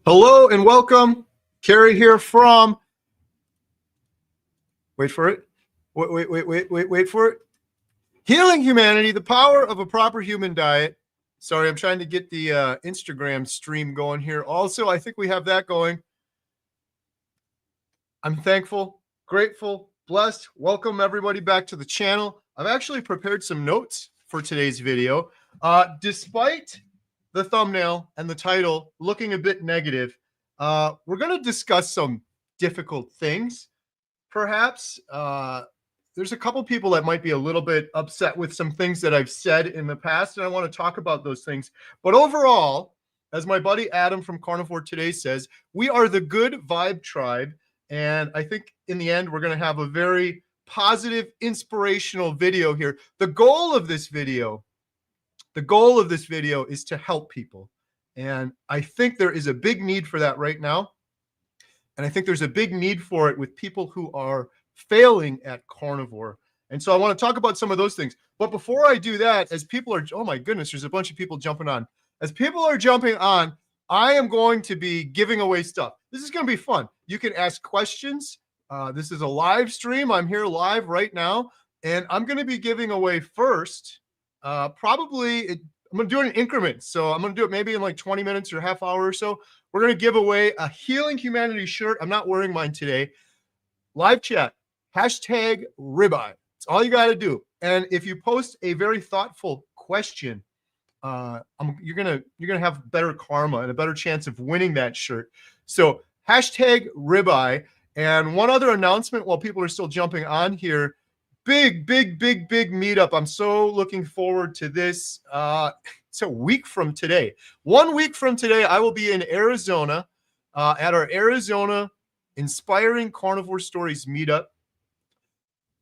Hello and welcome. Carrie here from, wait for it. Wait for it. Healing Humanity, the power of a proper human diet. Sorry, I'm trying to get the Instagram stream going here. Also, I think we have that going. I'm thankful, grateful, blessed. Welcome everybody back to the channel. I've actually prepared some notes for today's video. Despite the thumbnail and the title looking a bit negative, we're going to discuss some difficult things. Perhaps there's a couple people that might be a little bit upset with some things that I've said in the past, and I want to talk about those things. But overall, as my buddy Adam from Carnivore Today says, we are the good vibe tribe. And I think in the end, we're going to have a very positive, inspirational video here. The goal of this video is to help people. And I think there is a big need for that right now. And I think there's a big need for it with people who are failing at carnivore. And so I want to talk about some of those things. But before I do that, as people are, oh my goodness, there's a bunch of people jumping on. As people are jumping on, I am going to be giving away stuff. This is going to be fun. You can ask questions. This is a live stream. I'm here live right now. And I'm going to be giving away first, I'm going to do it in increments. So I'm going to do it maybe in like 20 minutes or half hour or so. We're going to give away a Healing Humanity shirt. I'm not wearing mine today. Live chat, hashtag ribeye. It's all you got to do. And if you post a very thoughtful question, you're gonna have better karma and a better chance of winning that shirt. So hashtag ribeye. And one other announcement while people are still jumping on here. Big meetup. I'm so looking forward to this. It's a week from today. 1 week from today, I will be in Arizona at our Arizona Inspiring Carnivore Stories meetup.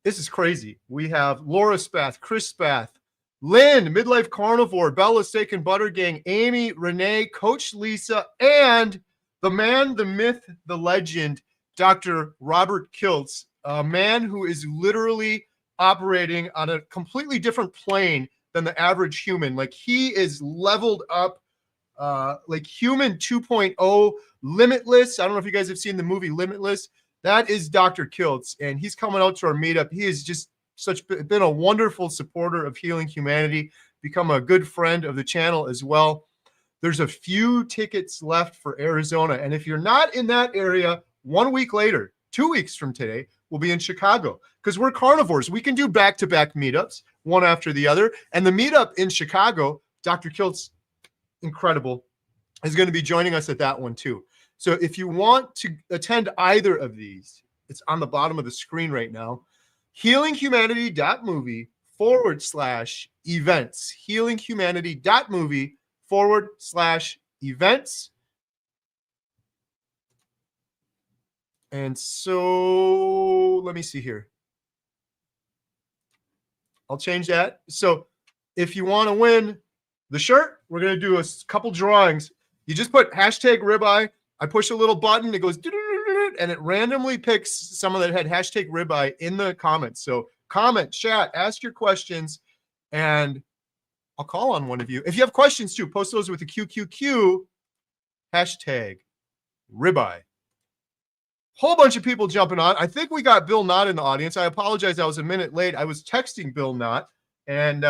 This is crazy. We have Laura Spath, Chris Spath, Lynn, Midlife Carnivore, Bella Steak and Butter Gang, Amy, Renee, Coach Lisa, and the man, the myth, the legend, Dr. Robert Kiltz, a man who is literally operating on a completely different plane than the average human. Like, he is leveled up, like human 2.0, limitless. I don't know if you guys have seen the movie Limitless. That is Dr. Kiltz, and he's coming out to our meetup. He is just been a wonderful supporter of Healing Humanity, become a good friend of the channel as well. There's a few tickets left for Arizona, and if you're not in that area, 1 week later, 2 weeks from today, we'll be in Chicago, because we're carnivores. We can do back-to-back meetups, one after the other. And the meetup in Chicago, Dr. Kiltz, incredible, is going to be joining us at that one too. So if you want to attend either of these, it's on the bottom of the screen right now. healinghumanity.movie/events. healinghumanity.movie/events. And so let me see here. I'll change that. So if you want to win the shirt, we're going to do a couple drawings. You just put hashtag ribeye. I push a little button. It goes, and it randomly picks someone that had hashtag ribeye in the comments. So comment, chat, ask your questions, and I'll call on one of you. If you have questions too, post those with the QQQ hashtag ribeye. Whole bunch of people jumping on. I think we got Bill Knott in the audience. I apologize. I was a minute late. I was texting Bill Knott and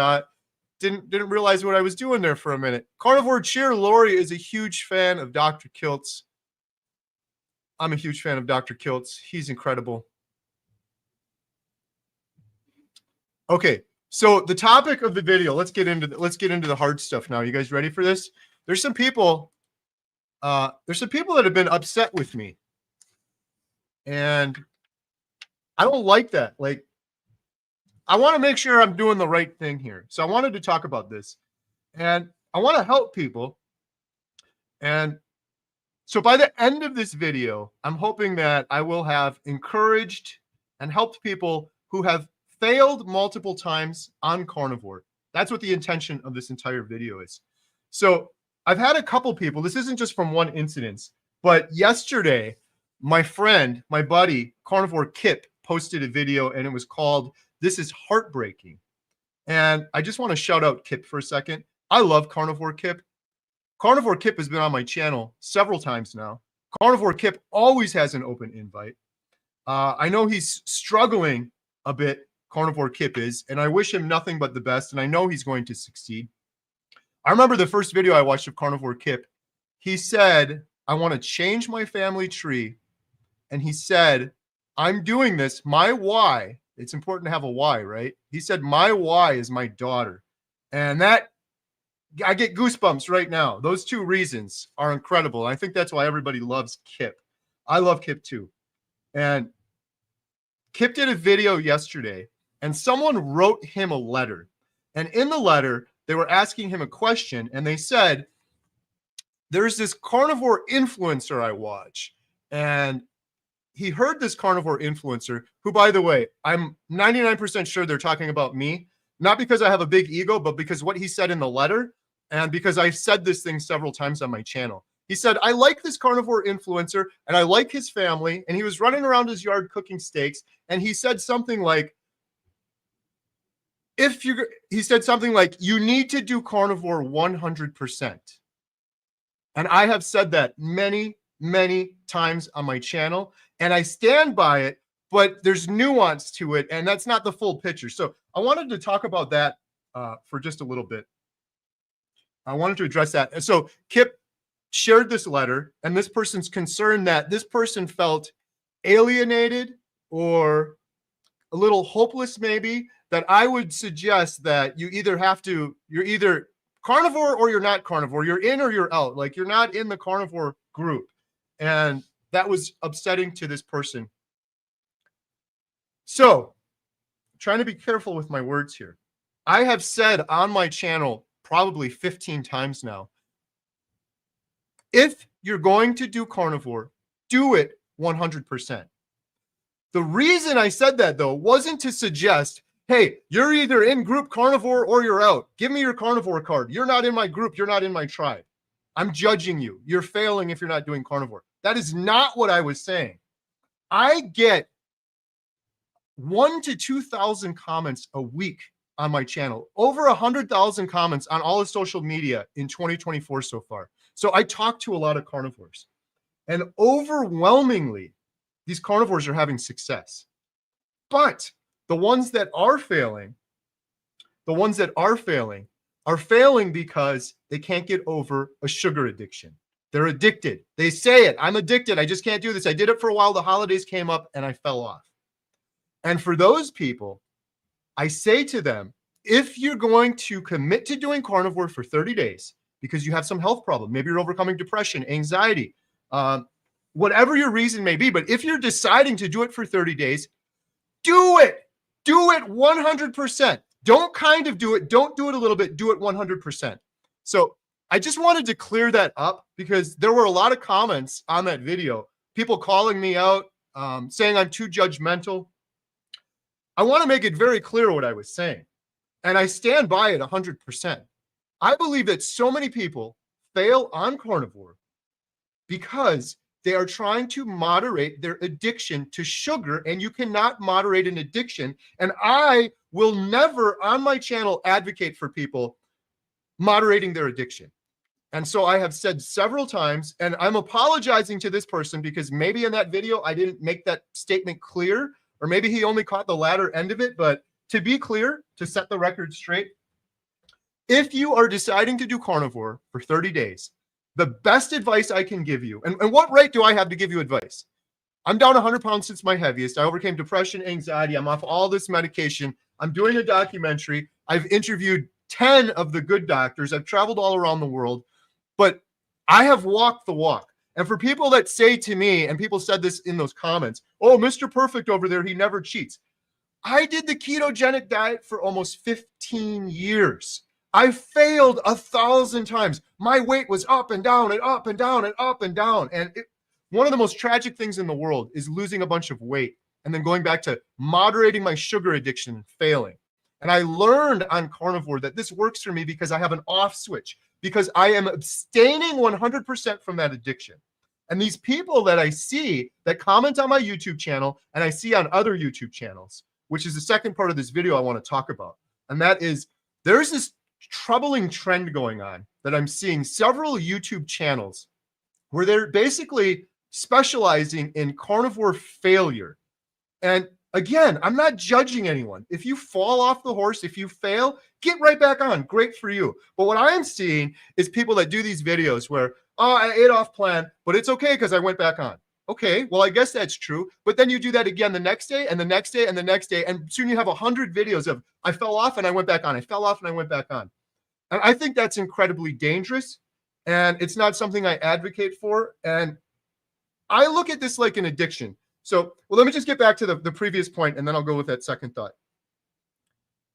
didn't realize what I was doing there for a minute. Carnivore Cheer Lori is a huge fan of Dr. Kiltz. I'm a huge fan of Dr. Kiltz. He's incredible. Okay, so the topic of the video. Let's get into the hard stuff now. You guys ready for this? There's some people that have been upset with me. And I don't like that. Like, I want to make sure I'm doing the right thing here. So I wanted to talk about this. And I want to help people. And so by the end of this video, I'm hoping that I will have encouraged and helped people who have failed multiple times on carnivore. That's what the intention of this entire video is. So I've had a couple people, this isn't just from one incident, but yesterday, my friend, my buddy, Carnivore Kip, posted a video, and it was called, "This is Heartbreaking." And I just want to shout out Kip for a second. I love Carnivore Kip. Carnivore Kip has been on my channel several times now. Carnivore Kip always has an open invite. I know he's struggling a bit, Carnivore Kip is, and I wish him nothing but the best, and I know he's going to succeed. I remember the first video I watched of Carnivore Kip. He said, I want to change my family tree. And he said, I'm doing this. My why, it's important to have a why, right? He said, my why is my daughter. And that, I get goosebumps right now. Those two reasons are incredible. I think that's why everybody loves Kip. I love Kip too. And Kip did a video yesterday, and someone wrote him a letter. And in the letter, they were asking him a question, and they said, there's this carnivore influencer I watch. And he heard this carnivore influencer, who, by the way, I'm 99% sure they're talking about me, not because I have a big ego, but because what he said in the letter, and because I've said this thing several times on my channel. He said, I like this carnivore influencer, and I like his family, and he was running around his yard cooking steaks, and he said something like, you need to do carnivore 100%. And I have said that many, many times on my channel, and I stand by it, but there's nuance to it, and that's not the full picture. So I wanted to talk about that for just a little bit. I wanted to address that. And so Kip shared this letter, and this person's concerned that this person felt alienated or a little hopeless, maybe, that I would suggest that you're either carnivore or you're not carnivore. You're in or you're out. Like, you're not in the carnivore group. And that was upsetting to this person. So, trying to be careful with my words here. I have said on my channel probably 15 times now, if you're going to do carnivore, do it 100%. The reason I said that, though, wasn't to suggest, hey, you're either in group carnivore or you're out. Give me your carnivore card. You're not in my group. You're not in my tribe. I'm judging you. You're failing if you're not doing carnivore. That is not what I was saying. I get 1,000 to 2,000 comments a week on my channel, over 100,000 comments on all of social media in 2024 so far. So I talk to a lot of carnivores, and overwhelmingly, these carnivores are having success. But the ones that are failing, are failing because they can't get over a sugar addiction. They're addicted. They say it. I'm addicted. I just can't do this. I did it for a while. The holidays came up and I fell off. And for those people, I say to them, if you're going to commit to doing carnivore for 30 days because you have some health problem, maybe you're overcoming depression, anxiety, whatever your reason may be, but if you're deciding to do it for 30 days, do it. Do it 100%. Don't kind of do it. Don't do it a little bit. Do it 100%. So I just wanted to clear that up because there were a lot of comments on that video, people calling me out, saying I'm too judgmental. I want to make it very clear what I was saying, and I stand by it 100%. I believe that so many people fail on carnivore because they are trying to moderate their addiction to sugar, and you cannot moderate an addiction. And I will never on my channel advocate for people moderating their addiction. And so I have said several times, and I'm apologizing to this person because maybe in that video I didn't make that statement clear, or maybe he only caught the latter end of it. But to be clear, to set the record straight, if you are deciding to do carnivore for 30 days, the best advice I can give you, and what right do I have to give you advice? I'm down 100 pounds since my heaviest. I overcame depression, anxiety. I'm off all this medication. I'm doing a documentary. I've interviewed 10 of the good doctors. I've traveled all around the world, but I have walked the walk. And for people that say to me, and people said this in those comments, oh, Mr. Perfect over there, he never cheats. I did the ketogenic diet for almost 15 years. I failed 1,000 times. My weight was up and down and up and down and up and down. And one of the most tragic things in the world is losing a bunch of weight and then going back to moderating my sugar addiction and failing. And I learned on carnivore that this works for me because I have an off switch, because I am abstaining 100% from that addiction. And these people that I see that comment on my YouTube channel and I see on other YouTube channels, which is the second part of this video I want to talk about. And that is, there's this troubling trend going on that I'm seeing several YouTube channels where they're basically specializing in carnivore failure. And again, I'm not judging anyone. If you fall off the horse, if you fail, get right back on. Great for you. But what I am seeing is people that do these videos where, oh, I ate off plan, but it's okay because I went back on. Okay, well, I guess that's true. But then you do that again the next day and the next day and the next day. And soon you have 100 videos of I fell off and I went back on. I fell off and I went back on. And I think that's incredibly dangerous. And it's not something I advocate for. And I look at this like an addiction. So, well, let me just get back to the previous point, and then I'll go with that second thought.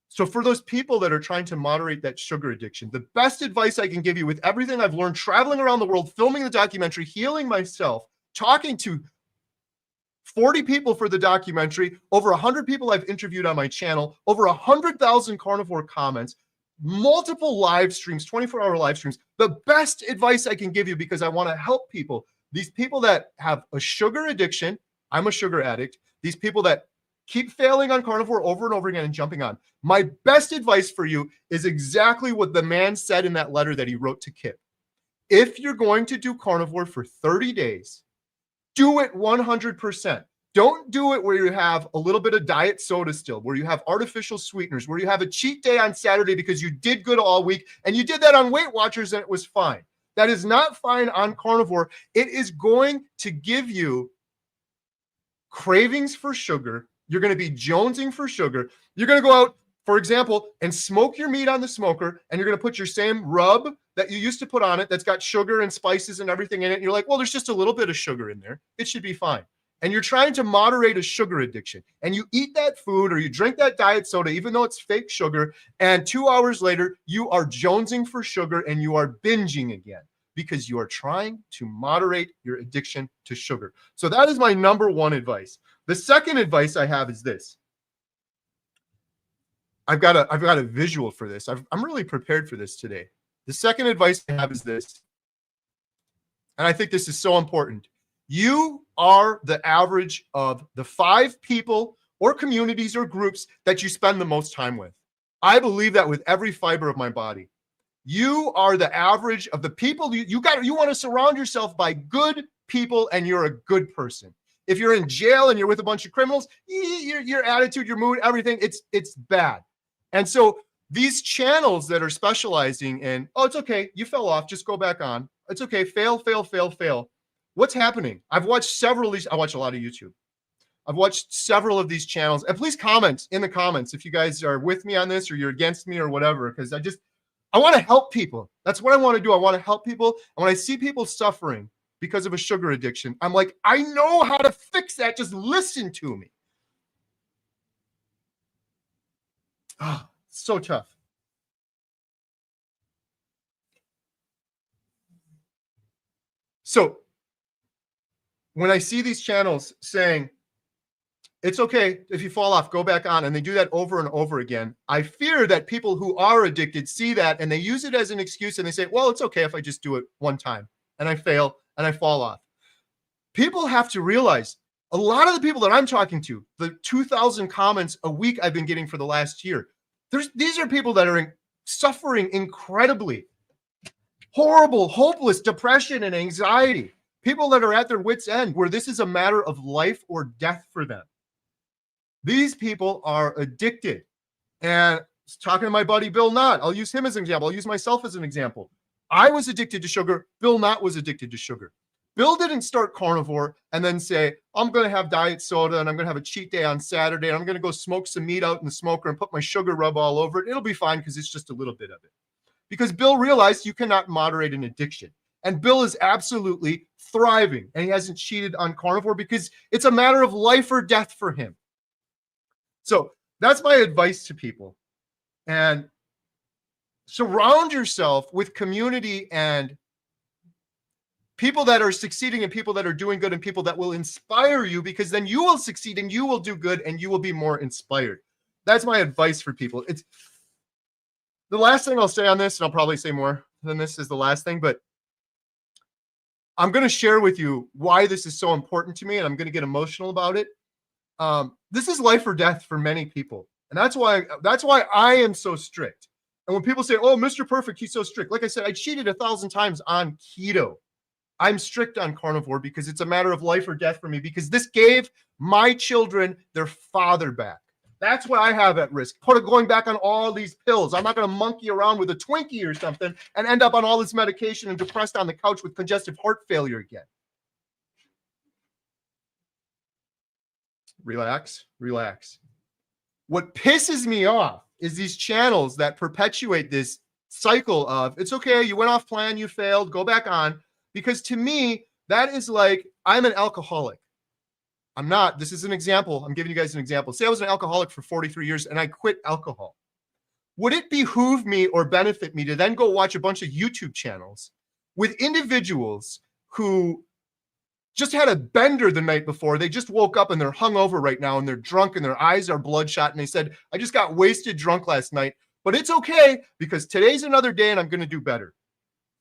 So for those people that are trying to moderate that sugar addiction, the best advice I can give you with everything I've learned traveling around the world, filming the documentary, healing myself, talking to 40 people for the documentary, over 100 people I've interviewed on my channel, over 100,000 carnivore comments, multiple live streams, 24-hour live streams. The best advice I can give you, because I want to help people, these people that have a sugar addiction, I'm a sugar addict, these people that keep failing on carnivore over and over again and jumping on. My best advice for you is exactly what the man said in that letter that he wrote to Kip. If you're going to do carnivore for 30 days, do it 100%. Don't do it where you have a little bit of diet soda still, where you have artificial sweeteners, where you have a cheat day on Saturday because you did good all week and you did that on Weight Watchers and it was fine. That is not fine on carnivore. It is going to give you cravings for sugar. You're going to be jonesing for sugar. You're going to go out, for example, and smoke your meat on the smoker, and you're going to put your same rub that you used to put on it that's got sugar and spices and everything in it. And you're like, well, there's just a little bit of sugar in there. It should be fine. And you're trying to moderate a sugar addiction. And you eat that food or you drink that diet soda, even though it's fake sugar, and 2 hours later, you are jonesing for sugar and you are binging again, because you are trying to moderate your addiction to sugar. So that is my number one advice. The second advice I have is this. I've got a visual for this. I'm really prepared for this today. The second advice I have is this. And I think this is so important. You are the average of the 5 people or communities or groups that you spend the most time with. I believe that with every fiber of my body. You are the average of the people you want to surround yourself by good people, and you're a good person. If you're in jail and you're with a bunch of criminals, your attitude, your mood, everything, it's bad. And so these channels that are specializing in, oh, it's okay, you fell off, just go back on. It's okay, fail. What's happening? I've watched several of these. I watch a lot of YouTube. I've watched several of these channels. And please comment in the comments if you guys are with me on this or you're against me or whatever, because I want to help people. That's what I want to do. I want to help people. And when I see people suffering because of a sugar addiction, I'm like, I know how to fix that. Just listen to me. Oh, so tough. So when I see these channels saying, it's okay if you fall off, go back on, and they do that over and over again, I fear that people who are addicted see that and they use it as an excuse and they say, well, it's okay if I just do it one time and I fail and I fall off. People have to realize, a lot of the people that I'm talking to, the 2,000 comments a week I've been getting for the last year, these are people that are suffering incredibly, horrible, hopeless depression and anxiety. People that are at their wits' end, where this is a matter of life or death for them. These people are addicted. And talking to my buddy Bill Knott, I'll use him as an example. I'll use myself as an example. I was addicted to sugar. Bill Knott was addicted to sugar. Bill didn't start carnivore and then say, I'm going to have diet soda and I'm going to have a cheat day on Saturday and I'm going to go smoke some meat out in the smoker and put my sugar rub all over it. It'll be fine because it's just a little bit of it. Because Bill realized you cannot moderate an addiction. And Bill is absolutely thriving. And he hasn't cheated on carnivore because it's a matter of life or death for him. So that's my advice to people. And surround yourself with community and people that are succeeding and people that are doing good and people that will inspire you, because then you will succeed and you will do good and you will be more inspired. That's my advice for people. It's the last thing I'll say on this, and I'll probably say more than this is the last thing, but I'm going to share with you why this is so important to me, and I'm going to get emotional about it. This is life or death for many people. And that's why I am so strict. And when people say, oh, Mr. Perfect, he's so strict. Like I said, I cheated 1,000 times on keto. I'm strict on carnivore because it's a matter of life or death for me, because this gave my children their father back. That's what I have at risk. Going back on all these pills. I'm not going to monkey around with a Twinkie or something and end up on all this medication and depressed on the couch with congestive heart failure again. Relax, relax. What pisses me off is these channels that perpetuate this cycle of, it's okay, you went off plan, you failed, go back on. Because to me, that is like, I'm an alcoholic. I'm not. This is an example. I'm giving you guys an example. Say I was an alcoholic for 43 years and I quit alcohol. Would it behoove me or benefit me to then go watch a bunch of YouTube channels with individuals who just had a bender the night before? They just woke up and they're hungover right now and they're drunk and their eyes are bloodshot. And they said, I just got wasted drunk last night, but it's okay because today's another day and I'm going to do better.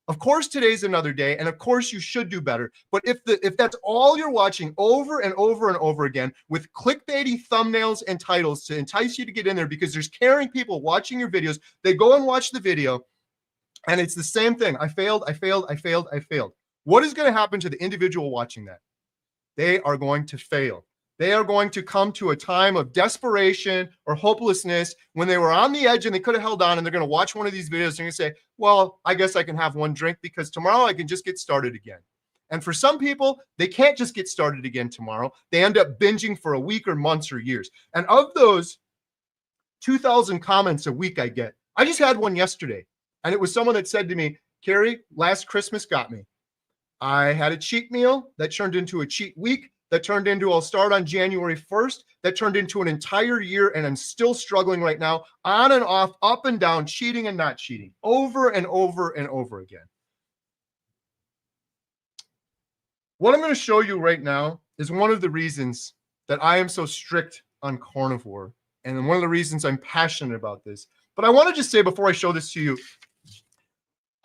Of course, today's another day, and of course you should do better. But if that's all you're watching over and over and over again with clickbaity thumbnails and titles to entice you to get in there because there's caring people watching your videos, they go and watch the video, and it's the same thing. I failed, I failed, I failed, I failed. What is going to happen to the individual watching that? They are going to fail. They are going to come to a time of desperation or hopelessness when they were on the edge and they could have held on, and they're going to watch one of these videos and they're going to say, well, I guess I can have one drink because tomorrow I can just get started again. And for some people, they can't just get started again tomorrow. They end up binging for a week or months or years. And of those 2,000 comments a week I get, I just had one yesterday. And it was someone that said to me, Carrie, last Christmas got me. I had a cheat meal that turned into a cheat week. That turned into, I'll start on January 1st. That turned into an entire year, and I'm still struggling right now, on and off, up and down, cheating and not cheating, over and over and over again. What I'm going to show you right now is one of the reasons that I am so strict on carnivore, and one of the reasons I'm passionate about this. But I want to just say before I show this to you,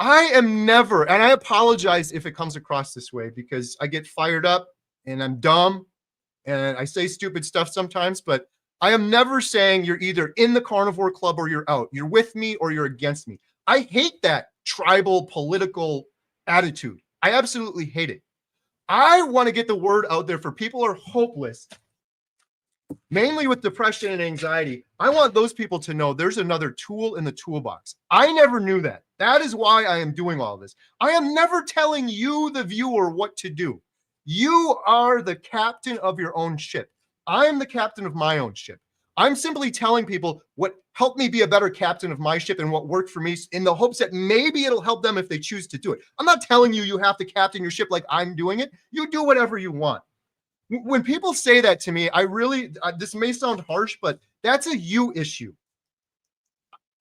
I am never, and I apologize if it comes across this way because I get fired up, and I'm dumb, and I say stupid stuff sometimes, but I am never saying you're either in the carnivore club or you're out. You're with me or you're against me. I hate that tribal political attitude. I absolutely hate it. I want to get the word out there for people who are hopeless, mainly with depression and anxiety. I want those people to know there's another tool in the toolbox. I never knew that. That is why I am doing all this. I am never telling you, the viewer, what to do. You are the captain of your own ship. I'm the captain of my own ship. I'm simply telling people what helped me be a better captain of my ship and what worked for me in the hopes that maybe it'll help them if they choose to do it. I'm not telling you you have to captain your ship like I'm doing it. You do whatever you want. When people say that to me, I really, this may sound harsh, but that's a you issue.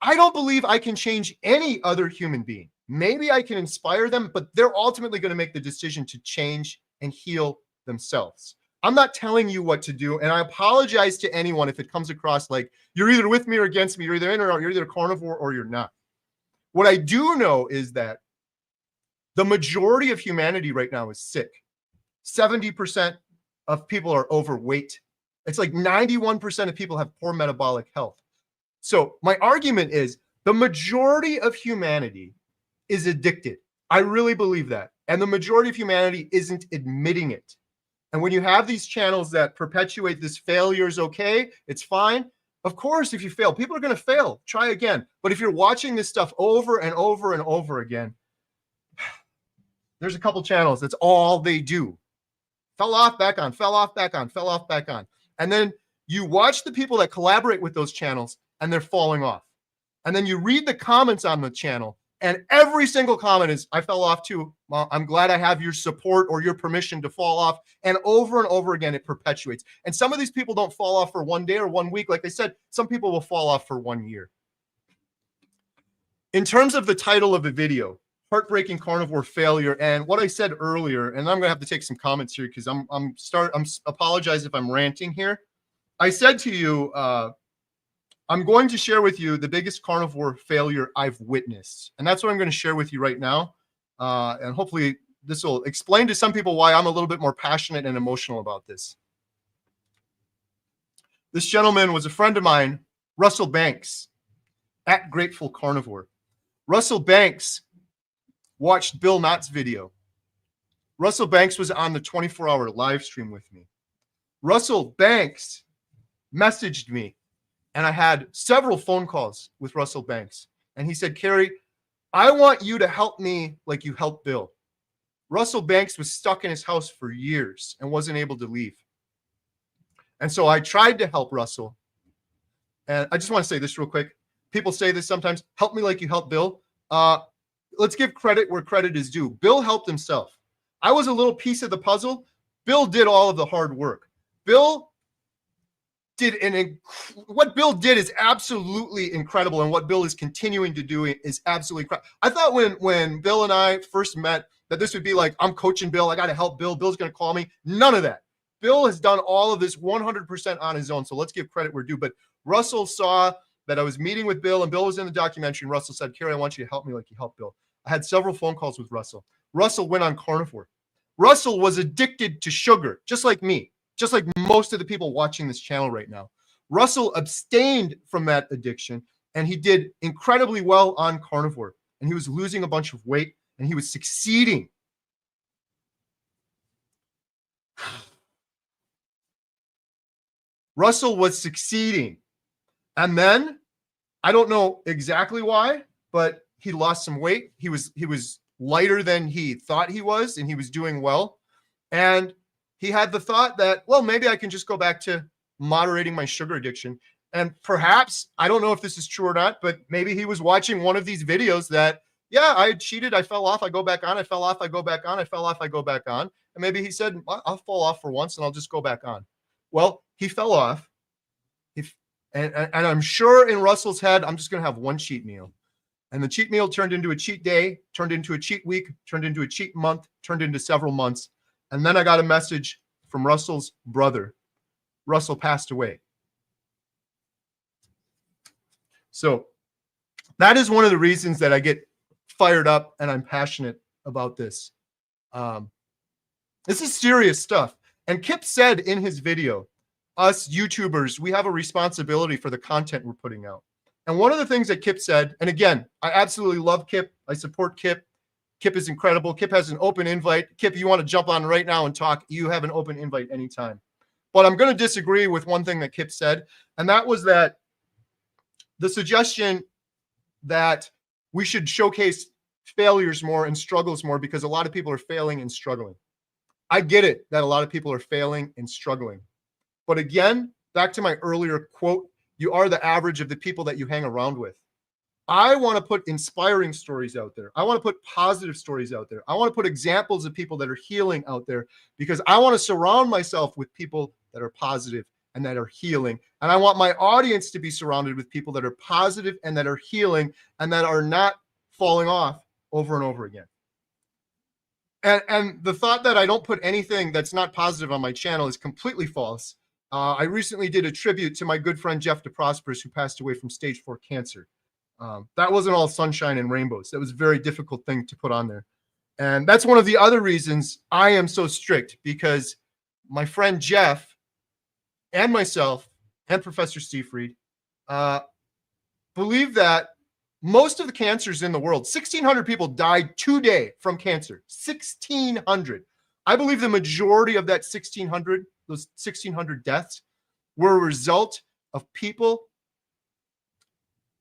I don't believe I can change any other human being. Maybe I can inspire them, but they're ultimately going to make the decision to change and heal themselves. I'm not telling you what to do, and I apologize to anyone if it comes across like you're either with me or against me. You're either in or out. You're either carnivore or you're not. What I do know is that the majority of humanity right now is sick. 70% of people are overweight. It's like 91% of people have poor metabolic health. So my argument is the majority of humanity is addicted. I really believe that. And the majority of humanity isn't admitting it. And when you have these channels that perpetuate this failure is okay, it's fine. Of course, if you fail, people are going to fail. Try again. But if you're watching this stuff over and over and over again, there's a couple channels. That's all they do. Fell off, back on, fell off, back on, fell off, back on. And then you watch the people that collaborate with those channels and they're falling off. And then you read the comments on the channel, and every single comment is, I fell off too. Well, I'm glad I have your support or your permission to fall off. And over again, it perpetuates. And some of these people don't fall off for one day or 1 week. Like I said, some people will fall off for 1 year. In terms of the title of the video, Heartbreaking Carnivore Failure, and what I said earlier, and I'm going to have to take some comments here because I'm apologize if I'm ranting here. I said to you, I'm going to share with you the biggest carnivore failure I've witnessed. And that's what I'm going to share with you right now. And hopefully this will explain to some people why I'm a little bit more passionate and emotional about this. This gentleman was a friend of mine, Russell Banks. at Grateful Carnivore. Russell Banks watched Bill Knott's video. Russell Banks was on the 24-hour live stream with me. Russell Banks messaged me, and I had several phone calls with Russell Banks. And he said, Carey, I want you to help me like you helped Bill. Russell Banks was stuck in his house for years and wasn't able to leave. And so I tried to help Russell. And I just want to say this real quick. People say this sometimes, help me like you helped Bill. Let's give credit where credit is due. Bill helped himself. I was a little piece of the puzzle. Bill did all of the hard work. Bill did what Bill did is absolutely incredible, and what Bill is continuing to do is absolutely incredible. I thought when Bill and I first met that this would be like, I'm coaching Bill, I got to help Bill, Bill's going to call me. None of that. Bill has done all of this 100% on his own, so let's give credit where due. But Russell saw that I was meeting with Bill, and Bill was in the documentary, and Russell said, Carey, I want you to help me like you helped Bill. I had several phone calls with Russell. Russell went on carnivore. Russell was addicted to sugar, just like me, just like most of the people watching this channel right now. Russell abstained from that addiction, and he did incredibly well on carnivore, and he was losing a bunch of weight, and he was succeeding. Russell was succeeding. And then, I don't know exactly why, but he lost some weight. He was lighter than he thought he was, and he was doing well. And he had the thought that, well, maybe I can just go back to moderating my sugar addiction. And perhaps, I don't know if this is true or not, but maybe he was watching one of these videos that, yeah, I cheated, I fell off, I go back on, I fell off, I go back on, I fell off, I go back on. And maybe he said, I'll fall off for once and I'll just go back on. Well, he fell off. And I'm sure in Russell's head, I'm just going to have one cheat meal. And the cheat meal turned into a cheat day, turned into a cheat week, turned into a cheat month, turned into several months. And then I got a message from Russell's brother. Russell passed away. So that is one of the reasons that I get fired up and I'm passionate about this. This is serious stuff. And Kip said in his video, us YouTubers, we have a responsibility for the content we're putting out. And one of the things that Kip said, and again, I absolutely love Kip. I support Kip. Kip is incredible. Kip has an open invite. Kip, you want to jump on right now and talk, you have an open invite anytime. But I'm going to disagree with one thing that Kip said, and that was that the suggestion that we should showcase failures more and struggles more because a lot of people are failing and struggling. I get it that a lot of people are failing and struggling. But again, back to my earlier quote, you are the average of the people that you hang around with. I want to put inspiring stories out there. I want to put positive stories out there. I want to put examples of people that are healing out there because I want to surround myself with people that are positive and that are healing. And I want my audience to be surrounded with people that are positive and that are healing and that are not falling off over and over again. And the thought that I don't put anything that's not positive on my channel is completely false. I recently did a tribute to my good friend Jeff DeProsperous, who passed away from stage 4 cancer. That wasn't all sunshine and rainbows. That was a very difficult thing to put on there. And that's one of the other reasons I am so strict, because my friend Jeff and myself and Professor Steve Fried believe that most of the cancers in the world, 1,600 people died today from cancer. 1,600. I believe the majority of that 1,600, those 1,600 deaths, were a result of people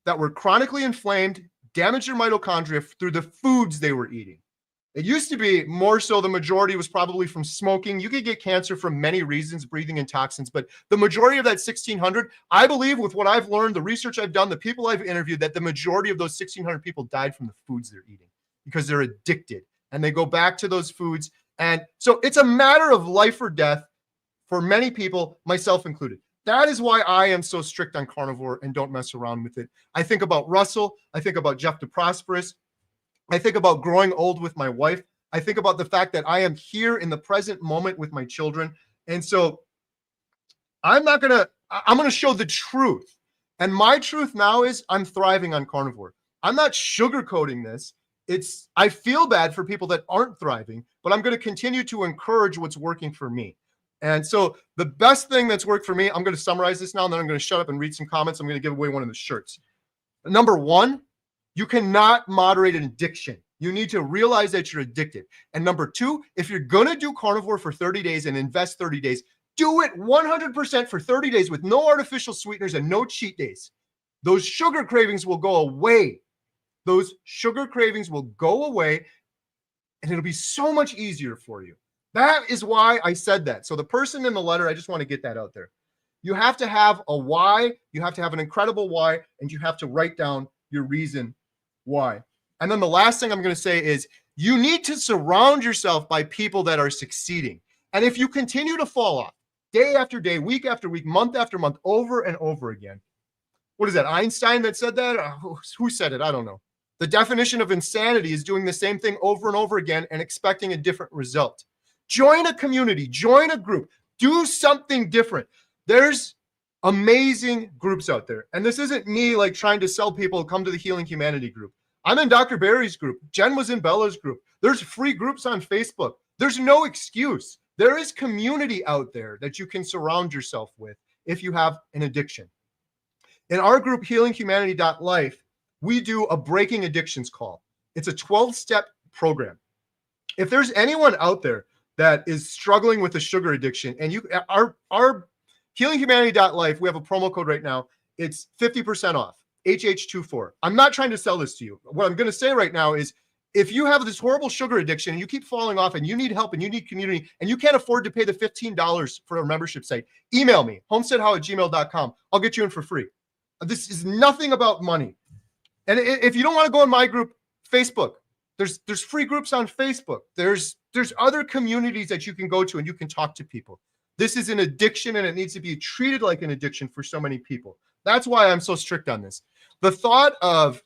that were chronically inflamed, damaged their mitochondria through the foods they were eating. It used to be more so the majority was probably from smoking. You could get cancer from many reasons, breathing in toxins, but the majority of that 1,600, I believe with what I've learned, the research I've done, the people I've interviewed, that the majority of those 1,600 people died from the foods they're eating because they're addicted and they go back to those foods. And so it's a matter of life or death for many people, myself included. That is why I am so strict on carnivore and don't mess around with it. I think about Russell. I think about Jeff DeProsperous. I think about growing old with my wife. I think about the fact that I am here in the present moment with my children. And so I'm going to show the truth. And my truth now is I'm thriving on carnivore. I'm not sugarcoating this. I feel bad for people that aren't thriving, but I'm going to continue to encourage what's working for me. And so the best thing that's worked for me, I'm going to summarize this now, and then I'm going to shut up and read some comments. I'm going to give away one of the shirts. Number one, you cannot moderate an addiction. You need to realize that you're addicted. And number two, if you're going to do carnivore for 30 days and invest 30 days, do it 100% for 30 days with no artificial sweeteners and no cheat days. Those sugar cravings will go away. Those sugar cravings will go away, and it'll be so much easier for you. That is why I said that. So the person in the letter, I just want to get that out there. You have to have a why, you have to have an incredible why, and you have to write down your reason why. And then the last thing I'm going to say is you need to surround yourself by people that are succeeding. And if you continue to fall off day after day, week after week, month after month, over and over again, what is that, Einstein that said that? Who said it? I don't know. The definition of insanity is doing the same thing over and over again and expecting a different result. Join a community, join a group, do something different. There's amazing groups out there. And this isn't me like trying to sell people, come to the Healing Humanity group. I'm in Dr. Barry's group. Jen was in Bella's group. There's free groups on Facebook. There's no excuse. There is community out there that you can surround yourself with if you have an addiction. In our group, healinghumanity.life, we do a breaking addictions call. It's a 12-step program. If there's anyone out there that is struggling with a sugar addiction, and our healinghumanity.life, we have a promo code right now. It's 50% off, HH24. I'm not trying to sell this to you. What I'm going to say right now is if you have this horrible sugar addiction and you keep falling off and you need help and you need community and you can't afford to pay the $15 for a membership site, email me, homesteadhow@gmail.com. I'll get you in for free. This is nothing about money. And if you don't want to go in my group, Facebook, there's free groups on Facebook. There's other communities that you can go to and you can talk to people. This is an addiction and it needs to be treated like an addiction for so many people. That's why I'm so strict on this. The thought of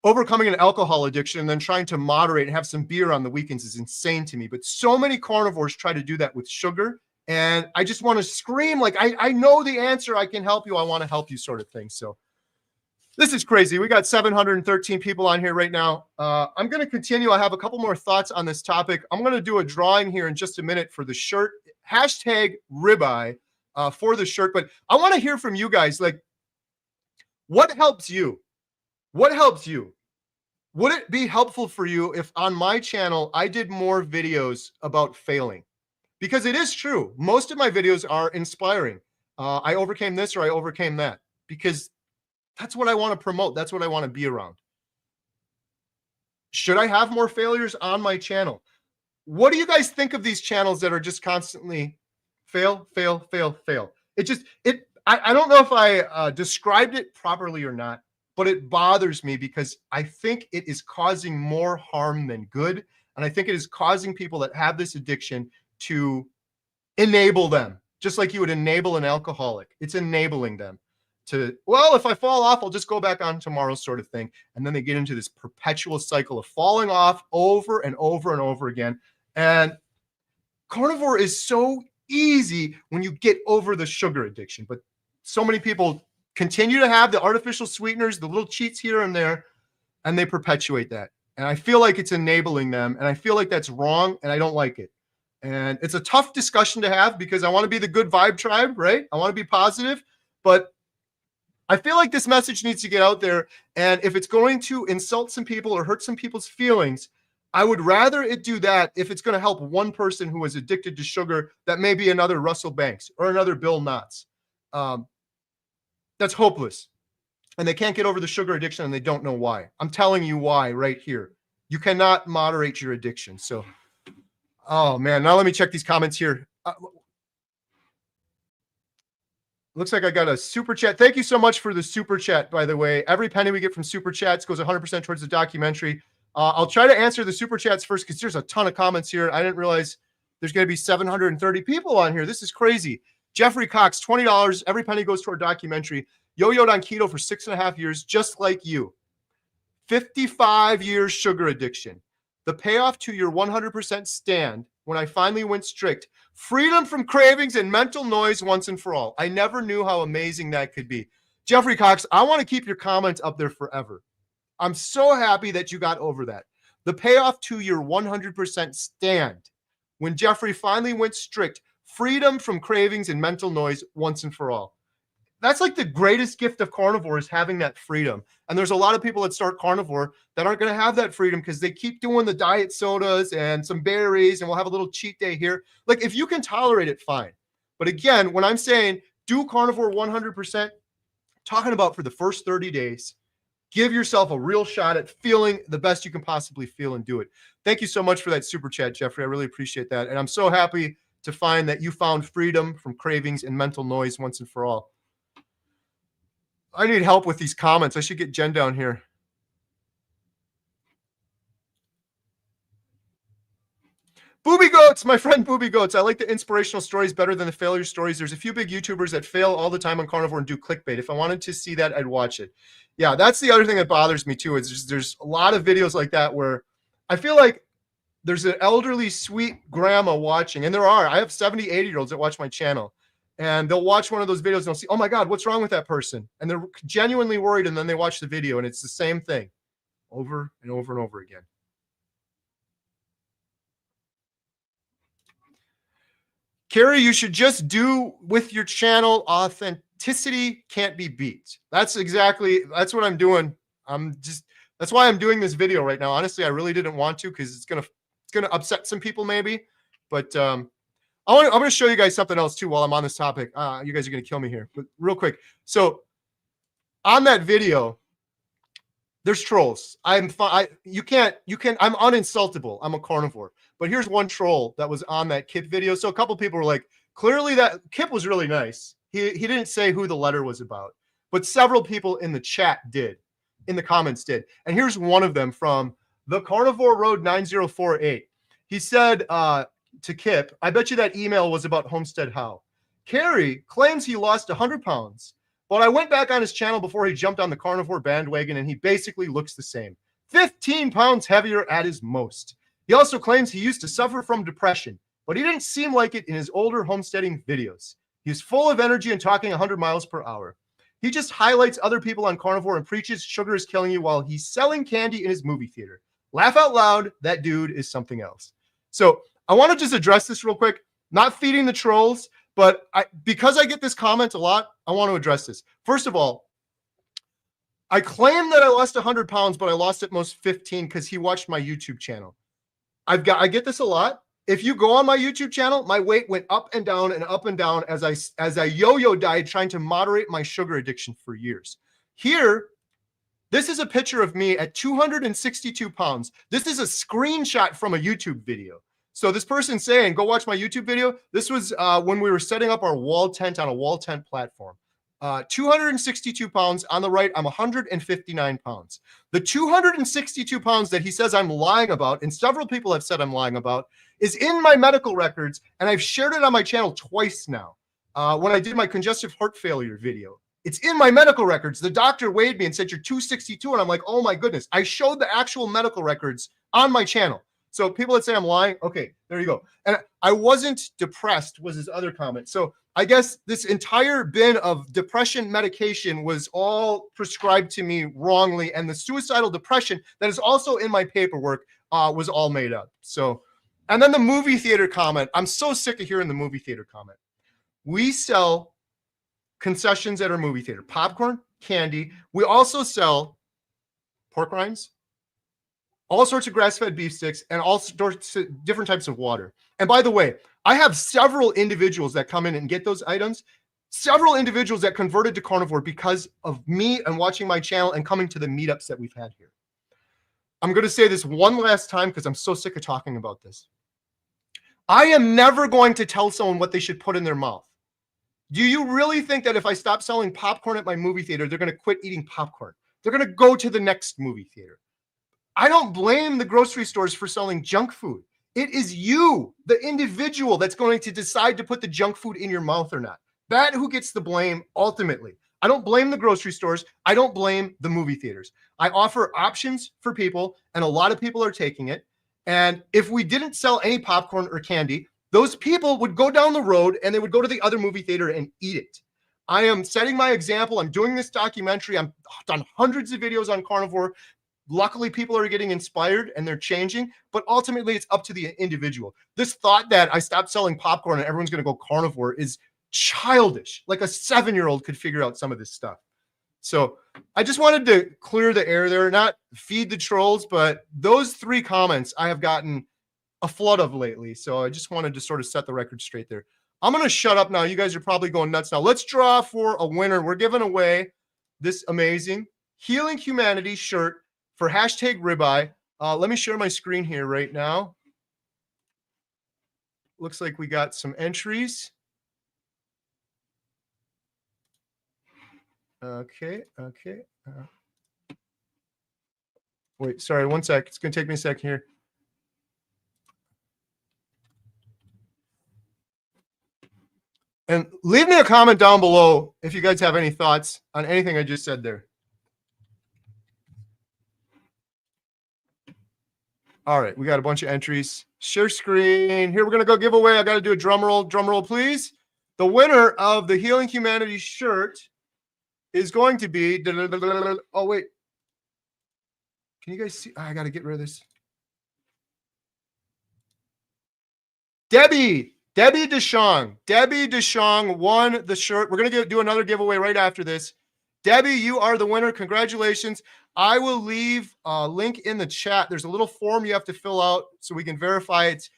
overcoming an alcohol addiction and then trying to moderate and have some beer on the weekends is insane to me. But so many carnivores try to do that with sugar. And I just want to scream like, I know the answer. I can help you. I want to help you sort of thing. So this is crazy. We got 713 people on here right now. I'm going to continue. I have a couple more thoughts on this topic. I'm going to do a drawing here in just a minute for the shirt. Hashtag ribeye for the shirt. But I want to hear from you guys. Like, what helps you? What helps you? Would it be helpful for you if on my channel I did more videos about failing? Because it is true. Most of my videos are inspiring. I overcame this or I overcame that. Because that's what I want to promote. That's what I want to be around. Should I have more failures on my channel? What do you guys think of these channels that are just constantly fail, fail, fail, fail? I don't know if I described it properly or not, but it bothers me because I think it is causing more harm than good. And I think it is causing people that have this addiction to enable them, just like you would enable an alcoholic. It's enabling them to, well, if I fall off, I'll just go back on tomorrow sort of thing. And then they get into this perpetual cycle of falling off over and over and over again. And carnivore is so easy when you get over the sugar addiction. But so many people continue to have the artificial sweeteners, the little cheats here and there, and they perpetuate that. And I feel like it's enabling them. And I feel like that's wrong. And I don't like it. And it's a tough discussion to have because I want to be the good vibe tribe, right? I want to be positive. But I feel like this message needs to get out there. And if it's going to insult some people or hurt some people's feelings, I would rather it do that if it's going to help one person who is addicted to sugar that may be another Russell Banks or another Bill Knotts. That's hopeless. And they can't get over the sugar addiction and they don't know why. I'm telling you why right here. You cannot moderate your addiction. So, oh man, now let me check these comments here. Looks like I got a super chat. Thank you so much for the super chat, by the way. Every penny we get from super chats goes 100% towards the documentary. I'll try to answer the super chats first because there's a ton of comments here. I didn't realize there's going to be 730 people on here. This is crazy. Jeffrey Cox, $20. Every penny goes toward documentary. Yo-yoed on keto for 6.5 years, just like you. 55 years sugar addiction. The payoff to your 100% stand when I finally went strict. Freedom from cravings and mental noise once and for all. I never knew how amazing that could be. Jeffrey Cox, I want to keep your comments up there forever. I'm so happy that you got over that. The payoff to your 100% stand when Jeffrey finally went strict. Freedom from cravings and mental noise once and for all. that's like the greatest gift of carnivore, is having that freedom. And there's a lot of people that start carnivore that aren't going to have that freedom because they keep doing the diet sodas and some berries, and we'll have a little cheat day here. Like, if you can tolerate it, fine. But again, when I'm saying do carnivore 100%, talking about for the first 30 days, give yourself a real shot at feeling the best you can possibly feel and do it. Thank you so much for that super chat, Jeffrey. I really appreciate that. And I'm so happy to find that you found freedom from cravings and mental noise once and for all. I need help with these comments. I should get Jen down here. Booby Goats, my friend Booby Goats. I like the inspirational stories better than the failure stories. There's a few big YouTubers that fail all the time on carnivore and do clickbait. If I wanted to see that, I'd watch it. Yeah, that's the other thing that bothers me too, is there's a lot of videos like that where I feel like there's an elderly, sweet grandma watching, and I have 70, 80-year-olds that watch my channel. And they'll watch one of those videos and they'll see, oh my God, what's wrong with that person? And they're genuinely worried. And then they watch the video and it's the same thing over and over and over again. Carrie, you should just do with your channel. Authenticity can't be beat. That's what I'm doing. That's why I'm doing this video right now. Honestly, I really didn't want to, because it's gonna upset some people maybe. But I'm going to show you guys something else too while I'm on this topic. You guys are going to kill me here, but real quick. So on that video, there's trolls. I'm uninsultable. I'm a carnivore. But here's one troll that was on that Kip video. So a couple people were like, clearly that Kip was really nice. He didn't say who the letter was about, but several people in the chat did, in the comments did. And here's one of them from the Carnivore Road 9048. He said, to Kip, I bet you that email was about Homestead How. Carrie claims he lost 100 pounds, but I went back on his channel before he jumped on the carnivore bandwagon, and he basically looks the same. 15 pounds heavier at his most. He also claims he used to suffer from depression, but he didn't seem like it in his older homesteading videos. He's full of energy and talking 100 miles per hour. He just highlights other people on carnivore and preaches sugar is killing you while he's selling candy in his movie theater. Laugh out loud. That dude is something else. So I want to just address this real quick, not feeding the trolls, but because I get this comment a lot, I want to address this. First of all, I claim that I lost 100 pounds, but I lost at most 15 because he watched my YouTube channel. I get this a lot. If you go on my YouTube channel, my weight went up and down as I yo-yo diet trying to moderate my sugar addiction for years. Here, this is a picture of me at 262 pounds. This is a screenshot from a YouTube video. So this person saying, go watch my YouTube video. This was when we were setting up our wall tent on a wall tent platform. 262 pounds. On the right, I'm 159 pounds. The 262 pounds that he says I'm lying about, and several people have said I'm lying about, is in my medical records, and I've shared it on my channel twice now. When I did my congestive heart failure video, it's in my medical records. The doctor weighed me and said, you're 262, and I'm like, oh my goodness. I showed the actual medical records on my channel. So people that say I'm lying, okay, there you go. And I wasn't depressed was his other comment. So I guess this entire bin of depression medication was all prescribed to me wrongly, and the suicidal depression that is also in my paperwork was all made up. So, and then the movie theater comment. I'm so sick of hearing the movie theater comment. We sell concessions at our movie theater, popcorn, candy. We also sell pork rinds, all sorts of grass-fed beef sticks, and all sorts of different types of water. And by the way, I have several individuals that come in and get those items, several individuals that converted to carnivore because of me and watching my channel and coming to the meetups that we've had here. I'm going to say this one last time because I'm so sick of talking about this. I am never going to tell someone what they should put in their mouth. Do you really think that if I stop selling popcorn at my movie theater, they're going to quit eating popcorn? They're going to go to the next movie theater. I don't blame the grocery stores for selling junk food. It is you, the individual, that's going to decide to put the junk food in your mouth or not. That who gets the blame ultimately. I don't blame the grocery stores. I don't blame the movie theaters. I offer options for people, and a lot of people are taking it. And if we didn't sell any popcorn or candy, those people would go down the road and they would go to the other movie theater and eat it. I am setting my example. I'm doing this documentary. I've done hundreds of videos on carnivore. Luckily, people are getting inspired and they're changing, but ultimately it's up to the individual. This thought that I stopped selling popcorn and everyone's going to go carnivore is childish. Like a 7-year-old could figure out some of this stuff. So I just wanted to clear the air there, not feed the trolls, but those 3 comments I have gotten a flood of lately. So I just wanted to sort of set the record straight there. I'm going to shut up now. You guys are probably going nuts now. Let's draw for a winner. We're giving away this amazing Healing Humanity shirt for hashtag ribeye. Let me share my screen here right now. Looks like we got some entries. Okay. Wait, sorry, one sec. It's going to take me a second here. And leave me a comment down below if you guys have any thoughts on anything I just said there. All right, we got a bunch of entries. Share screen. Here, we're going to go giveaway. I got to do a drum roll. Drum roll, please. The winner of the Healing Humanity shirt is going to be... Oh, wait. Can you guys see? I got to get rid of this. Debbie DeShong. Debbie DeShong won the shirt. We're going to do another giveaway right after this. Debbie, you are the winner. Congratulations. I will leave a link in the chat. There's a little form you have to fill out so we can verify it's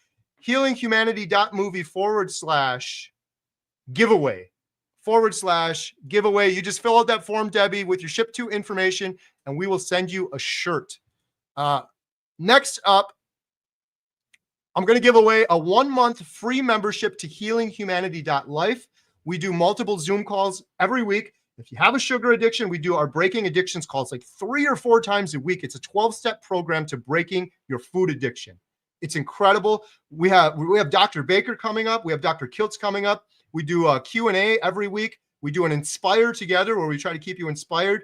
healinghumanity.movie/giveaway. You just fill out that form, Debbie, with your ship to information, and we will send you a shirt. Next up, I'm going to give away a 1-month free membership to healinghumanity.life. We do multiple Zoom calls every week. If you have a sugar addiction, we do our breaking addictions calls like 3 or 4 times a week. It's a 12-step program to breaking your food addiction. It's incredible. We have Dr. Baker coming up. We have Dr. Kiltz coming up. We do a Q&A every week. We do an Inspire Together where we try to keep you inspired.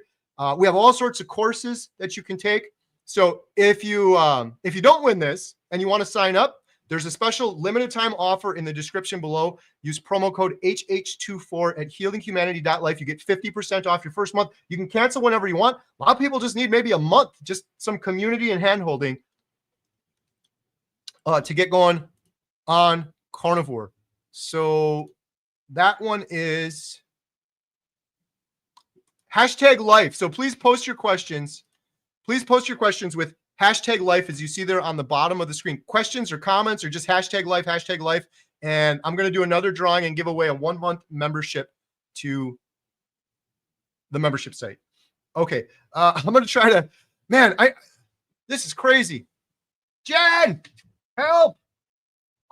We have all sorts of courses that you can take. So if you don't win this and you want to sign up, there's a special limited time offer in the description below. Use promo code HH24 at healinghumanity.life. You get 50% off your first month. You can cancel whenever you want. A lot of people just need maybe a month, just some community and handholding to get going on carnivore. So that one is hashtag life. So please post your questions. Please post your questions with hashtag life, as you see there on the bottom of the screen. Questions or comments or just hashtag life. And I'm going to do another drawing and give away a 1-month membership to the membership site. Okay. I'm going to try to, this is crazy. Jen, help.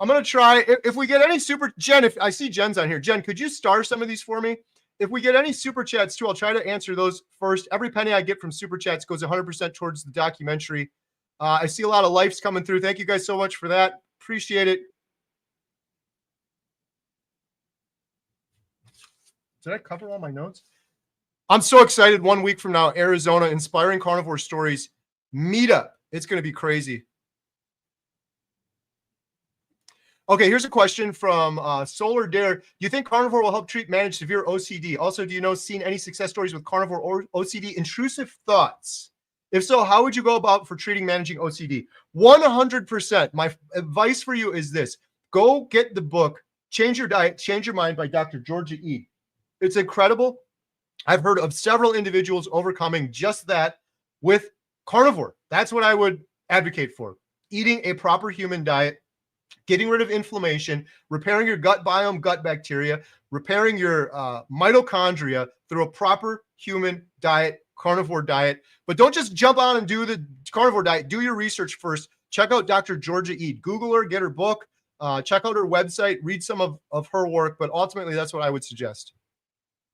I'm going to try, if we get any Jen, if I see Jen's on here, Jen, could you star some of these for me? If we get any super chats too, I'll try to answer those first. Every penny I get from super chats goes 100% towards the documentary. I see a lot of likes coming through. Thank you guys so much for that. Appreciate it. Did I cover all my notes? I'm so excited. 1 week from now, Arizona, Inspiring Carnivore Stories Meetup. It's going to be crazy. Okay, here's a question from Solar Dare. Do you think carnivore will help treat, manage severe OCD? Also, do you know seen any success stories with carnivore or OCD? Intrusive thoughts. If so, how would you go about for treating, managing OCD? 100%. My advice for you is this. Go get the book, Change Your Diet, Change Your Mind by Dr. Georgia Ede. It's incredible. I've heard of several individuals overcoming just that with carnivore. That's what I would advocate for. Eating a proper human diet, getting rid of inflammation, repairing your gut biome, gut bacteria, repairing your mitochondria through a proper human diet, carnivore diet. But don't just jump on and do the carnivore diet. Do your research first. Check out Dr. Georgia Ede. Google her, get her book, check out her website, read some of her work. But ultimately, that's what I would suggest.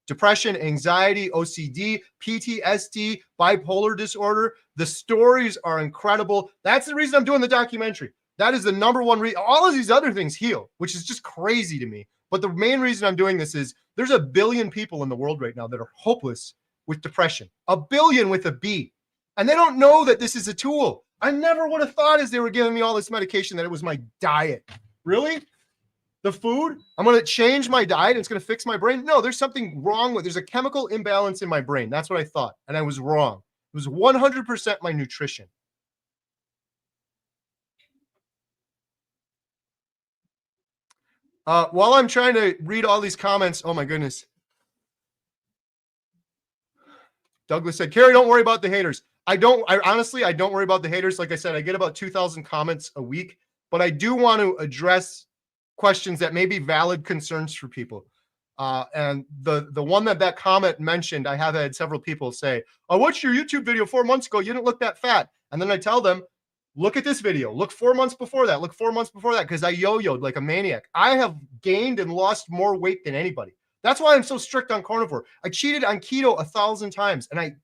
Depression, anxiety, OCD, PTSD, bipolar disorder. The stories are incredible. That's the reason I'm doing the documentary. That is the number one reason. All of these other things heal, which is just crazy to me. But the main reason I'm doing this is there's 1 billion people in the world right now that are hopeless with depression. 1 billion with a B. And they don't know that this is a tool. I never would have thought as they were giving me all this medication that it was my diet. Really? The food? I'm going to change my diet and it's going to fix my brain? No, there's something wrong with, there's a chemical imbalance in my brain. That's what I thought. And I was wrong. It was 100% my nutrition. While I'm trying to read all these comments, oh my goodness. Douglas said, Carrie, don't worry about the haters. I honestly, I don't worry about the haters. Like I said, I get about 2,000 comments a week, but I do want to address questions that may be valid concerns for people. And the one that comment mentioned, I have had several people say, I watched your YouTube video 4 months ago. You didn't look that fat. And then I tell them, look at this video. Look 4 months before that. Look 4 months before that, because I yo-yoed like a maniac. I have gained and lost more weight than anybody. That's why I'm so strict on carnivore. I cheated on keto 1,000 times, and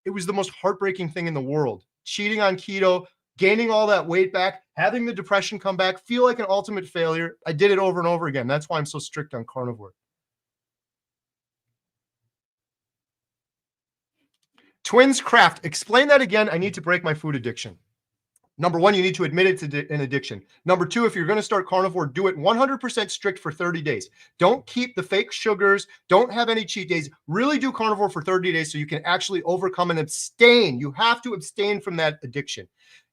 it was the most heartbreaking thing in the world. Cheating on keto, gaining all that weight back, having the depression come back, feel like an ultimate failure. I did it over and over again. That's why I'm so strict on carnivore. Twins Craft, explain that again. I need to break my food addiction. Number one, you need to admit it's an addiction. Number two, if you're going to start carnivore, do it 100% strict for 30 days. Don't keep the fake sugars. Don't have any cheat days. Really do carnivore for 30 days so you can actually overcome and abstain. You have to abstain from that addiction.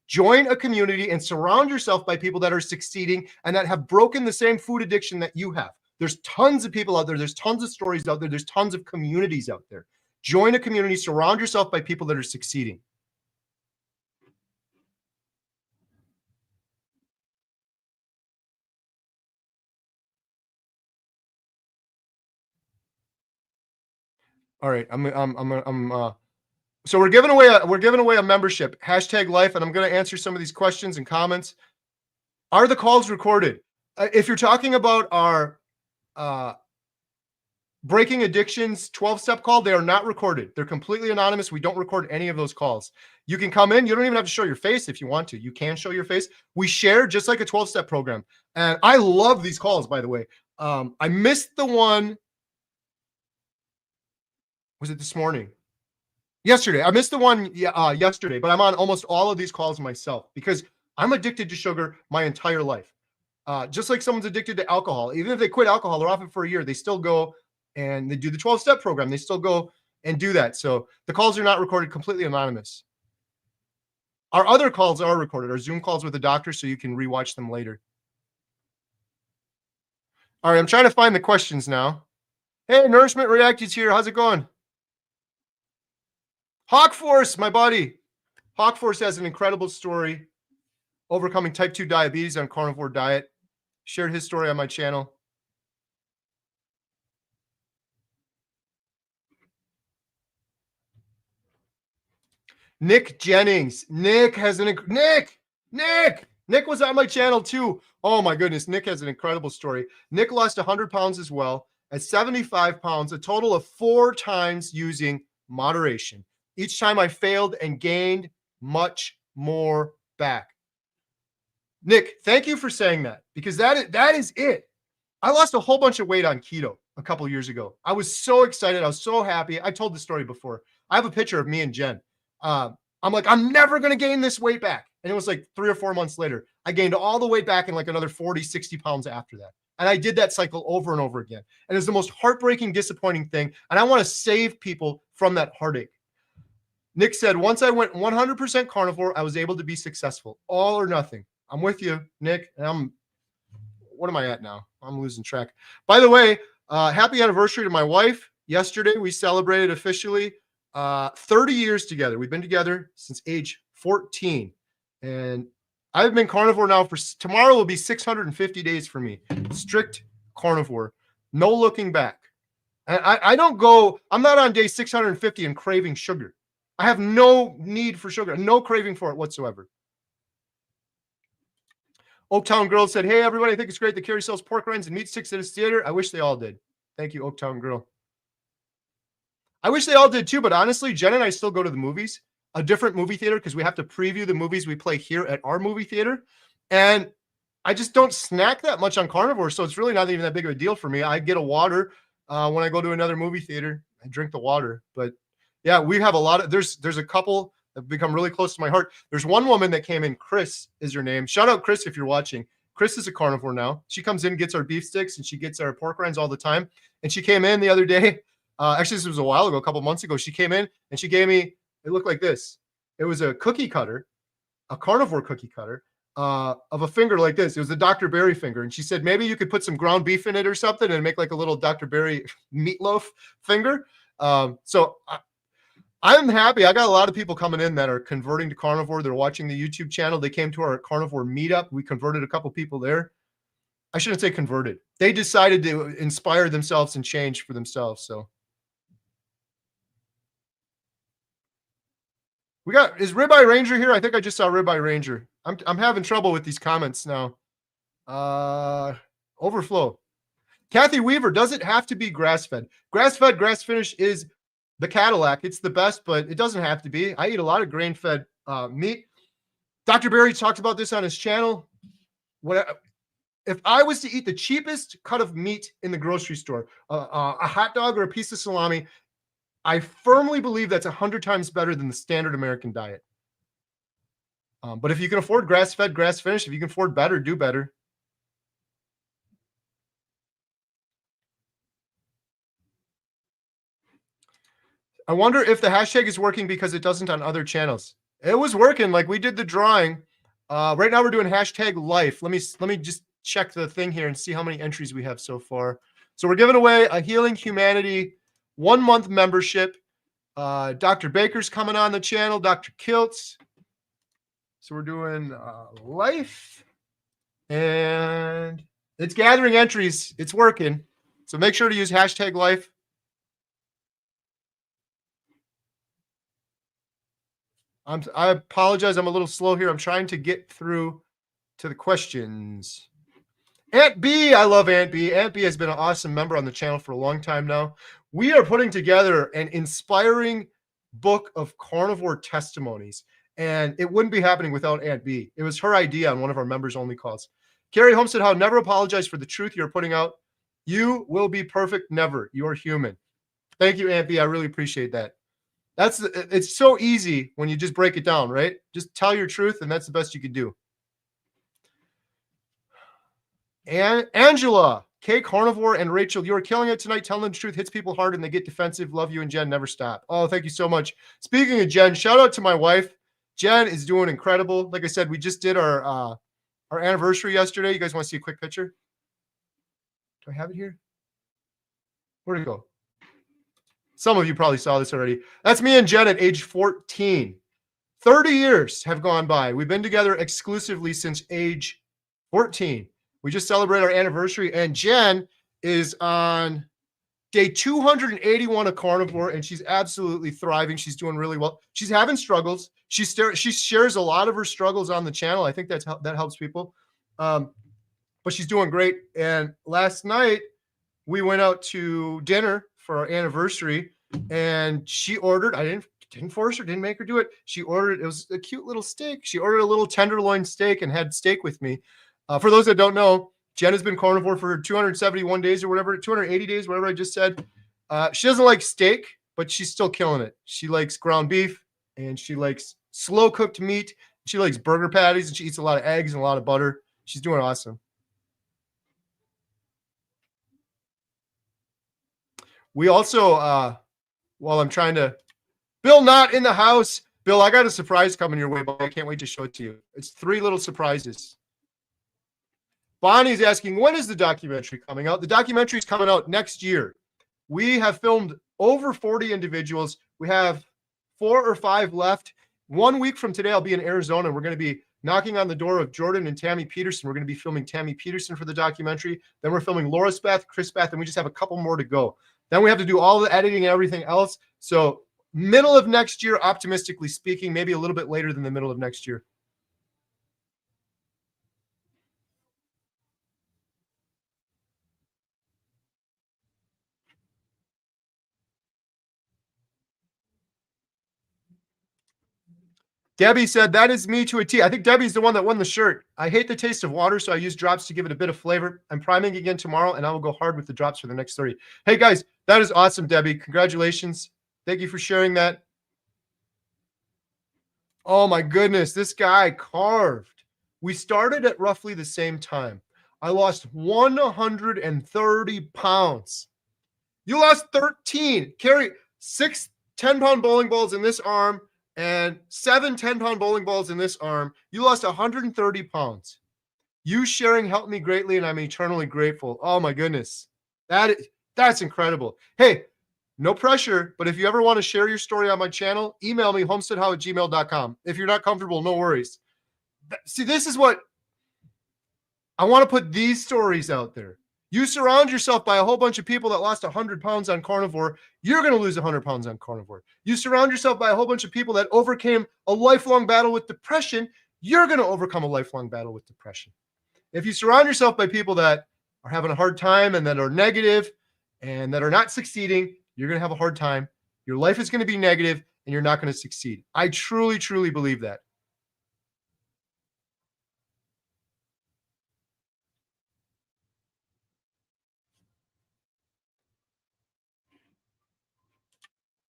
Join a community and surround yourself by people that are succeeding and that have broken the same food addiction that you have. There's tons of people out there. There's tons of stories out there. There's tons of communities out there. Join a community. Surround yourself by people that are succeeding. All right, so we're giving away a membership, #life, and I'm going to answer some of these questions and comments. Are the calls recorded? If you're talking about our Breaking Addictions 12-step call, they are not recorded. They're completely anonymous. We don't record any of those calls. You can come in. You don't even have to show your face if you want to. You can show your face. We share just like a 12-step program. And I love these calls, by the way. I missed the one. Was it this morning? Yesterday. I missed the one yesterday, but I'm on almost all of these calls myself because I'm addicted to sugar my entire life. Just like someone's addicted to alcohol. Even if they quit alcohol, they're off it for a year, they still go and they do the 12-step program. They still go and do that. So the calls are not recorded, completely anonymous. Our other calls are recorded, our Zoom calls with the doctor, so you can rewatch them later. All right, I'm trying to find the questions now. Hey, Nourishment Reacted's here. How's it going? Hawk Force, my buddy. Hawk Force has an incredible story overcoming type 2 diabetes on carnivore diet. Shared his story on my channel. Nick Jennings. Nick was on my channel too. Oh my goodness. Nick has an incredible story. Nick lost 100 pounds as well, at 75 pounds, a total of 4 times using moderation. Each time I failed and gained much more back. Nick, thank you for saying that, because that is it. I lost a whole bunch of weight on keto a couple of years ago. I was so excited. I was so happy. I told the story before. I have a picture of me and Jen. I'm like, I'm never going to gain this weight back. And it was like 3 or 4 months later, I gained all the weight back in like another 40, 60 pounds after that. And I did that cycle over and over again. And it was the most heartbreaking, disappointing thing. And I want to save people from that heartache. Nick said, once I went 100% carnivore, I was able to be successful. All or nothing. I'm with you, Nick. And what am I at now? I'm losing track. By the way, happy anniversary to my wife. Yesterday, we celebrated officially 30 years together. We've been together since age 14. And I've been carnivore now tomorrow will be 650 days for me. Strict carnivore. No looking back. And I'm not on day 650 and craving sugar. I have no need for sugar, no craving for it whatsoever. Oaktown Girl said, hey, everybody, I think it's great that Carrie sells pork rinds and meat sticks at his theater. I wish they all did. Thank you, Oaktown Girl. I wish they all did too, but honestly, Jen and I still go to the movies, a different movie theater, because we have to preview the movies we play here at our movie theater. And I just don't snack that much on carnivore, so it's really not even that big of a deal for me. I get a water when I go to another movie theater. I drink the water. But yeah, we have a lot of, there's a couple that have become really close to my heart. There's one woman that came in, Chris is her name. Shout out Chris if you're watching. Chris is a carnivore now. She comes in, gets our beef sticks, and she gets our pork rinds all the time. And she came in the other day. Actually, this was a while ago, a couple months ago. She came in and she gave me, it looked like this. It was a cookie cutter, a carnivore cookie cutter, of a finger like this. It was a Dr. Berry finger. And she said, maybe you could put some ground beef in it or something and make like a little Dr. Berry meatloaf finger. I'm happy. I got a lot of people coming in that are converting to carnivore. They're watching the YouTube channel. They came to our carnivore meetup. We converted a couple people there. I shouldn't say converted. They decided to inspire themselves and change for themselves. So we got, is Ribeye Ranger here? I think I just saw Ribeye Ranger. I'm having trouble with these comments now. Overflow. Kathy Weaver, does it have to be grass-fed? Grass-fed, grass-finished is the Cadillac. It's the best, but it doesn't have to be. I eat a lot of grain-fed meat. Dr. Berry talked about this on his channel. If I was to eat the cheapest cut of meat in the grocery store, a hot dog or a piece of salami, I firmly believe that's 100 times better than the standard American diet. But if you can afford grass-fed, grass-finished, if you can afford better, do better. I wonder if the hashtag is working because it doesn't on other channels. It was working. Like we did the drawing. Right now we're doing hashtag life. Let me just check the thing here and see how many entries we have so far. So we're giving away a Healing Humanity 1-month membership. Dr. Baker's coming on the channel. Dr. Kiltz. So we're doing life. And it's gathering entries. It's working. So make sure to use hashtag life. I apologize. I'm a little slow here. I'm trying to get through to the questions. Aunt B, I love Aunt B. Aunt B has been an awesome member on the channel for a long time now. We are putting together an inspiring book of carnivore testimonies, and it wouldn't be happening without Aunt B. It was her idea on one of our members only calls. Carrie Homestead, how never apologize for the truth you're putting out. You will be perfect. Never. You're human. Thank you, Aunt B. I really appreciate that. It's so easy when you just break it down, right? Just tell your truth, and that's the best you can do. And Angela, Kay Carnivore, and Rachel, you are killing it tonight. Telling the truth hits people hard and they get defensive. Love you, and Jen, never stop. Oh, thank you so much. Speaking of Jen, shout out to my wife. Jen is doing incredible. Like I said, we just did our anniversary yesterday. You guys want to see a quick picture? Do I have it here? Where'd it go? Some of you probably saw this already. That's me and Jen at age 14. 30 years have gone by. We've been together exclusively since age 14. We just celebrated our anniversary, and Jen is on day 281 of carnivore, and she's absolutely thriving. She's doing really well. She's having struggles. She shares a lot of her struggles on the channel. I think that helps people. But she's doing great. And last night, we went out to dinner for our anniversary, and she ordered, I didn't force her, didn't make her do it. She ordered, it was a cute little steak. She ordered a little tenderloin steak and had steak with me. For those that don't know, Jen has been carnivore for 271 days or whatever, 280 days, whatever I just said. She doesn't like steak, but she's still killing it. She likes ground beef, and she likes slow cooked meat. She likes burger patties, and she eats a lot of eggs and a lot of butter. She's doing awesome. We also, while I'm trying to, Bill not in the house. Bill, I got a surprise coming your way, but I can't wait to show it to you. It's 3 little surprises. Bonnie's asking, when is the documentary coming out? The documentary is coming out next year. We have filmed over 40 individuals. We have 4 or 5 left. 1 week from today, I'll be in Arizona. We're going to be knocking on the door of Jordan and Tammy Peterson. We're going to be filming Tammy Peterson for the documentary. Then we're filming Laura Spath, Chris Spath, and we just have a couple more to go. Then we have to do all the editing and everything else. So middle of next year, optimistically speaking, maybe a little bit later than the middle of next year. Debbie said, that is me to a T. I think Debbie's the one that won the shirt. I hate the taste of water, so I use drops to give it a bit of flavor. I'm priming again tomorrow, and I will go hard with the drops for the next 30. Hey, guys, that is awesome, Debbie. Congratulations. Thank you for sharing that. Oh, my goodness. This guy carved. We started at roughly the same time. I lost 130 pounds. You lost 13. Carry 6 10-pound bowling balls in this arm and 7 10-pound bowling balls in this arm. You lost 130 pounds. You sharing helped me greatly, and I'm eternally grateful. Oh my goodness. That's incredible. Hey, no pressure, but if you ever want to share your story on my channel, email me homesteadhow@gmail.com. If you're not comfortable, no worries. See, this is what I want to put these stories out there. You surround yourself by a whole bunch of people that lost 100 pounds on carnivore, you're going to lose 100 pounds on carnivore. You surround yourself by a whole bunch of people that overcame a lifelong battle with depression, you're going to overcome a lifelong battle with depression. If you surround yourself by people that are having a hard time and that are negative and that are not succeeding, you're going to have a hard time. Your life is going to be negative and you're not going to succeed. I truly, truly believe that.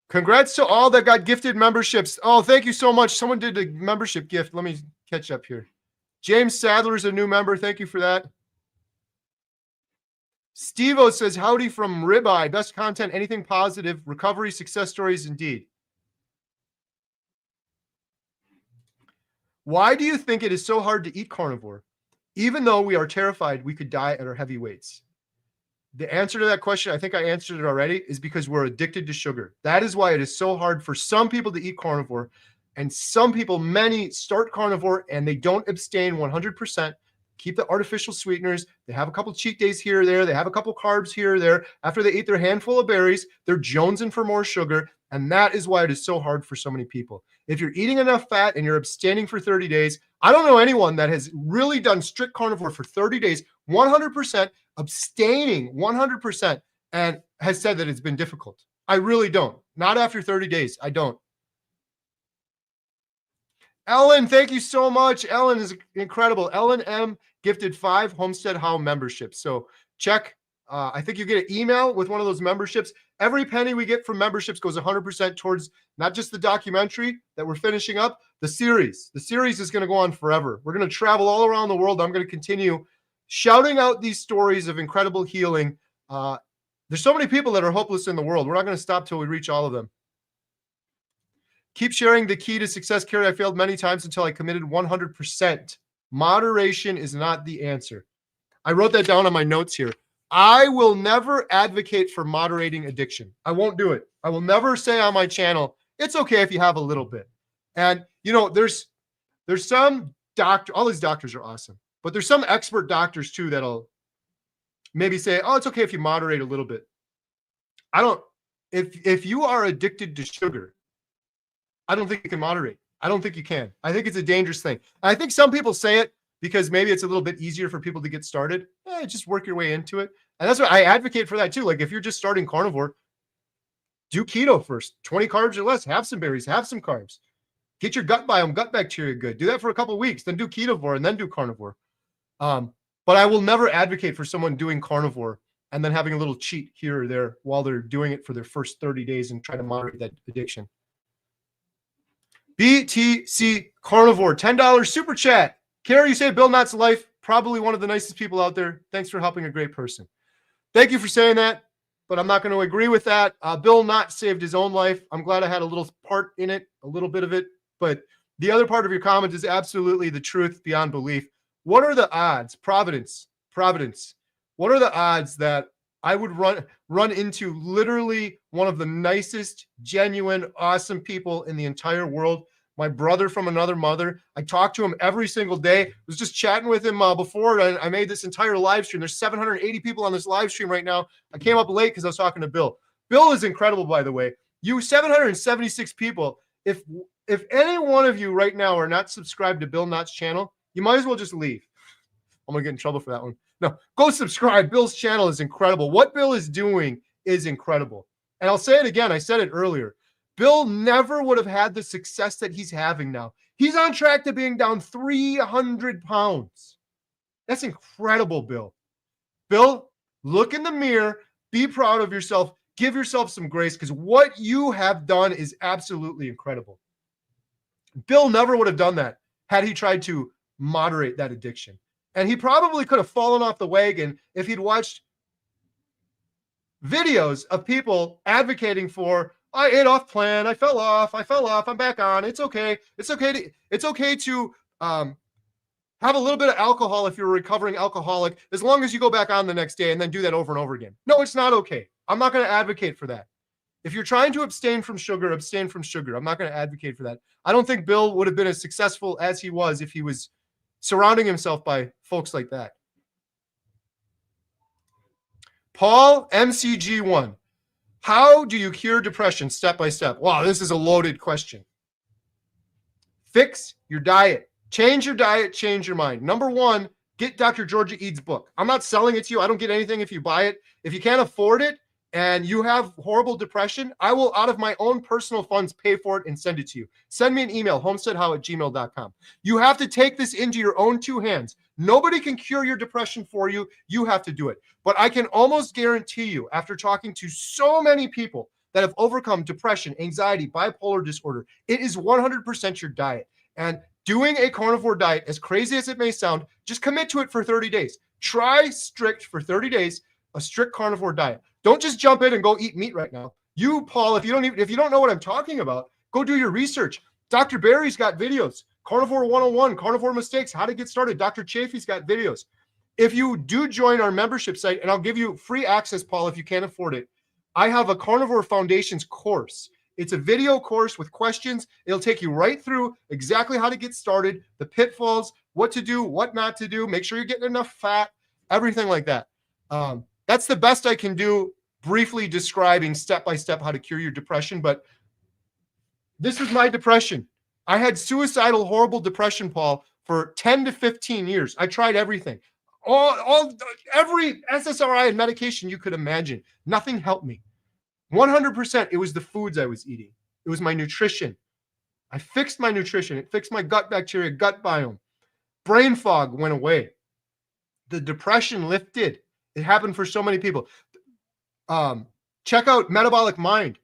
Congrats to all that got gifted memberships. Oh, thank you so much. Someone did a membership gift. Let me catch up here. James Sadler is a new member. Thank you for that. Steve-O says, howdy from Ribeye. Best content, anything positive, recovery, success stories indeed. Why do you think it is so hard to eat carnivore, even though we are terrified we could die at our heavy weights? The answer to that question, I think I answered it already, is because we're addicted to sugar. That is why it is so hard for some people to eat carnivore. And some people, many start carnivore and they don't abstain 100%, keep the artificial sweeteners. They have a couple cheat days here or there. They have a couple carbs here or there. After they eat their handful of berries, they're jonesing for more sugar. And that is why it is so hard for so many people. If you're eating enough fat and you're abstaining for 30 days, I don't know anyone that has really done strict carnivore for 30 days, 100%, abstaining 100%, and has said that it's been difficult. I really don't. Not after 30 days. I don't. Ellen, thank you so much. Ellen is incredible. Ellen M gifted 5 Homestead How memberships. So check. I think you get an email with one of those memberships. Every penny we get from memberships goes 100% towards not just the documentary that we're finishing up, the series. The series is going to go on forever. We're going to travel all around the world. I'm going to continue shouting out these stories of incredible healing. There's so many people that are hopeless in the world. We're not going to stop till we reach all of them. Keep sharing the key to success, Carrie. I failed many times until I committed 100%. Moderation is not the answer. I wrote that down on my notes here. I will never advocate for moderating addiction. I won't do it. I will never say on my channel, it's okay if you have a little bit. And, you know, there's some doctor, all these doctors are awesome, but there's some expert doctors too that'll maybe say, oh, it's okay if you moderate a little bit. If you are addicted to sugar, I don't think you can moderate. I don't think you can. I think it's a dangerous thing. I think some people say it because maybe it's a little bit easier for people to get started. Just work your way into it. And that's what I advocate for that too. Like if you're just starting carnivore, do keto first, 20 carbs or less, have some berries, have some carbs, get your gut biome, gut bacteria good. Do that for a couple of weeks, then do ketovore and then do carnivore. But I will never advocate for someone doing carnivore and then having a little cheat here or there while they're doing it for their first 30 days and try to moderate that addiction. BTC Carnivore, $10 super chat. Carrie, you say Bill Knott's life, probably one of the nicest people out there. Thanks for helping a great person. Thank you for saying that, but I'm not going to agree with that. Bill Knott saved his own life. I'm glad I had a little part in it, a little bit of it, but the other part of your comment is absolutely the truth beyond belief. What are the odds? Providence. What are the odds that I would run into literally one of the nicest, genuine, awesome people in the entire world? My brother from another mother. I talk to him every single day. I was just chatting with him before I made this entire live stream. There's 780 people on this live stream right now. I came up late because I was talking to Bill. Bill is incredible, by the way. You 776 people. If any one of you right now are not subscribed to Bill Knott's channel, you might as well just leave. I'm going to get in trouble for that one. No, go subscribe. Bill's channel is incredible. What Bill is doing is incredible. And I'll say it again. I said it earlier. Bill never would have had the success that he's having now. He's on track to being down 300 pounds. That's incredible, Bill. Bill, look in the mirror. Be proud of yourself. Give yourself some grace because what you have done is absolutely incredible. Bill never would have done that had he tried to moderate that addiction. And he probably could have fallen off the wagon if he'd watched videos of people advocating for I ate off plan. I fell off. I'm back on. It's okay. It's okay to have a little bit of alcohol if you're a recovering alcoholic, as long as you go back on the next day and then do that over and over again. No, it's not okay. I'm not going to advocate for that. If you're trying to abstain from sugar, abstain from sugar. I'm not going to advocate for that. I don't think Bill would have been as successful as he was if he was surrounding himself by folks like that. Paul, MCG1. How do you cure depression step by step? Wow, this is a loaded question. Fix your diet. Change your diet, change your mind. Number one, get Dr. Georgia Eads' book. I'm not selling it to you. I don't get anything if you buy it. If you can't afford it and you have horrible depression, I will, out of my own personal funds, pay for it and send it to you. Send me an email, homesteadhow@gmail.com. You have to take this into your own two hands. Nobody can cure your depression for you. You have to do it. But I can almost guarantee you, after talking to so many people that have overcome depression, anxiety, bipolar disorder, it is 100% your diet. And doing a carnivore diet, as crazy as it may sound, just commit to it for 30 days. Try strict for 30 days, a strict carnivore diet. Don't just jump in and go eat meat right now. You, Paul, if you don't know what I'm talking about, go do your research. Dr. Barry's got videos. Carnivore 101, Carnivore Mistakes, how to get started. Dr. Chafee's got videos. If you do join our membership site, and I'll give you free access, Paul, if you can't afford it, I have a Carnivore Foundations course. It's a video course with questions. It'll take you right through exactly how to get started, the pitfalls, what to do, what not to do, make sure you're getting enough fat, everything like that. That's the best I can do, briefly describing step-by-step how to cure your depression. But this is my depression. I had suicidal, horrible depression, Paul, for 10 to 15 years. I tried everything. Every SSRI and medication you could imagine. Nothing helped me. 100%, it was the foods I was eating. It was my nutrition. I fixed my nutrition. It fixed my gut bacteria, gut biome. Brain fog went away. The depression lifted. It happened for so many people. Check out Metabolic Mind.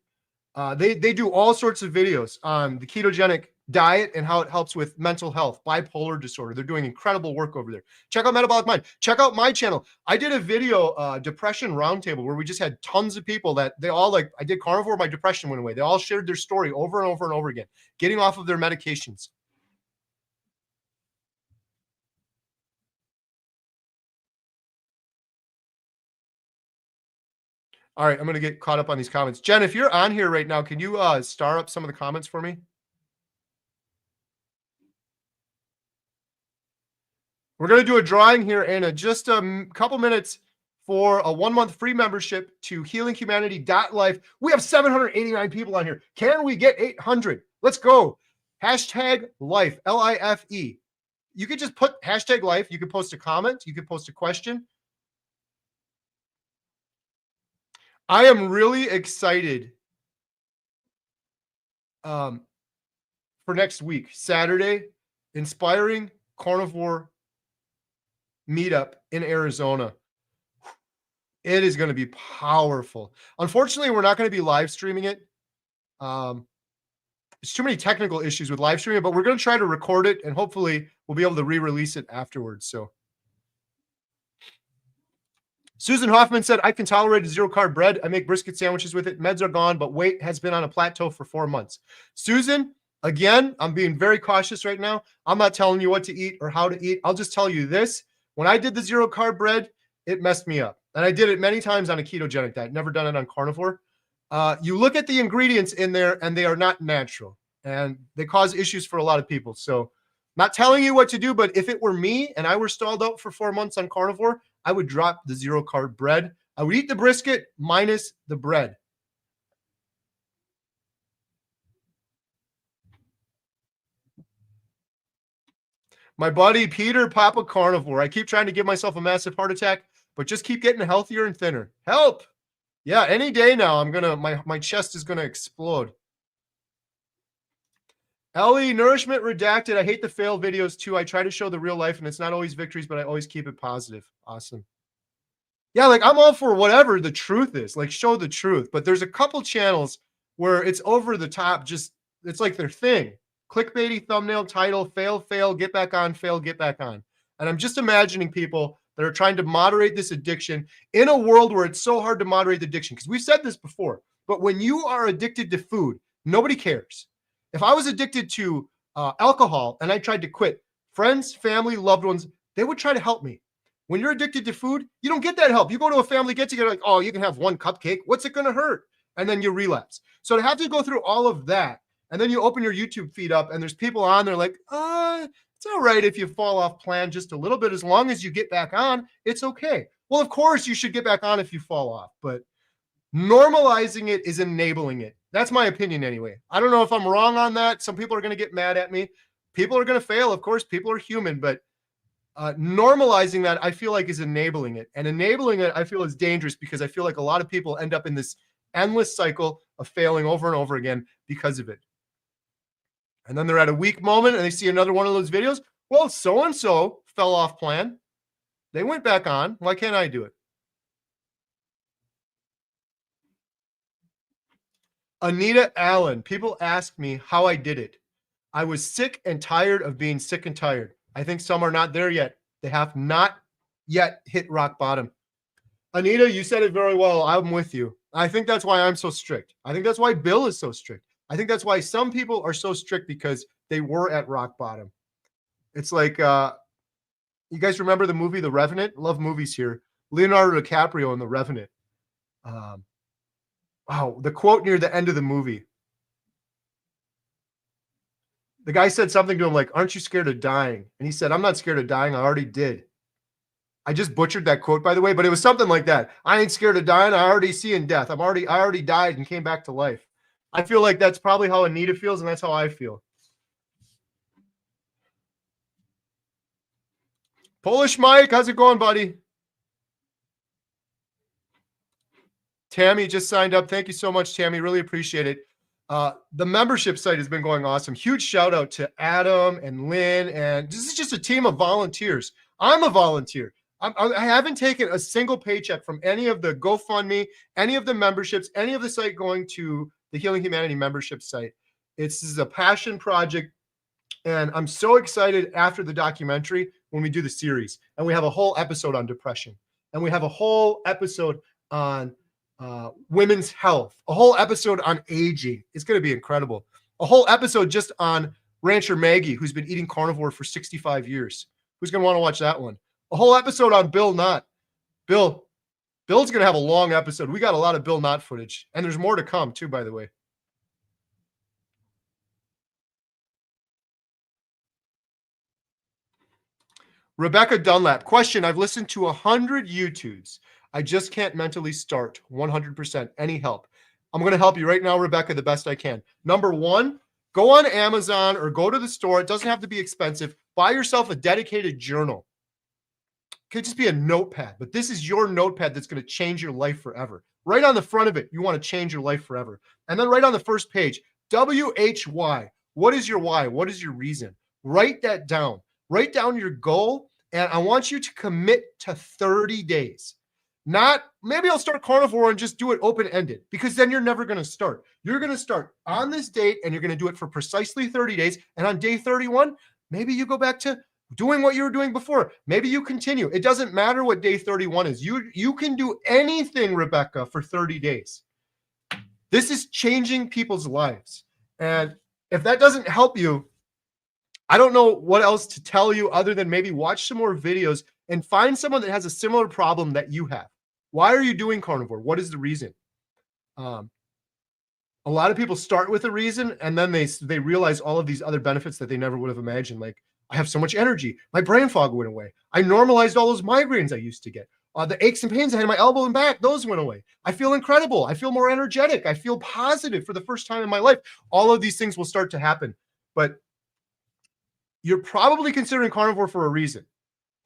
They do all sorts of videos on the ketogenic diet and how it helps with mental health, bipolar disorder. They're doing incredible work over there. Check out Metabolic Mind. Check out my channel. I did a video, Depression Roundtable, where we just had tons of people that they all I did carnivore, my depression went away. They all shared their story over and over and over again, getting off of their medications. All right, I'm going to get caught up on these comments. Jen, if you're on here right now, can you star up some of the comments for me? We're going to do a drawing here in just a couple minutes for a 1-month free membership to healinghumanity.life. We have 789 people on here. Can we get 800? Let's go. Hashtag life, L-I-F-E. You could just put hashtag life. You could post a comment. You could post a question. I am really excited for next week, Saturday, Inspiring Carnivore Meetup in Arizona. It is going to be powerful. Unfortunately, we're not going to be live streaming it. There's too many technical issues with live streaming, but we're going to try to record it, and hopefully we'll be able to re-release it afterwards. So Susan Hoffman said, I can tolerate a zero-carb bread. I make brisket sandwiches with it. Meds are gone, but weight has been on a plateau for 4 months. Susan, again, I'm being very cautious right now. I'm not telling you what to eat or how to eat. I'll just tell you this. When I did the zero-carb bread, it messed me up. And I did it many times on a ketogenic diet. Never done it on carnivore. You look at the ingredients in there, and they are not natural. And they cause issues for a lot of people. So not telling you what to do, but if it were me and I were stalled out for 4 months on carnivore, I would drop the zero-carb bread. I would eat the brisket minus the bread. My buddy Peter, Papa Carnivore. I keep trying to give myself a massive heart attack, but just keep getting healthier and thinner. Help! Yeah, any day now, my chest is gonna explode. Ellie, Nourishment Redacted. I hate the fail videos too. I try to show the real life, and it's not always victories, but I always keep it positive. Awesome. Yeah, like I'm all for whatever the truth is. Like, show the truth. But there's a couple channels where it's over the top. Just it's like their thing. Clickbaity thumbnail, title, fail, get back on, fail, get back on. And I'm just imagining people that are trying to moderate this addiction in a world where it's so hard to moderate the addiction. Because we've said this before. But when you are addicted to food, nobody cares. If I was addicted to alcohol and I tried to quit, friends, family, loved ones, they would try to help me. When you're addicted to food, you don't get that help. You go to a family get together, like, oh, you can have one cupcake. What's it going to hurt? And then you relapse. So to have to go through all of that, and then you open your YouTube feed up and there's people on there like, it's all right if you fall off plan just a little bit, as long as you get back on, it's okay. Well, of course you should get back on if you fall off, but normalizing it is enabling it. That's my opinion anyway. I don't know if I'm wrong on that. Some people are going to get mad at me. People are going to fail. Of course, people are human, but normalizing that I feel like is enabling it. And enabling it, I feel is dangerous because I feel like a lot of people end up in this endless cycle of failing over and over again because of it. And then they're at a weak moment and they see another one of those videos. Well, so-and-so fell off plan. They went back on. Why can't I do it? Anita Allen, people ask me how I did it. I was sick and tired of being sick and tired. I think some are not there yet. They have not yet hit rock bottom. Anita, you said it very well. I'm with you. I think that's why I'm so strict. I think that's why Bill is so strict. I think that's why some people are so strict, because they were at rock bottom. It's like, you guys remember the movie The Revenant? Love movies here. Leonardo DiCaprio in The Revenant. Wow, the quote near the end of the movie. The guy said something to him like, aren't you scared of dying? And he said, I'm not scared of dying. I already did. I just butchered that quote, by the way, but it was something like that. I ain't scared of dying. I already see in death. I already died and came back to life. I feel like that's probably how Anita feels, and that's how I feel. Polish Mike, how's it going, buddy? Tammy just signed up. Thank you so much, Tammy. Really appreciate it. The membership site has been going awesome. Huge shout out to Adam and Lynn. And this is just a team of volunteers. I'm a volunteer. I haven't taken a single paycheck from any of the GoFundMe, any of the memberships, any of the site going to the Healing Humanity membership site. This is a passion project. And I'm so excited after the documentary when we do the series. And we have a whole episode on depression. And we have a whole episode on women's health, a whole episode on aging. It's going to be incredible. A whole episode just on Rancher Maggie, who's been eating carnivore for 65 years. Who's going to want to watch that one? A whole episode on Bill Knott. Bill's going to have a long episode. We got a lot of Bill Knott footage, and there's more to come too, by the way. Rebecca Dunlap, question. I've listened to 100 YouTubes. I just can't mentally start 100%. Any help? I'm going to help you right now, Rebecca, the best I can. Number one, go on Amazon or go to the store. It doesn't have to be expensive. Buy yourself a dedicated journal. It could just be a notepad, but this is your notepad that's going to change your life forever. Right on the front of it, you want to change your life forever. And then right on the first page, WHY. What is your why? What is your reason? Write that down. Write down your goal, and I want you to commit to 30 days. Not, maybe I'll start carnivore and just do it open-ended, because then you're never going to start. You're going to start on this date, and you're going to do it for precisely 30 days. And on day 31, maybe you go back to doing what you were doing before. Maybe you continue. It doesn't matter what day 31 is. You can do anything, Rebecca, for 30 days. This is changing people's lives. And if that doesn't help you, I don't know what else to tell you other than maybe watch some more videos and find someone that has a similar problem that you have. Why are you doing carnivore? What is the reason? A lot of people start with a reason, and then they realize all of these other benefits that they never would have imagined. Like, I have so much energy. My brain fog went away. I normalized all those migraines I used to get. The aches and pains I had in my elbow and back, those went away. I feel incredible. I feel more energetic. I feel positive for the first time in my life. All of these things will start to happen. But you're probably considering carnivore for a reason.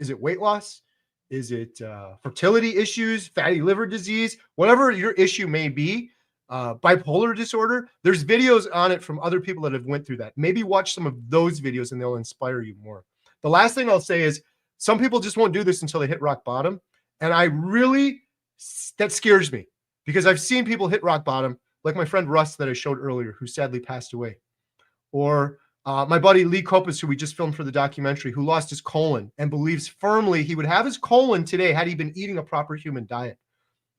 Is it weight loss? Is it fertility issues, fatty liver disease, whatever your issue may be, bipolar disorder? There's videos on it from other people that have went through that. Maybe watch some of those videos and they'll inspire you more. The last thing I'll say is some people just won't do this until they hit rock bottom. And that scares me, because I've seen people hit rock bottom, like my friend Russ that I showed earlier, who sadly passed away. Or my buddy Lee Kopus, who we just filmed for the documentary, who lost his colon and believes firmly he would have his colon today had he been eating a proper human diet.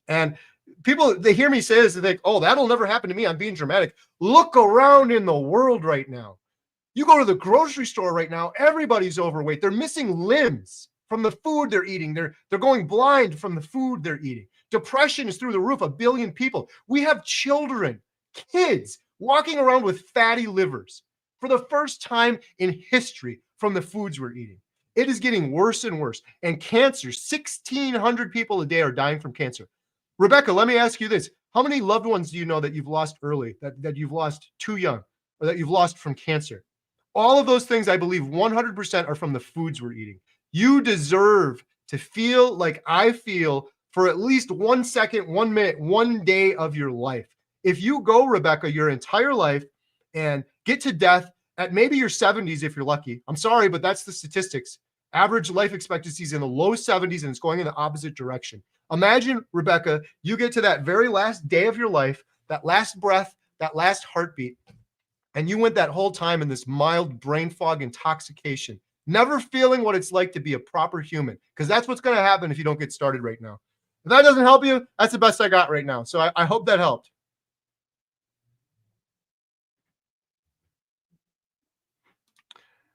And people, they hear me say this, they think, oh, that'll never happen to me. I'm being dramatic. Look around in the world right now. You go to the grocery store right now, everybody's overweight. They're missing limbs from the food they're eating. They're going blind from the food they're eating. Depression is through the roof. 1 billion people. We have children, kids walking around with fatty livers for the first time in history from the foods we're eating. It is getting worse and worse. And cancer, 1,600 people a day are dying from cancer. Rebecca, let me ask you this. How many loved ones do you know that you've lost early, that you've lost too young, or that you've lost from cancer? All of those things, I believe 100% are from the foods we're eating. You deserve to feel like I feel for at least 1 second, 1 minute, 1 day of your life. If you go, Rebecca, your entire life and get to death at maybe your 70s, if you're lucky, I'm sorry, but that's the statistics. Average life expectancy is in the low 70s and it's going in the opposite direction. Imagine, Rebecca, you get to that very last day of your life, that last breath, that last heartbeat, and you went that whole time in this mild brain fog intoxication, never feeling what it's like to be a proper human, because that's what's going to happen if you don't get started right now. If that doesn't help you, that's the best I got right now. So I hope that helped.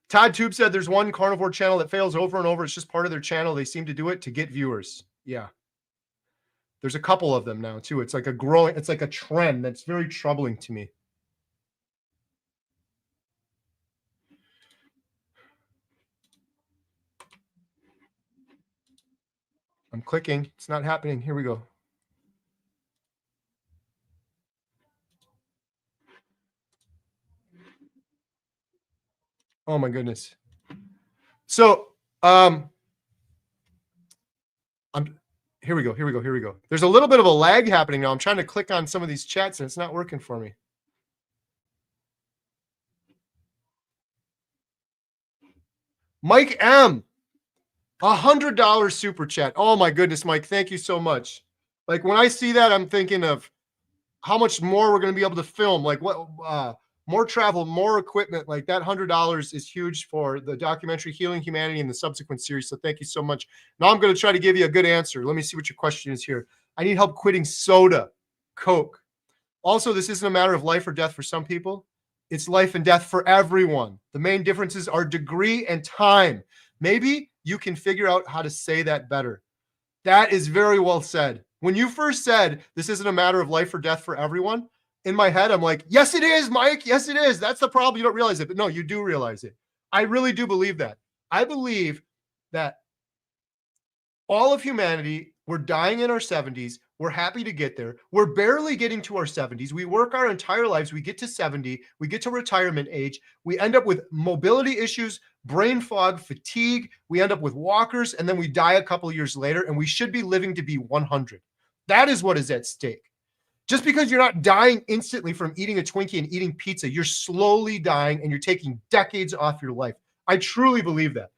Todd Tube said there's one carnivore channel that fails over and over. It's just part of their channel. They seem to do it to get viewers. Yeah. There's a couple of them now too. It's like a trend that's very troubling to me. I'm clicking. It's not happening. Here we go. Oh my goodness. So, here we go. There's a little bit of a lag happening now. I'm trying to click on some of these chats and it's not working for me. Mike M, $100 super chat. Oh my goodness, Mike, thank you so much. Like when I see that, I'm thinking of how much more we're going to be able to film. Like what, more travel, more equipment. Like that $100 is huge for the documentary Healing Humanity and the subsequent series. So thank you so much. Now I'm going to try to give you a good answer. Let me see what your question is here. I need help quitting soda, Coke. Also, this isn't a matter of life or death for some people. It's life and death for everyone. The main differences are degree and time. Maybe you can figure out how to say that better. That is very well said. When you first said this isn't a matter of life or death for everyone, in my head, I'm like, yes, it is, Mike. Yes, it is. That's the problem. You don't realize it. But no, you do realize it. I really do believe that. I believe that all of humanity, we're dying in our 70s. We're happy to get there. We're barely getting to our 70s. We work our entire lives. We get to 70. We get to retirement age. We end up with mobility issues, brain fog, fatigue. We end up with walkers, and then we die a couple of years later, and we should be living to be 100. That is what is at stake. Just because you're not dying instantly from eating a Twinkie and eating pizza, you're slowly dying and you're taking decades off your life. I truly believe that.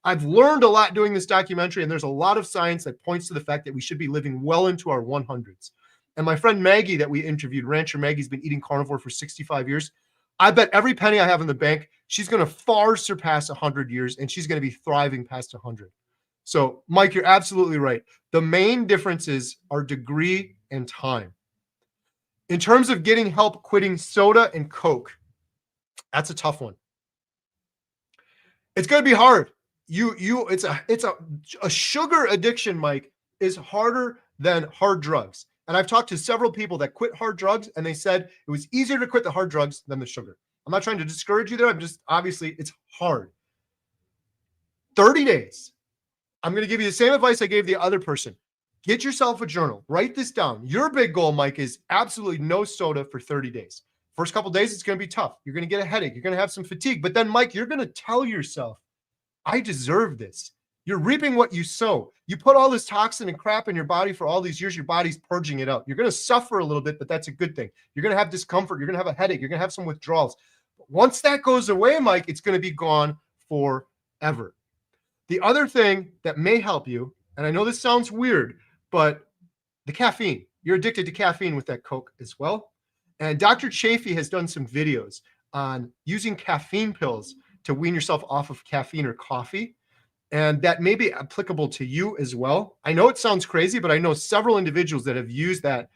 I've learned a lot doing this documentary, and there's a lot of science that points to the fact that we should be living well into our 100s. And my friend Maggie that we interviewed, Rancher Maggie's been eating carnivore for 65 years. I bet every penny I have in the bank, she's going to far surpass 100 years, and she's going to be thriving past 100. So, Mike, you're absolutely right. The main differences are degree and time. In terms of getting help quitting soda and Coke, that's a tough one. It's going to be hard. It's a sugar addiction, Mike, is harder than hard drugs. And I've talked to several people that quit hard drugs, and they said it was easier to quit the hard drugs than the sugar. I'm not trying to discourage you there. I'm just, obviously, it's hard. 30 days. I'm going to give you the same advice I gave the other person. Get yourself a journal. Write this down. Your big goal, Mike, is absolutely no soda for 30 days. First couple of days, it's going to be tough. You're going to get a headache. You're going to have some fatigue. But then, Mike, you're going to tell yourself, I deserve this. You're reaping what you sow. You put all this toxin and crap in your body for all these years. Your body's purging it out. You're going to suffer a little bit, but that's a good thing. You're going to have discomfort. You're going to have a headache. You're going to have some withdrawals. But once that goes away, Mike, it's going to be gone forever. The other thing that may help you, and I know this sounds weird, but the caffeine. You're addicted to caffeine with that Coke as well. And Dr. Chafee has done some videos on using caffeine pills to wean yourself off of caffeine or coffee. And that may be applicable to you as well. I know it sounds crazy, but I know several individuals that have used that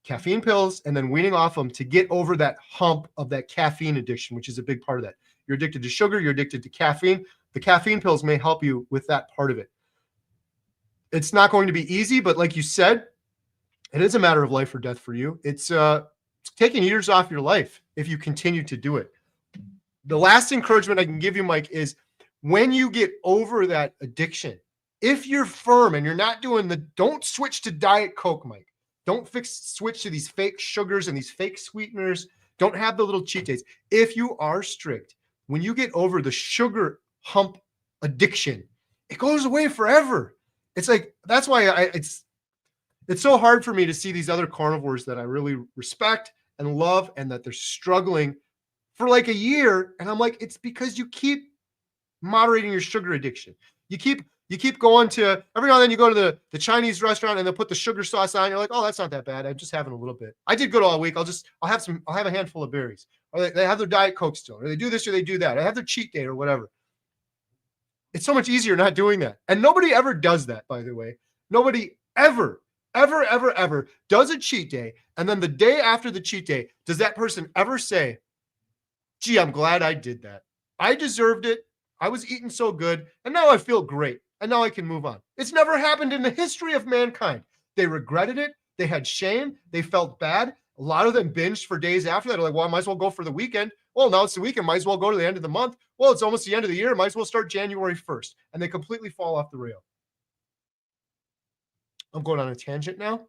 caffeine pills and then weaning off them to get over that hump of that caffeine addiction, which is a big part of that. You're addicted to sugar, you're addicted to caffeine. The caffeine pills may help you with that part of it. It's not going to be easy, but like you said, it is a matter of life or death for you. It's taking years off your life if you continue to do it. The last encouragement I can give you, Mike, is when you get over that addiction, if you're firm and you're not doing don't switch to Diet Coke, Mike. Don't switch to these fake sugars and these fake sweeteners. Don't have the little cheat days. If you are strict, when you get over the sugar hump addiction, it goes away forever. It's like, that's why it's so hard for me to see these other carnivores that I really respect and love and that they're struggling for like a year. And I'm like, it's because you keep moderating your sugar addiction. You keep going to, every now and then you go to the Chinese restaurant and they'll put the sugar sauce on. You're like, oh, that's not that bad. I'm just having a little bit. I did good all week. I'll have a handful of berries. Or they have their Diet Coke still, or they do this or they do that. I have their cheat day or whatever. It's so much easier not doing that. And nobody ever does that, by the way. Nobody ever does a cheat day. And then the day after the cheat day, does that person ever say, gee, I'm glad I did that. I deserved it. I was eating so good. And now I feel great. And now I can move on. It's never happened in the history of mankind. They regretted it. They had shame. They felt bad. A lot of them binged for days after that. They're like, well, I might as well go for the weekend. Well, now it's the weekend. Might as well go to the end of the month. Well, it's almost the end of the year. Might as well start January 1st. And they completely fall off the rail. I'm going on a tangent now.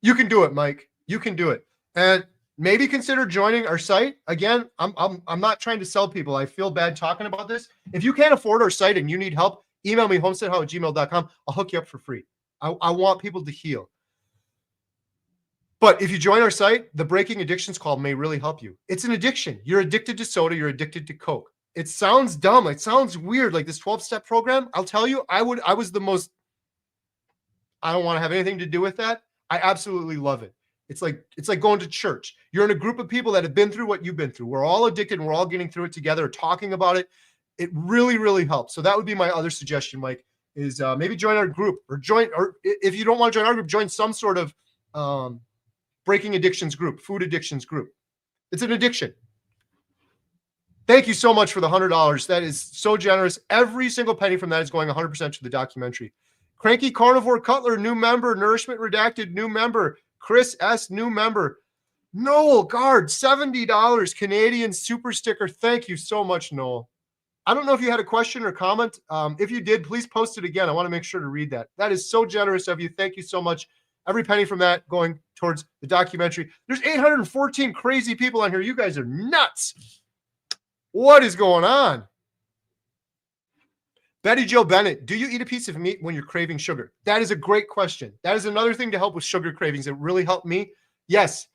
You can do it, Mike. You can do it. And maybe consider joining our site. Again, I'm not trying to sell people. I feel bad talking about this. If you can't afford our site and you need help, email me homesteadhow@gmail.com. I'll hook you up for free. I want people to heal. But if you join our site, the Breaking Addictions call may really help you. It's an addiction. You're addicted to soda. You're addicted to Coke. It sounds dumb. It sounds weird, like this 12-step program. I'll tell you, I was the most, I don't want to have anything to do with that. I absolutely love it. It's like going to church. You're in a group of people that have been through what you've been through. We're all addicted and we're all getting through it together, talking about it. It really, really helps. So that would be my other suggestion, Mike, is maybe join our group or if you don't want to join our group, join some sort of breaking addictions group, food addictions group. It's an addiction. Thank you so much for the $100. That is so generous. Every single penny from that is going 100% to the documentary. Cranky Carnivore Cutler, new member. Nourishment Redacted, new member. Chris S., new member. Noel Guard, $70 Canadian super sticker. Thank you so much, Noel. I don't know if you had a question or comment. If you did, please post it again. I want to make sure to read that. That is so generous of you. Thank you so much. Every penny from that going towards the documentary. There's 814 crazy people on here. You guys are nuts. What is going on? Betty Jill Bennett, do you eat a piece of meat when you're craving sugar? That is a great question. That is another thing to help with sugar cravings. It really helped me. Yes.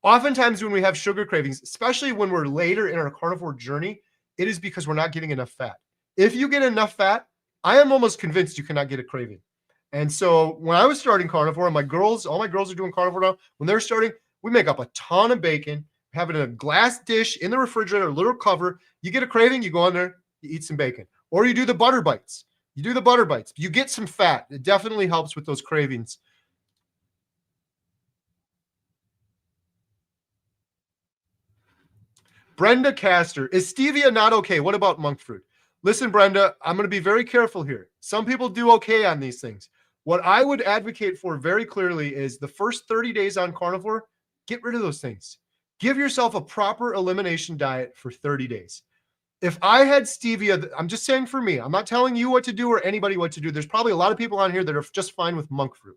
Oftentimes when we have sugar cravings, especially when we're later in our carnivore journey, it is because we're not getting enough fat. If you get enough fat, I am almost convinced you cannot get a craving. And so when I was starting carnivore, and all my girls are doing carnivore now, when they're starting, we make up a ton of bacon, have it in a glass dish in the refrigerator, a little cover. You get a craving, you go in there, you eat some bacon. Or you do the butter bites. You get some fat. It definitely helps with those cravings. Brenda Castor, is stevia not okay? What about monk fruit? Listen, Brenda, I'm going to be very careful here. Some people do okay on these things. What I would advocate for very clearly is the first 30 days on carnivore, get rid of those things. Give yourself a proper elimination diet for 30 days. If I had stevia, I'm just saying for me, I'm not telling you what to do or anybody what to do. There's probably a lot of people on here that are just fine with monk fruit.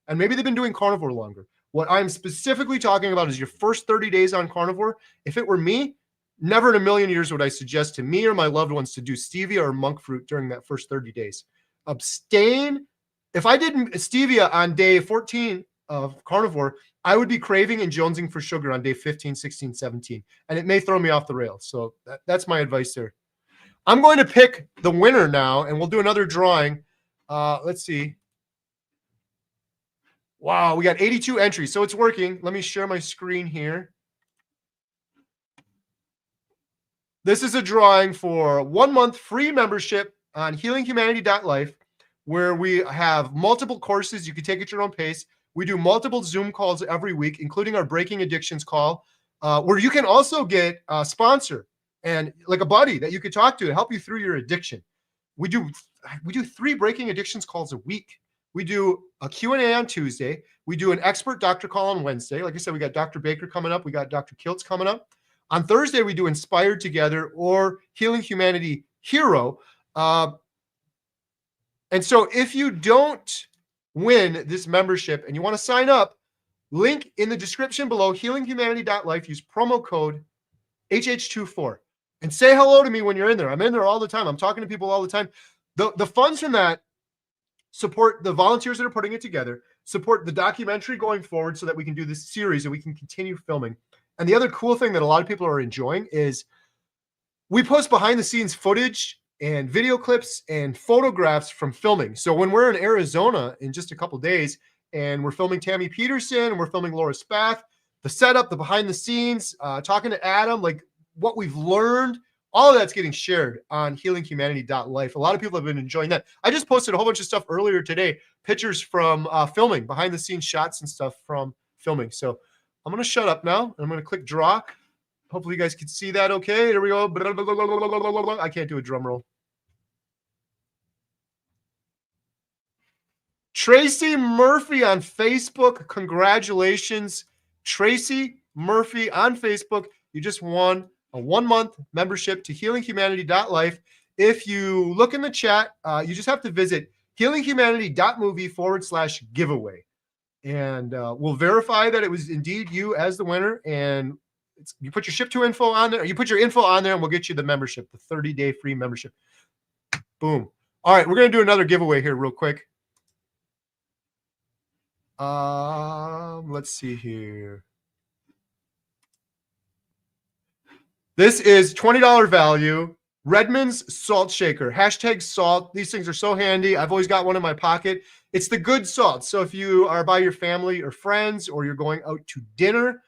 And maybe they've been doing carnivore longer. What I'm specifically talking about is your first 30 days on carnivore. If it were me, never in a million years would I suggest to me or my loved ones to do stevia or monk fruit during that first 30 days. Abstain. If I did stevia on day 14 of carnivore, I would be craving and jonesing for sugar on day 15, 16, 17. And it may throw me off the rails. So that's my advice there. I'm going to pick the winner now, and we'll do another drawing. Let's see. Wow, we got 82 entries. So it's working. Let me share my screen here. This is a drawing for 1 month free membership on healinghumanity.life, where we have multiple courses you can take at your own pace. We do multiple Zoom calls every week, including our Breaking Addictions call, where you can also get a sponsor and like a buddy that you could talk to help you through your addiction. We do 3 Breaking Addictions calls a week. We do a Q&A on Tuesday. We do an expert doctor call on Wednesday. Like I said, we got Dr. Baker coming up. We got Dr. Kiltz coming up. On Thursday, we do Inspired Together or Healing Humanity Hero. And so if you don't win this membership and you want to sign up, link in the description below, healinghumanity.life, use promo code HH24 and say hello to me when you're in there. I'm in there all the time. I'm talking to people all the time. The funds from that support the volunteers that are putting it together, support the documentary going forward so that we can do this series and we can continue filming. And the other cool thing that a lot of people are enjoying is we post behind the scenes footage and video clips and photographs from filming. So when we're in Arizona in just a couple days and we're filming Tammy Peterson and we're filming Laura Spath, the setup, the behind the scenes, talking to Adam, like what we've learned, all of that's getting shared on healinghumanity.life. A lot of people have been enjoying that. I just posted a whole bunch of stuff earlier today, pictures from filming, behind the scenes shots and stuff from filming. So I'm going to shut up now. I'm going to click draw. Hopefully you guys can see that okay. There we go. I can't do a drum roll. Tracy Murphy on Facebook. Congratulations, Tracy Murphy on Facebook. You just won a 1-month membership to healinghumanity.life. If you look in the chat, you just have to visit healinghumanity.movie/giveaway. And we'll verify that it was indeed you as the winner. And you put your ship to info on there, or you put your info on there, and we'll get you the membership, the 30-day free membership. Boom. All right, we're going to do another giveaway here real quick. Let's see here. This is $20 value. Redmond's Salt Shaker. #salt. These things are so handy. I've always got one in my pocket. It's the good salt. So if you are by your family or friends or you're going out to dinner,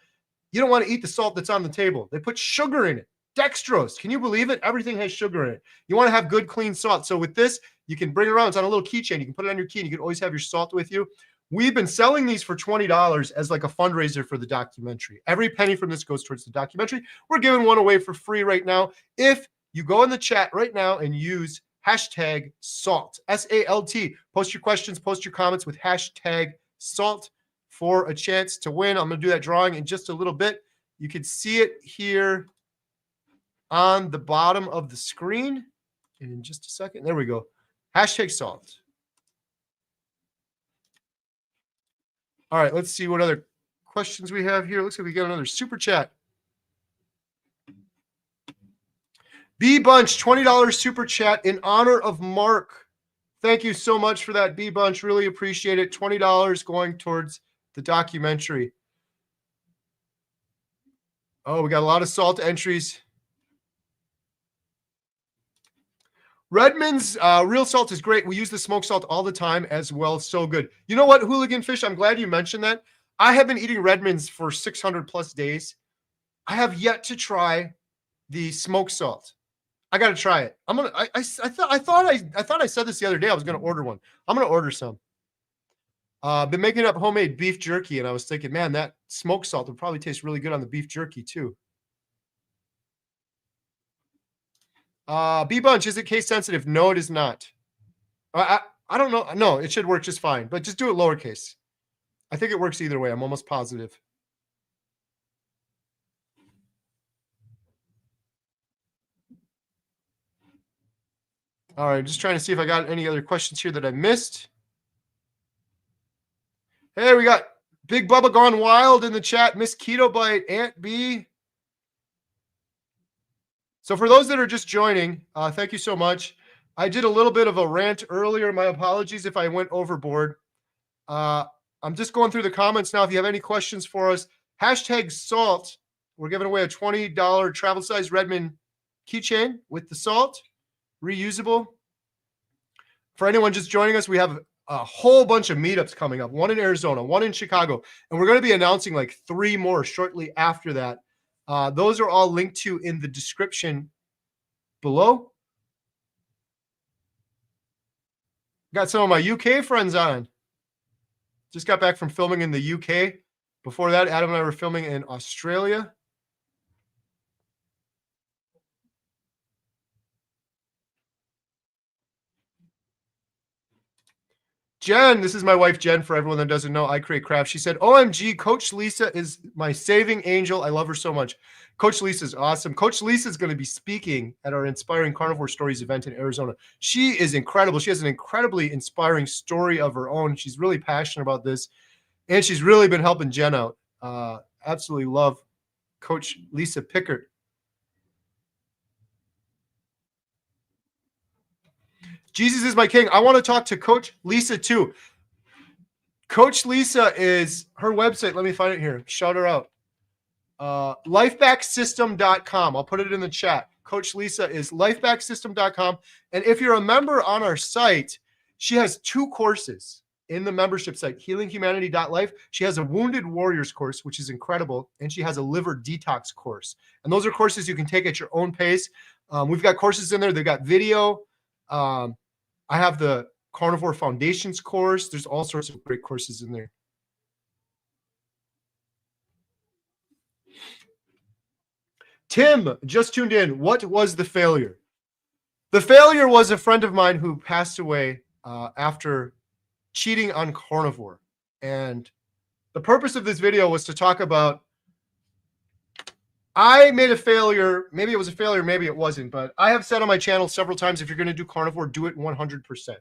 you don't want to eat the salt that's on the table. They put sugar in it. Dextrose. Can you believe it? Everything has sugar in it. You want to have good, clean salt. So with this, you can bring it around. It's on a little keychain. You can put it on your key and you can always have your salt with you. We've been selling these for $20 as like a fundraiser for the documentary. Every penny from this goes towards the documentary. We're giving one away for free right now. If you go in the chat right now and use #salt, SALT, post your questions, post your comments with #salt for a chance to win. I'm going to do that drawing in just a little bit. You can see it here on the bottom of the screen in just a second. There we go. #salt. All right, let's see what other questions we have here. Looks like we got another super chat. B Bunch, $20 super chat in honor of Mark. Thank you so much for that, B Bunch. Really appreciate it. $20 going towards the documentary. Oh, we got a lot of salt entries. Redmond's real salt is great. We use the smoked salt all the time as well. So good. You know what, Hooligan Fish? I'm glad you mentioned that. I have been eating Redmond's for 600 plus days. I have yet to try the smoked salt. I got to try it. I'm gonna. I thought I said this the other day. I was gonna order one. I'm gonna order some. Been making up homemade beef jerky, and I was thinking, man, that smoked salt would probably taste really good on the beef jerky too. B Bunch, is it case sensitive? No, it is not. I don't know. No, it should work just fine, but just do it lowercase. I think it works either way. I'm almost positive. All right, just trying to see if I got any other questions here that I missed. Hey, we got Big Bubba Gone Wild in the chat. Miss Keto Bite, Aunt B. So for those that are just joining, thank you so much. I did a little bit of a rant earlier. My apologies if I went overboard. I'm just going through the comments now. If you have any questions for us, #salt. We're giving away a $20 travel size Redmond keychain with the salt, reusable. For anyone just joining us, we have a whole bunch of meetups coming up. One in Arizona, one in Chicago, and we're going to be announcing like 3 more shortly after that. Those are all linked to in the description below. Got some of my UK friends on. Just got back from filming in the UK. Before that, Adam and I were filming in Australia. Jen, this is my wife, Jen, for everyone that doesn't know, I create craft. She said, OMG, Coach Lisa is my saving angel. I love her so much. Coach Lisa is awesome. Coach Lisa is going to be speaking at our Inspiring Carnivore Stories event in Arizona. She is incredible. She has an incredibly inspiring story of her own. She's really passionate about this, and she's really been helping Jen out. Absolutely love Coach Lisa Pickert. Jesus is my king. I want to talk to Coach Lisa too. Coach Lisa is her website. Let me find it here. Shout her out. Lifebacksystem.com. I'll put it in the chat. Coach Lisa is lifebacksystem.com. And if you're a member on our site, she has 2 courses in the membership site, healinghumanity.life. She has a Wounded Warriors course, which is incredible. And she has a liver detox course. And those are courses you can take at your own pace. We've got courses in there. They've got video. I have the Carnivore Foundations course. There's all sorts of great courses in there. Tim just tuned in. What was the failure? The failure was a friend of mine who passed away after cheating on carnivore. And the purpose of this video was to talk about, I made a failure. Maybe it was a failure, maybe it wasn't, but I have said on my channel several times, if you're going to do carnivore, do it 100%.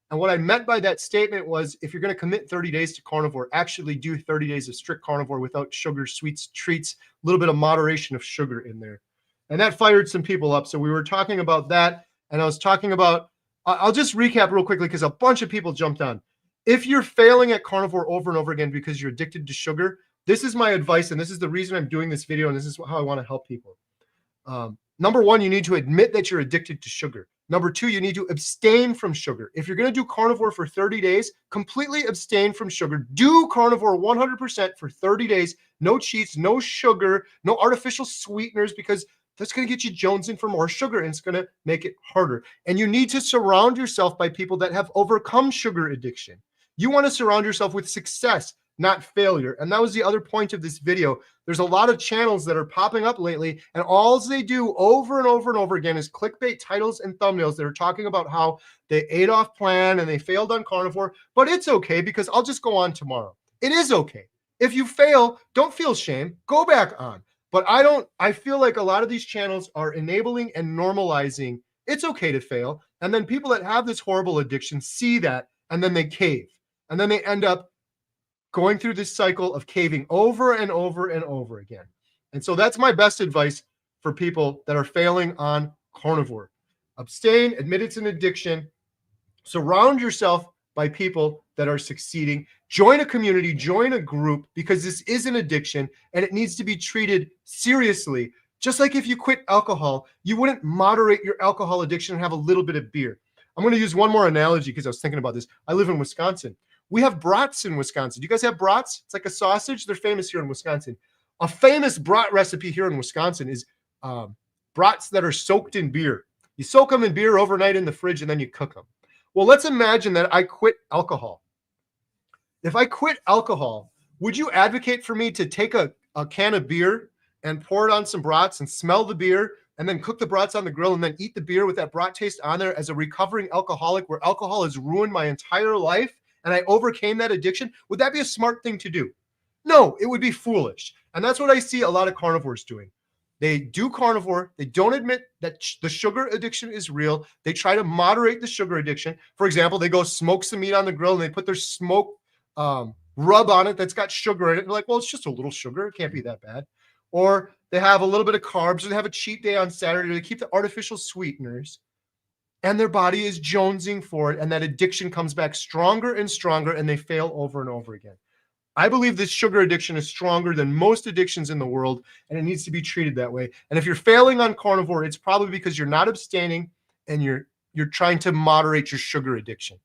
And what I meant by that statement was, if you're going to commit 30 days to carnivore, actually do 30 days of strict carnivore without sugar, sweets, treats, a little bit of moderation of sugar in there. And that fired some people up. So we were talking about that. And I was talking about, I'll just recap real quickly because a bunch of people jumped on. If you're failing at carnivore over and over again because you're addicted to sugar, this is my advice, and this is the reason I'm doing this video, and this is how I want to help people. Number 1, you need to admit that you're addicted to sugar. Number 2, you need to abstain from sugar. If you're going to do carnivore for 30 days, completely abstain from sugar. Do carnivore 100% for 30 days. No cheats, no sugar, no artificial sweeteners, because that's going to get you jonesing for more sugar, and it's going to make it harder. And you need to surround yourself by people that have overcome sugar addiction. You want to surround yourself with success, not failure. And that was the other point of this video. There's a lot of channels that are popping up lately, and all they do over and over and over again is clickbait titles and thumbnails that are talking about how they ate off plan and they failed on carnivore. But it's okay, because I'll just go on tomorrow. It is okay. If you fail, don't feel shame. Go back on. But I feel like a lot of these channels are enabling and normalizing it's okay to fail. And then people that have this horrible addiction see that, and then they cave. And then they end up going through this cycle of caving over and over and over again. And so that's my best advice for people that are failing on carnivore. Abstain, admit it's an addiction, surround yourself by people that are succeeding, join a community, join a group, because this is an addiction and it needs to be treated seriously. Just like if you quit alcohol, you wouldn't moderate your alcohol addiction and have a little bit of beer. I'm going to use one more analogy because I was thinking about this. I live in Wisconsin. We have brats in Wisconsin. Do you guys have brats? It's like a sausage. They're famous here in Wisconsin. A famous brat recipe here in Wisconsin is brats that are soaked in beer. You soak them in beer overnight in the fridge, and then you cook them. Well, let's imagine that I quit alcohol. If I quit alcohol, would you advocate for me to take a can of beer and pour it on some brats and smell the beer and then cook the brats on the grill and then eat the beer with that brat taste on there as a recovering alcoholic where alcohol has ruined my entire life and I overcame that addiction? Would that be a smart thing to do? No, it would be foolish. And that's what I see a lot of carnivores doing. They do carnivore. They don't admit that the sugar addiction is real. They try to moderate the sugar addiction. For example, they go smoke some meat on the grill and they put their smoke rub on it that's got sugar in it. They're like, well, it's just a little sugar. It can't be that bad. Or they have a little bit of carbs, or they have a cheat day on Saturday. They keep the artificial sweeteners, and their body is jonesing for it. And that addiction comes back stronger and stronger, and they fail over and over again. I believe this sugar addiction is stronger than most addictions in the world, and it needs to be treated that way. And if you're failing on carnivore, it's probably because you're not abstaining and you're trying to moderate your sugar addiction.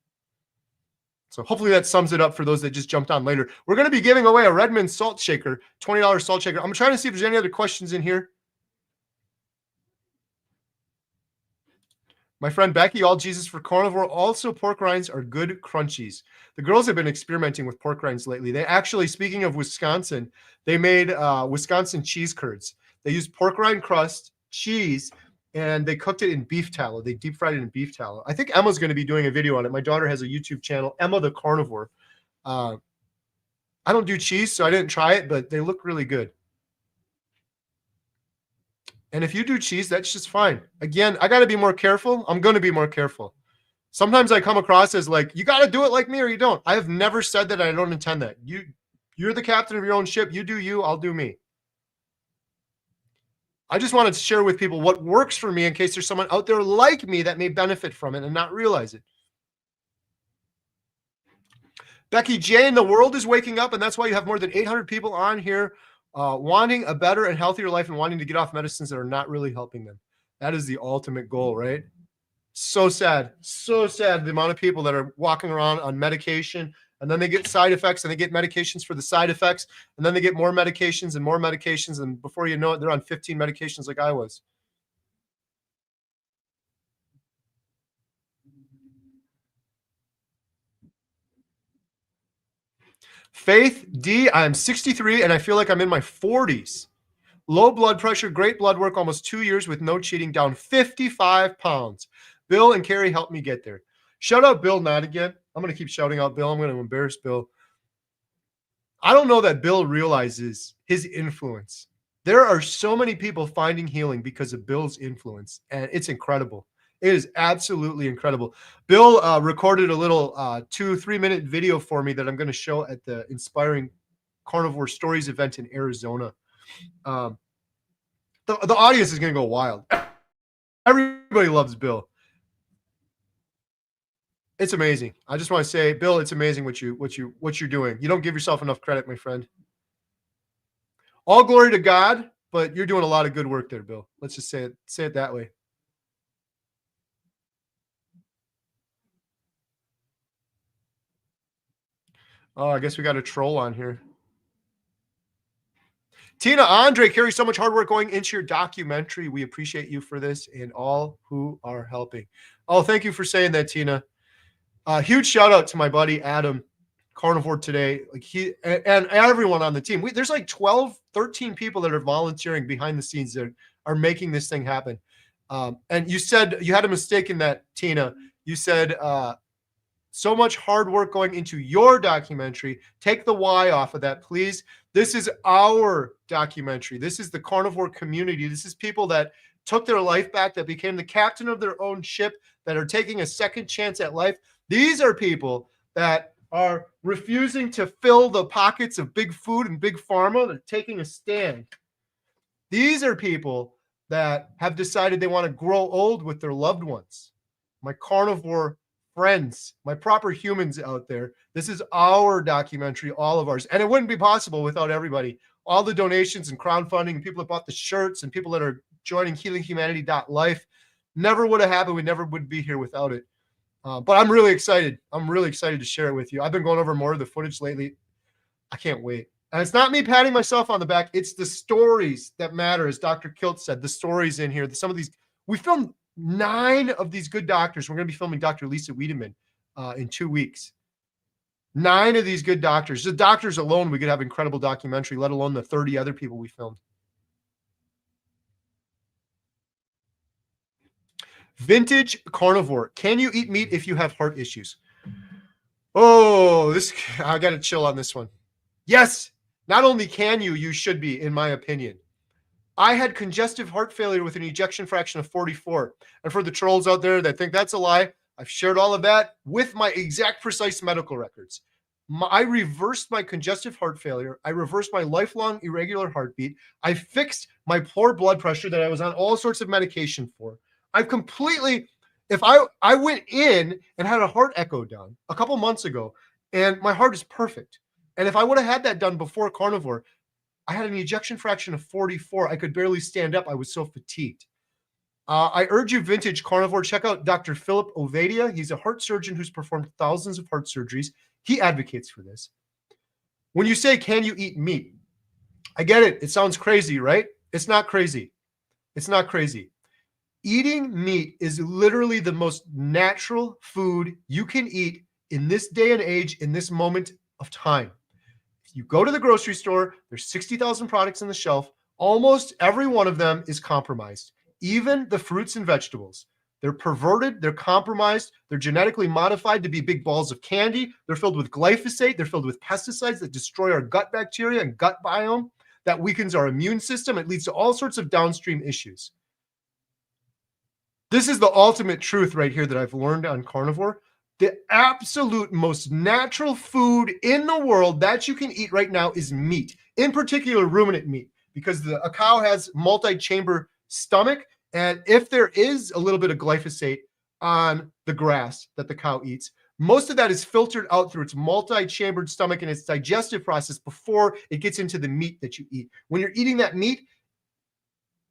So hopefully that sums it up for those that just jumped on later. We're going to be giving away a Redmond salt shaker, $20 salt shaker. I'm trying to see if there's any other questions in here. My friend Becky, all Jesus for carnivore. Also, pork rinds are good crunchies. The girls have been experimenting with pork rinds lately. They actually, speaking of Wisconsin, they made Wisconsin cheese curds. They used pork rind crust, cheese, and they cooked it in beef tallow. They deep fried it in beef tallow. I think Emma's going to be doing a video on it. My daughter has a YouTube channel, Emma the Carnivore. I don't do cheese, so I didn't try it, but they look really good. And if you do cheese, that's just fine. Again, I got to be more careful. I'm going to be more careful. Sometimes I come across as like, you got to do it like me or you don't. I have never said that. I don't intend that. You're the captain of your own ship. You do you, I'll do me. I just wanted to share with people what works for me in case there's someone out there like me that may benefit from it and not realize it. Becky Jane, the world is waking up, and that's why you have more than 800 people on here wanting a better and healthier life and wanting to get off medicines that are not really helping them. That is the ultimate goal, right? So sad the amount of people that are walking around on medication and then they get side effects and they get medications for the side effects and then they get more medications and before you know it, they're on 15 medications like I was. Faith D, I'm 63 and I feel like I'm in my 40s. Low blood pressure, great blood work, almost 2 years with no cheating, down 55 pounds. Bill and Carrie helped me get there. Shout out Bill, not again. I'm going to keep shouting out Bill. I'm going to embarrass Bill. I don't know that Bill realizes his influence. There are so many people finding healing because of Bill's influence, and it's incredible. It is absolutely incredible. Bill recorded a little 2-3 minute video for me that I'm going to show at the Inspiring Carnivore Stories event in Arizona. The audience is going to go wild. Everybody loves Bill. It's amazing. I just want to say, Bill, it's amazing what you're doing. You don't give yourself enough credit, my friend. All glory to God, but you're doing a lot of good work there, Bill. Let's just say it that way. Oh, I guess we got a troll on here. Tina, Andre, Carrie, so much hard work going into your documentary. We appreciate you for this and all who are helping. Oh, thank you for saying that, Tina. Huge shout out to my buddy Adam, Carnivore Today. Like he and everyone on the team. There's like 12, 13 people that are volunteering behind the scenes that are making this thing happen. And you said you had a mistake in that, Tina. You said so much hard work going into your documentary. Take the Y off of that, please. This is our documentary. This is the carnivore community. This is people that took their life back, that became the captain of their own ship, that are taking a second chance at life. These are people that are refusing to fill the pockets of big food and big pharma. They're taking a stand. These are people that have decided they want to grow old with their loved ones. My carnivore friends, my proper humans out there. This is our documentary, all of ours. And it wouldn't be possible without everybody. All the donations and crowdfunding, people that bought the shirts and people that are joining healinghumanity.life never would have happened. We never would be here without it. But I'm really excited. I'm really excited to share it with you. I've been going over more of the footage lately. I can't wait. And it's not me patting myself on the back. It's the stories that matter. As Dr. Kilt said, the stories in here, some of these, we filmed 9 of these good doctors. We're going to be filming Dr. Lisa Wiedemann in 2 weeks. 9 of these good doctors. The doctors alone, we could have incredible documentary, let alone the 30 other people we filmed. Vintage Carnivore. Can you eat meat if you have heart issues? Oh, I got to chill on this one. Yes, not only can you, you should be, in my opinion. I had congestive heart failure with an ejection fraction of 44. And for the trolls out there that think that's a lie, I've shared all of that with my exact precise medical records. I reversed my congestive heart failure. I reversed my lifelong irregular heartbeat. I fixed my poor blood pressure that I was on all sorts of medication for. I've completely, if I went in and had a heart echo done a couple months ago, and my heart is perfect. And if I would have had that done before carnivore, I had an ejection fraction of 44. I could barely stand up. I was so fatigued. I urge you, Vintage Carnivore, check out Dr. Philip Ovadia. He's a heart surgeon who's performed thousands of heart surgeries. He advocates for this. When you say, can you eat meat? I get it. It sounds crazy, right? It's not crazy. It's not crazy. Eating meat is literally the most natural food you can eat in this day and age, in this moment of time. If you go to the grocery store, there's 60,000 products on the shelf. Almost every one of them is compromised. Even the fruits and vegetables. They're perverted, they're compromised, they're genetically modified to be big balls of candy. They're filled with glyphosate, they're filled with pesticides that destroy our gut bacteria and gut biome, that weakens our immune system. It leads to all sorts of downstream issues. This is the ultimate truth right here that I've learned on carnivore. The absolute most natural food in the world that you can eat right now is meat, in particular ruminant meat, because a cow has multi-chamber stomach. And if there is a little bit of glyphosate on the grass that the cow eats, most of that is filtered out through its multi-chambered stomach and its digestive process before it gets into the meat that you eat. When you're eating that meat,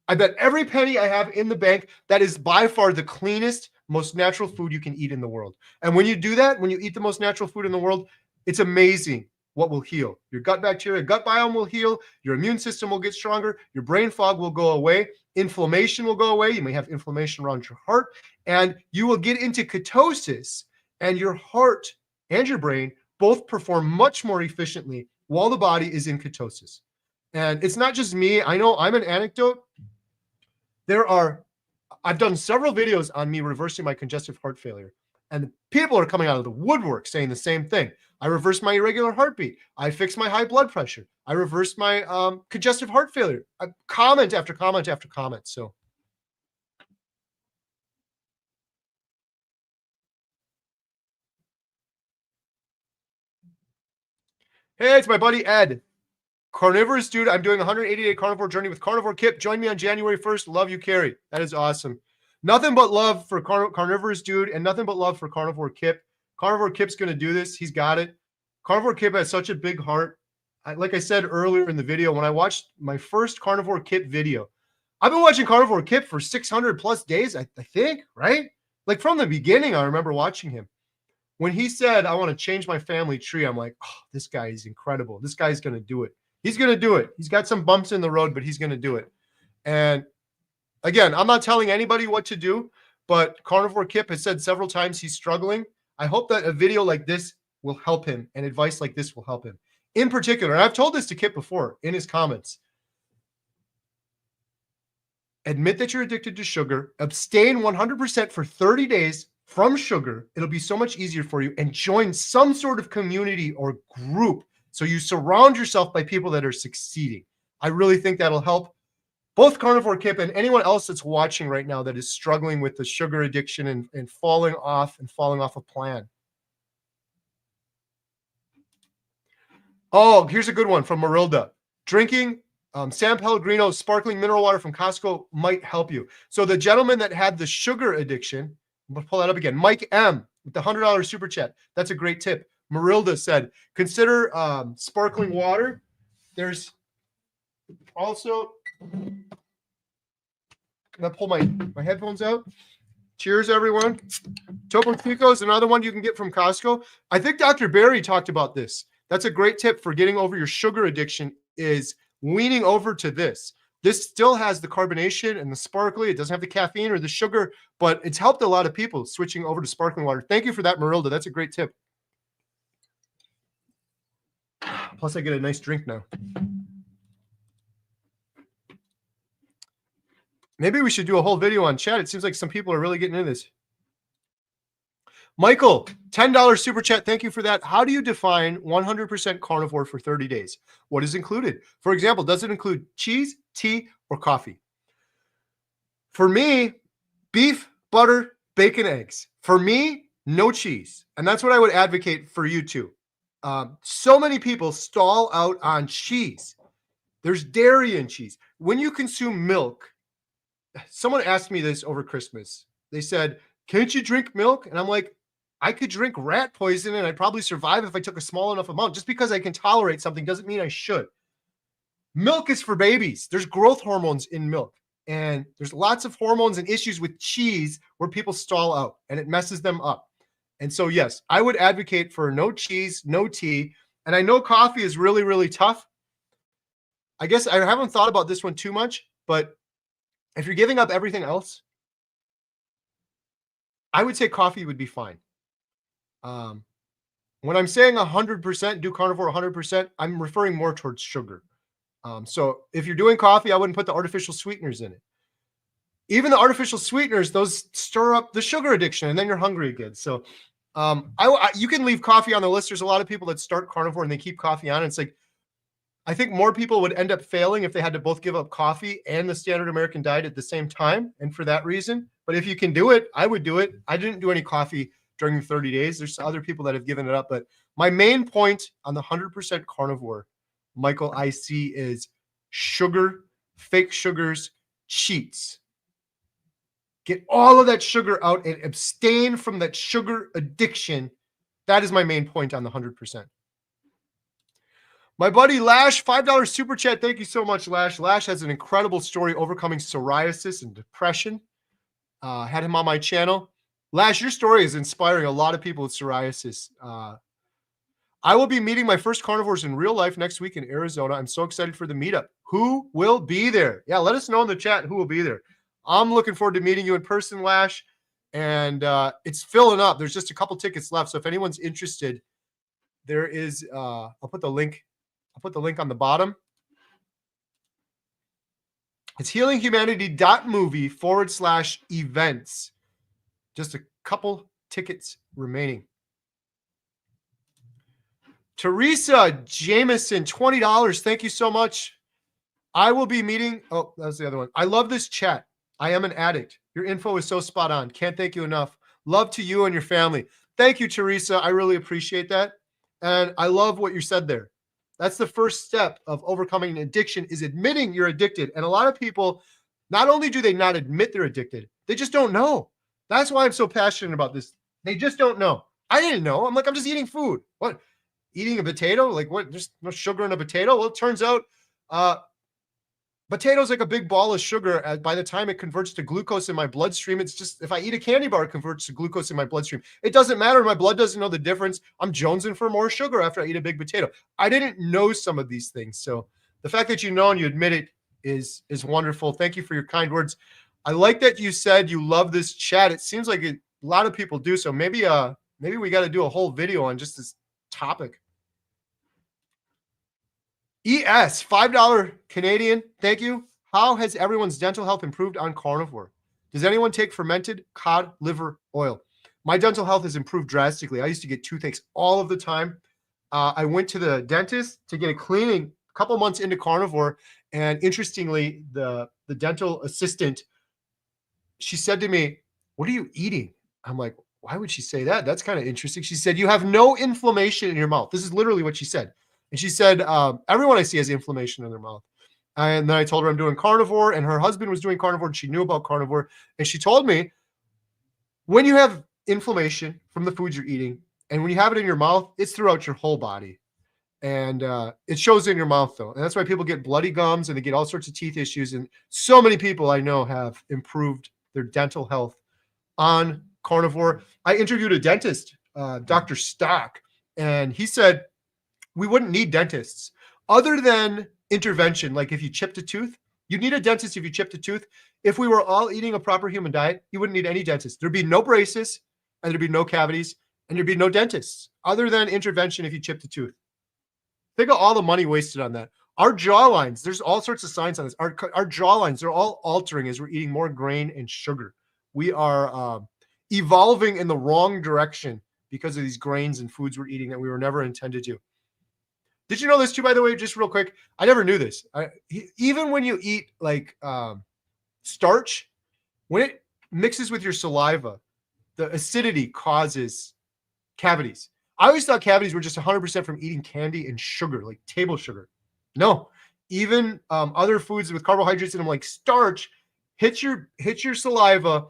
I bet every penny I have in the bank, that is by far the cleanest, most natural food you can eat in the world. And when you do that, when you eat the most natural food in the world, it's amazing what will heal. Your gut bacteria, gut biome will heal. Your immune system will get stronger. Your brain fog will go away. Inflammation will go away. You may have inflammation around your heart, and you will get into ketosis, and your heart and your brain both perform much more efficiently while the body is in ketosis. And it's not just me. I know I'm an anecdote. I've done several videos on me reversing my congestive heart failure, and people are coming out of the woodwork saying the same thing. I reversed my irregular heartbeat. I fixed my high blood pressure. I reversed my congestive heart failure. Comment after comment after comment. So, hey, it's my buddy Ed. Carnivorous dude, I'm doing a 180-day carnivore journey with Carnivore Kip. Join me on January 1st. Love you, Carrie. That is awesome. Nothing but love for Carnivorous dude, and nothing but love for Carnivore Kip. Carnivore Kip's going to do this. He's got it. Carnivore Kip has such a big heart. Like I said earlier in the video, when I watched my first Carnivore Kip video, I've been watching Carnivore Kip for 600 plus days, I think, right? Like from the beginning, I remember watching him. When he said, I want to change my family tree, I'm like, oh, this guy is incredible. This guy's going to do it. He's going to do it. He's got some bumps in the road, but he's going to do it. And again, I'm not telling anybody what to do, but Carnivore Kip has said several times he's struggling. I hope that a video like this will help him, and advice like this will help him. In particular, and I've told this to Kip before in his comments, admit that you're addicted to sugar, abstain 100% for 30 days from sugar. It'll be so much easier for you, and join some sort of community or group so you surround yourself by people that are succeeding. I really think that'll help both Carnivore Kip and anyone else that's watching right now that is struggling with the sugar addiction and falling off a plan. Oh, here's a good one from Marilda. Drinking San Pellegrino sparkling mineral water from Costco might help you. So the gentleman that had the sugar addiction, I'm going to pull that up again, Mike M with the $100 super chat. That's a great tip. Marilda said, consider sparkling water. There's also, I'm going to pull my headphones out. Cheers, everyone. Topo Chico is another one you can get from Costco. I think Dr. Barry talked about this. That's a great tip for getting over your sugar addiction, is weaning over to this. This still has the carbonation and the sparkly. It doesn't have the caffeine or the sugar, but it's helped a lot of people switching over to sparkling water. Thank you for that, Marilda. That's a great tip. Plus, I get a nice drink now. Maybe we should do a whole video on chat. It seems like some people are really getting into this. Michael, $10 super chat. Thank you for that. How do you define 100% carnivore for 30 days? What is included? For example, does it include cheese, tea, or coffee? For me, beef, butter, bacon, eggs. For me, no cheese. And that's what I would advocate for you too. So many people stall out on cheese. There's dairy in cheese. When you consume milk, someone asked me this over Christmas. They said, can't you drink milk? And I'm like, I could drink rat poison and I'd probably survive if I took a small enough amount. Just because I can tolerate something doesn't mean I should. Milk is for babies. There's growth hormones in milk. And there's lots of hormones and issues with cheese where people stall out and it messes them up. And so, yes, I would advocate for no cheese, no tea. And I know coffee is really, really tough. I guess I haven't thought about this one too much, but if you're giving up everything else, I would say coffee would be fine. When I'm saying 100% do carnivore 100%, I'm referring more towards sugar. So if you're doing coffee, I wouldn't put the artificial sweeteners in it. Even the artificial sweeteners, those stir up the sugar addiction, and then you're hungry again. So you can leave coffee on the list. There's a lot of people that start carnivore and they keep coffee on. It's like, I think more people would end up failing if they had to both give up coffee and the standard American diet at the same time. And for that reason, but if you can do it, I would do it. I didn't do any coffee during the 30 days. There's other people that have given it up. But my main point on the 100% carnivore, Michael, I see is sugar, fake sugars, cheats. Get all of that sugar out and abstain from that sugar addiction. That is my main point on the 100%. My buddy Lash, $5 super chat. Thank you so much, Lash. Lash has an incredible story overcoming psoriasis and depression. Had him on my channel. Lash, your story is inspiring a lot of people with psoriasis. I will be meeting my first carnivores in real life next week in Arizona. I'm so excited for the meetup. Who will be there? Yeah, let us know in the chat who will be there. I'm looking forward to meeting you in person, Lash. And it's filling up. There's just a couple tickets left. So if anyone's interested, there is, I'll put the link on the bottom. It's healinghumanity.movie/events. Just a couple tickets remaining. Teresa Jameson, $20. Thank you so much. I will be meeting. Oh, that was the other one. I love this chat. I am an addict. Your info is so spot on. Can't thank you enough. Love to you and your family. Thank you, Teresa. I really appreciate that. And I love what you said there. That's the first step of overcoming an addiction, is admitting you're addicted. And a lot of people, not only do they not admit they're addicted, they just don't know. That's why I'm so passionate about this. They just don't know. I didn't know. I'm just eating food. What? Eating a potato? Like what? There's no sugar in a potato? Well, it turns out potato's like a big ball of sugar. By the time it converts to glucose in my bloodstream, it's just, if I eat a candy bar, it converts to glucose in my bloodstream. It doesn't matter. My blood doesn't know the difference. I'm jonesing for more sugar after I eat a big potato. I didn't know some of these things. So the fact that you know and you admit it is wonderful. Thank you for your kind words. I like that you said you love this chat. It seems like a lot of people do. So maybe we got to do a whole video on just this topic. ES, $5 Canadian. Thank you. How has everyone's dental health improved on carnivore? Does anyone take fermented cod liver oil? My dental health has improved drastically. I used to get toothaches all of the time. I went to the dentist to get a cleaning a couple months into carnivore. And interestingly, the dental assistant, she said to me, "What are you eating?" I'm like, "Why would she say that? That's kind of interesting." She said, "You have no inflammation in your mouth." This is literally what she said. And she said, everyone I see has inflammation in their mouth. And then I told her I'm doing carnivore, and her husband was doing carnivore, and she knew about carnivore. And she told me, when you have inflammation from the foods you're eating, and when you have it in your mouth, it's throughout your whole body. And it shows in your mouth, though. And that's why people get bloody gums and they get all sorts of teeth issues. And so many people I know have improved their dental health on carnivore. I interviewed a dentist, Dr. Stock, and he said, we wouldn't need dentists other than intervention. Like if you chipped a tooth, you'd need a dentist if you chipped a tooth. If we were all eating a proper human diet, you wouldn't need any dentist. There'd be no braces and there'd be no cavities and there'd be no dentists other than intervention if you chipped a tooth. Think of all the money wasted on that. Our jawlines, there's all sorts of signs on this. Our jawlines, they're all altering as we're eating more grain and sugar. We are evolving in the wrong direction because of these grains and foods we're eating that we were never intended to. Did you know this too, by the way, just real quick? I never knew this. Even when you eat like starch, when it mixes with your saliva, the acidity causes cavities. I always thought cavities were just 100% from eating candy and sugar, like table sugar. No, even other foods with carbohydrates in them, like starch, hits your saliva,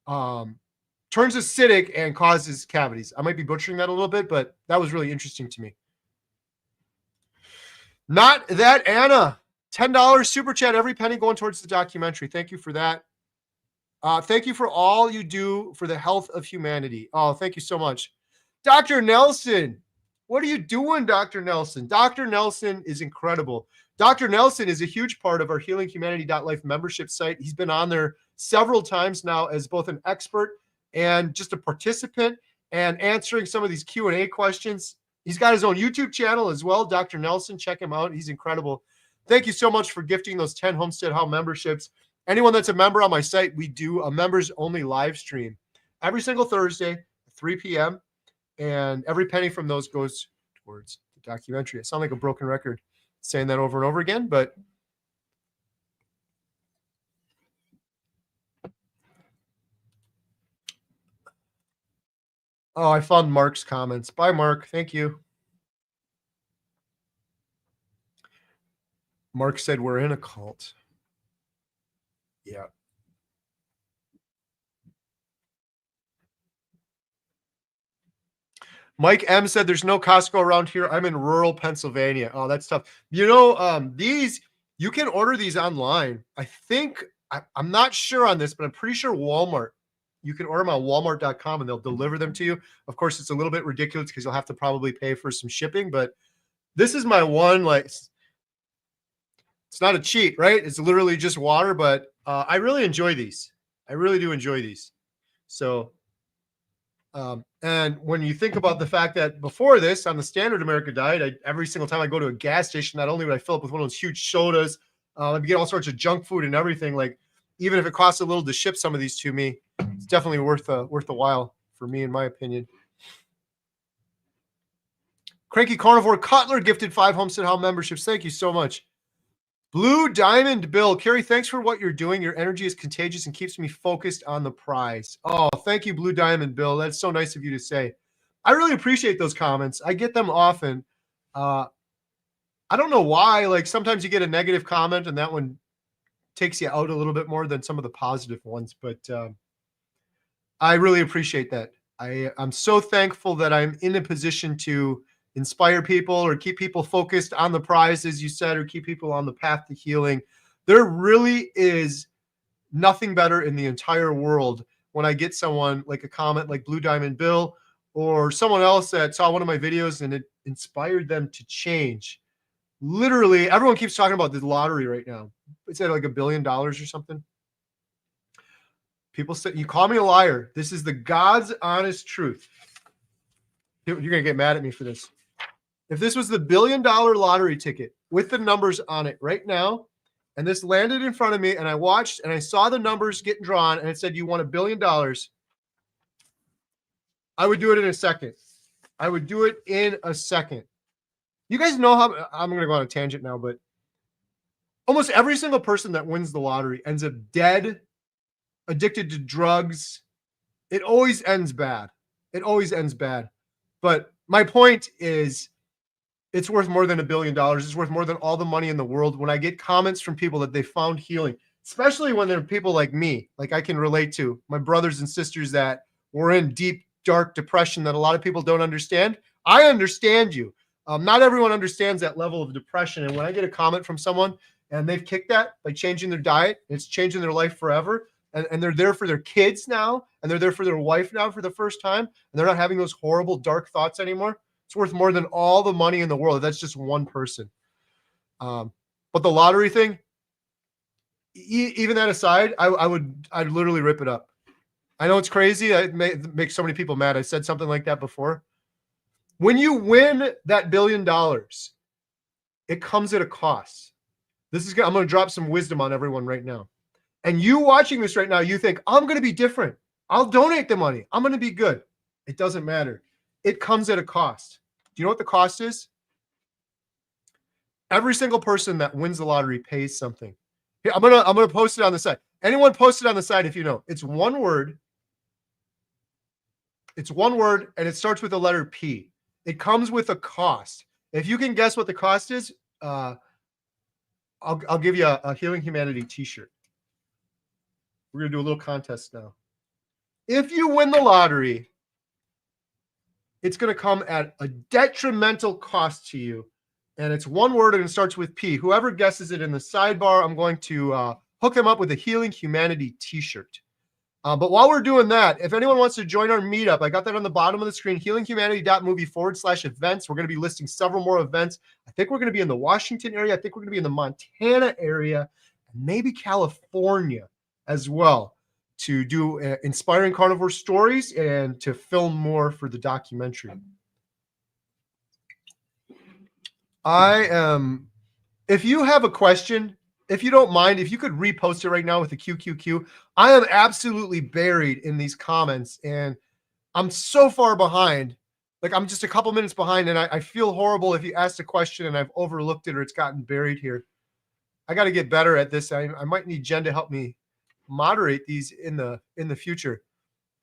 turns acidic and causes cavities. I might be butchering that a little bit, but that was really interesting to me. Not that Anna, $10 super chat, every penny going towards the documentary. Thank you for that. Thank you for all you do for the health of humanity. Oh, thank you so much. Dr. Nelson, what are you doing, Dr. Nelson? Dr. Nelson is incredible. Dr. Nelson is a huge part of our healinghumanity.life membership site. He's been on there several times now as both an expert and just a participant and answering some of these Q&A questions. He's got his own YouTube channel as well, Dr. Nelson. Check him out. He's incredible. Thank you so much for gifting those 10 Homestead How memberships. Anyone that's a member on my site, we do a members only live stream every single Thursday, 3 p.m. And every penny from those goes towards the documentary. I sound like a broken record saying that over and over again, but oh, I found Mark's comments. Bye, Mark. Thank you. Mark said we're in a cult. Yeah. Mike M said there's no Costco around here. I'm in rural Pennsylvania. Oh, that's tough. You know, these, you can order these online. I think, I'm not sure on this, but I'm pretty sure Walmart, you can order them on walmart.com and they'll deliver them to you. Of course, it's a little bit ridiculous because you'll have to probably pay for some shipping, but this is my one, like, it's not a cheat, right? It's literally just water, but I really enjoy these. I really do enjoy these. So, and when you think about the fact that before this, on the standard American diet, every single time I go to a gas station, not only would I fill up with one of those huge sodas, I get all sorts of junk food and everything. Like, even if it costs a little to ship some of these to me, it's definitely worth the while for me, in my opinion. Cranky Carnivore Cutler gifted 5 Homestead How memberships. Thank you so much. Blue Diamond Bill, Carrie, thanks for what you're doing. Your energy is contagious and keeps me focused on the prize. Oh, thank you, Blue Diamond Bill. That's so nice of you to say. I really appreciate those comments. I get them often. I don't know why. Like, sometimes you get a negative comment and that one takes you out a little bit more than some of the positive ones. But I really appreciate that. I'm so thankful that I'm in a position to inspire people or keep people focused on the prize, as you said, or keep people on the path to healing. There really is nothing better in the entire world when I get someone like a comment like Blue Diamond Bill or someone else that saw one of my videos and it inspired them to change. Literally, everyone keeps talking about the lottery right now. It's at like $1 billion or something. People say, you call me a liar. This is the God's honest truth. You're going to get mad at me for this. If this was the $1 billion lottery ticket with the numbers on it right now, and this landed in front of me and I watched and I saw the numbers getting drawn and it said, you won $1 billion, I would do it in a second. I would do it in a second. You guys know how, I'm going to go on a tangent now, but almost every single person that wins the lottery ends up dead, addicted to drugs. It always ends bad. It always ends bad. But my point is, it's worth more than $1 billion. It's worth more than all the money in the world. When I get comments from people that they found healing, especially when they're people like me, like I can relate to, my brothers and sisters that were in deep, dark depression that a lot of people don't understand. I understand you. Not everyone understands that level of depression. And when I get a comment from someone and they've kicked that by changing their diet, it's changing their life forever. And they're there for their kids now, and they're there for their wife now for the first time, and they're not having those horrible, dark thoughts anymore. It's worth more than all the money in the world. That's just one person. But the lottery thing, even that aside, I'd literally rip it up. I know it's crazy. It makes so many people mad. I said something like that before. When you win that $1 billion, it comes at a cost. I'm going to drop some wisdom on everyone right now. And you watching this right now, you think, I'm going to be different. I'll donate the money. I'm going to be good. It doesn't matter. It comes at a cost. Do you know what the cost is? Every single person that wins the lottery pays something. Here, I'm gonna post it on the side. Anyone post it on the side if you know. It's one word. It's one word, and it starts with the letter P. It comes with a cost. If you can guess what the cost is, I'll give you a Healing Humanity t-shirt. We're going to do a little contest now. If you win the lottery, it's going to come at a detrimental cost to you. And it's one word and it starts with P. Whoever guesses it in the sidebar, I'm going to hook them up with a Healing Humanity t-shirt. But while we're doing that, if anyone wants to join our meetup, I got that on the bottom of the screen, healinghumanity.movie/events. We're going to be listing several more events. I think we're going to be in the Washington area. I think we're going to be in the Montana area, and maybe California as well. to do inspiring carnivore stories and to film more for the documentary. If you have a question, if you don't mind, if you could repost it right now with the QQQ, I am absolutely buried in these comments and I'm so far behind. Like I'm just a couple minutes behind and I feel horrible if you asked a question and I've overlooked it or it's gotten buried here. I got to get better at this. I might need Jen to help me moderate these in the future.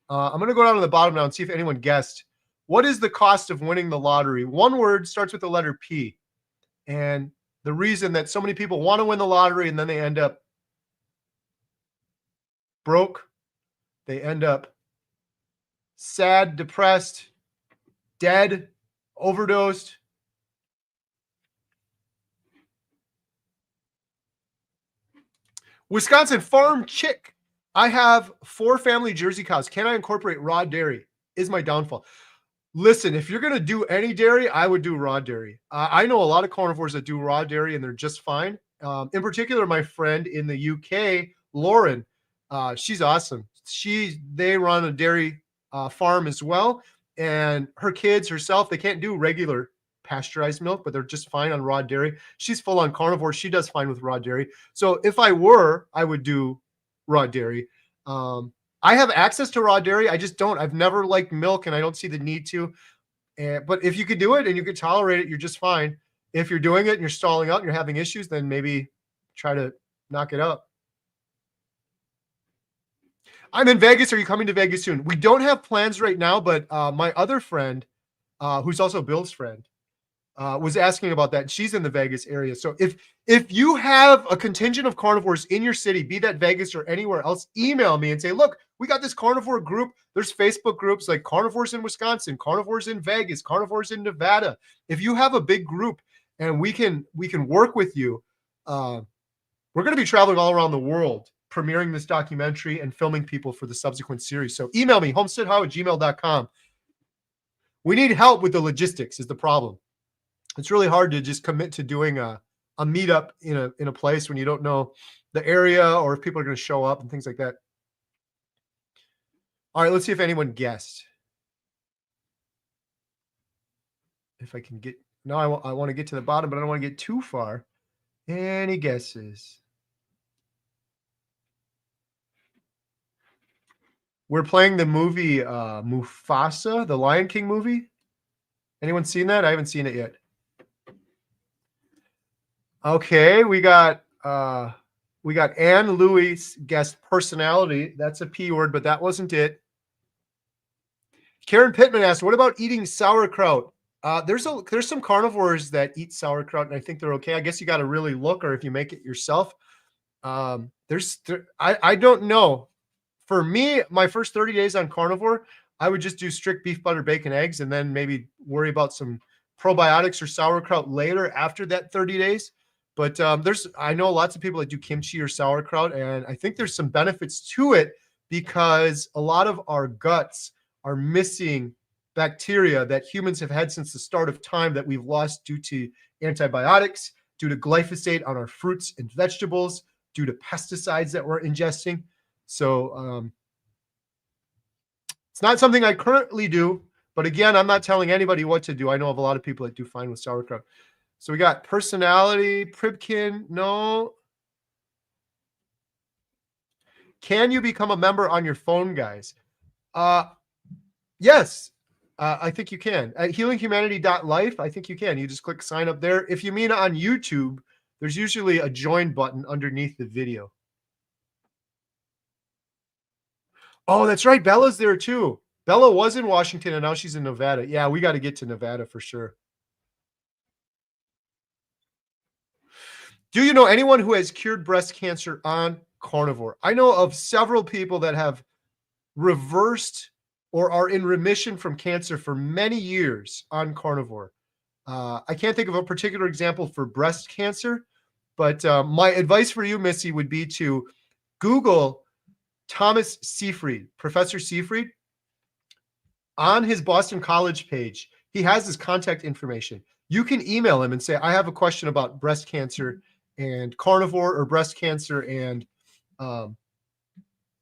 I'm going to go down to the bottom now and see if anyone guessed. What is the cost of winning the lottery? One word starts with the letter P. And the reason that so many people want to win the lottery and then they end up broke, they end up sad, depressed, dead, overdosed. Wisconsin farm chick. I have 4 family Jersey cows. Can I incorporate raw dairy? Is my downfall. Listen, if you're going to do any dairy, I would do raw dairy. I know a lot of carnivores that do raw dairy and they're just fine. In particular, my friend in the UK, Lauren, she's awesome. They run a dairy farm as well. And her kids, herself, they can't do regular pasteurized milk, but they're just fine on raw dairy. She's full on carnivore. She does fine with raw dairy. So if I were, I would do raw dairy. I have access to raw dairy. I just don't. I've never liked milk and I don't see the need to. But if you could do it and you could tolerate it, you're just fine. If you're doing it and you're stalling out and you're having issues, then maybe try to knock it up. I'm in Vegas. Are you coming to Vegas soon? We don't have plans right now, but my other friend, who's also Bill's friend, was asking about that. She's in the Vegas area. So if you have a contingent of carnivores in your city, be that Vegas or anywhere else, email me and say, look, we got this carnivore group. There's Facebook groups like Carnivores in Wisconsin, Carnivores in Vegas, Carnivores in Nevada. If you have a big group and we can work with you, we're going to be traveling all around the world, premiering this documentary and filming people for the subsequent series. So email me, homesteadhow@gmail.com. We need help with the logistics is the problem. It's really hard to just commit to doing a meetup in a place when you don't know the area or if people are going to show up and things like that. All right, let's see if anyone guessed. If I can get, no, I want to get to the bottom, but I don't want to get too far. Any guesses? We're playing the movie Mufasa, the Lion King movie. Anyone seen that? I haven't seen it yet. Okay, we got Anne Louis guessed personality. That's a P word, but that wasn't it. Karen Pittman asked, "What about eating sauerkraut?" There's some carnivores that eat sauerkraut, and I think they're okay. I guess you got to really look, or if you make it yourself. I don't know. For me, my first 30 days on carnivore, I would just do strict beef, butter, bacon, eggs, and then maybe worry about some probiotics or sauerkraut later after that 30 days. But I know lots of people that do kimchi or sauerkraut, and I think there's some benefits to it because a lot of our guts are missing bacteria that humans have had since the start of time that we've lost due to antibiotics, due to glyphosate on our fruits and vegetables, due to pesticides that we're ingesting. So it's not something I currently do, but again, I'm not telling anybody what to do. I know of a lot of people that do fine with sauerkraut. So we got personality, Pribkin, no. Can you become a member on your phone, guys? Yes, I think you can. At healinghumanity.life, I think you can. You just click sign up there. If you mean on YouTube, there's usually a join button underneath the video. Oh, that's right. Bella's there too. Bella was in Washington and now she's in Nevada. Yeah, we got to get to Nevada for sure. Do you know anyone who has cured breast cancer on carnivore? I know of several people that have reversed or are in remission from cancer for many years on carnivore. I can't think of a particular example for breast cancer, but my advice for you, Missy, would be to Google Thomas Seyfried, Professor Seyfried. On his Boston College page, he has his contact information. You can email him and say, I have a question about breast cancer and carnivore or breast cancer and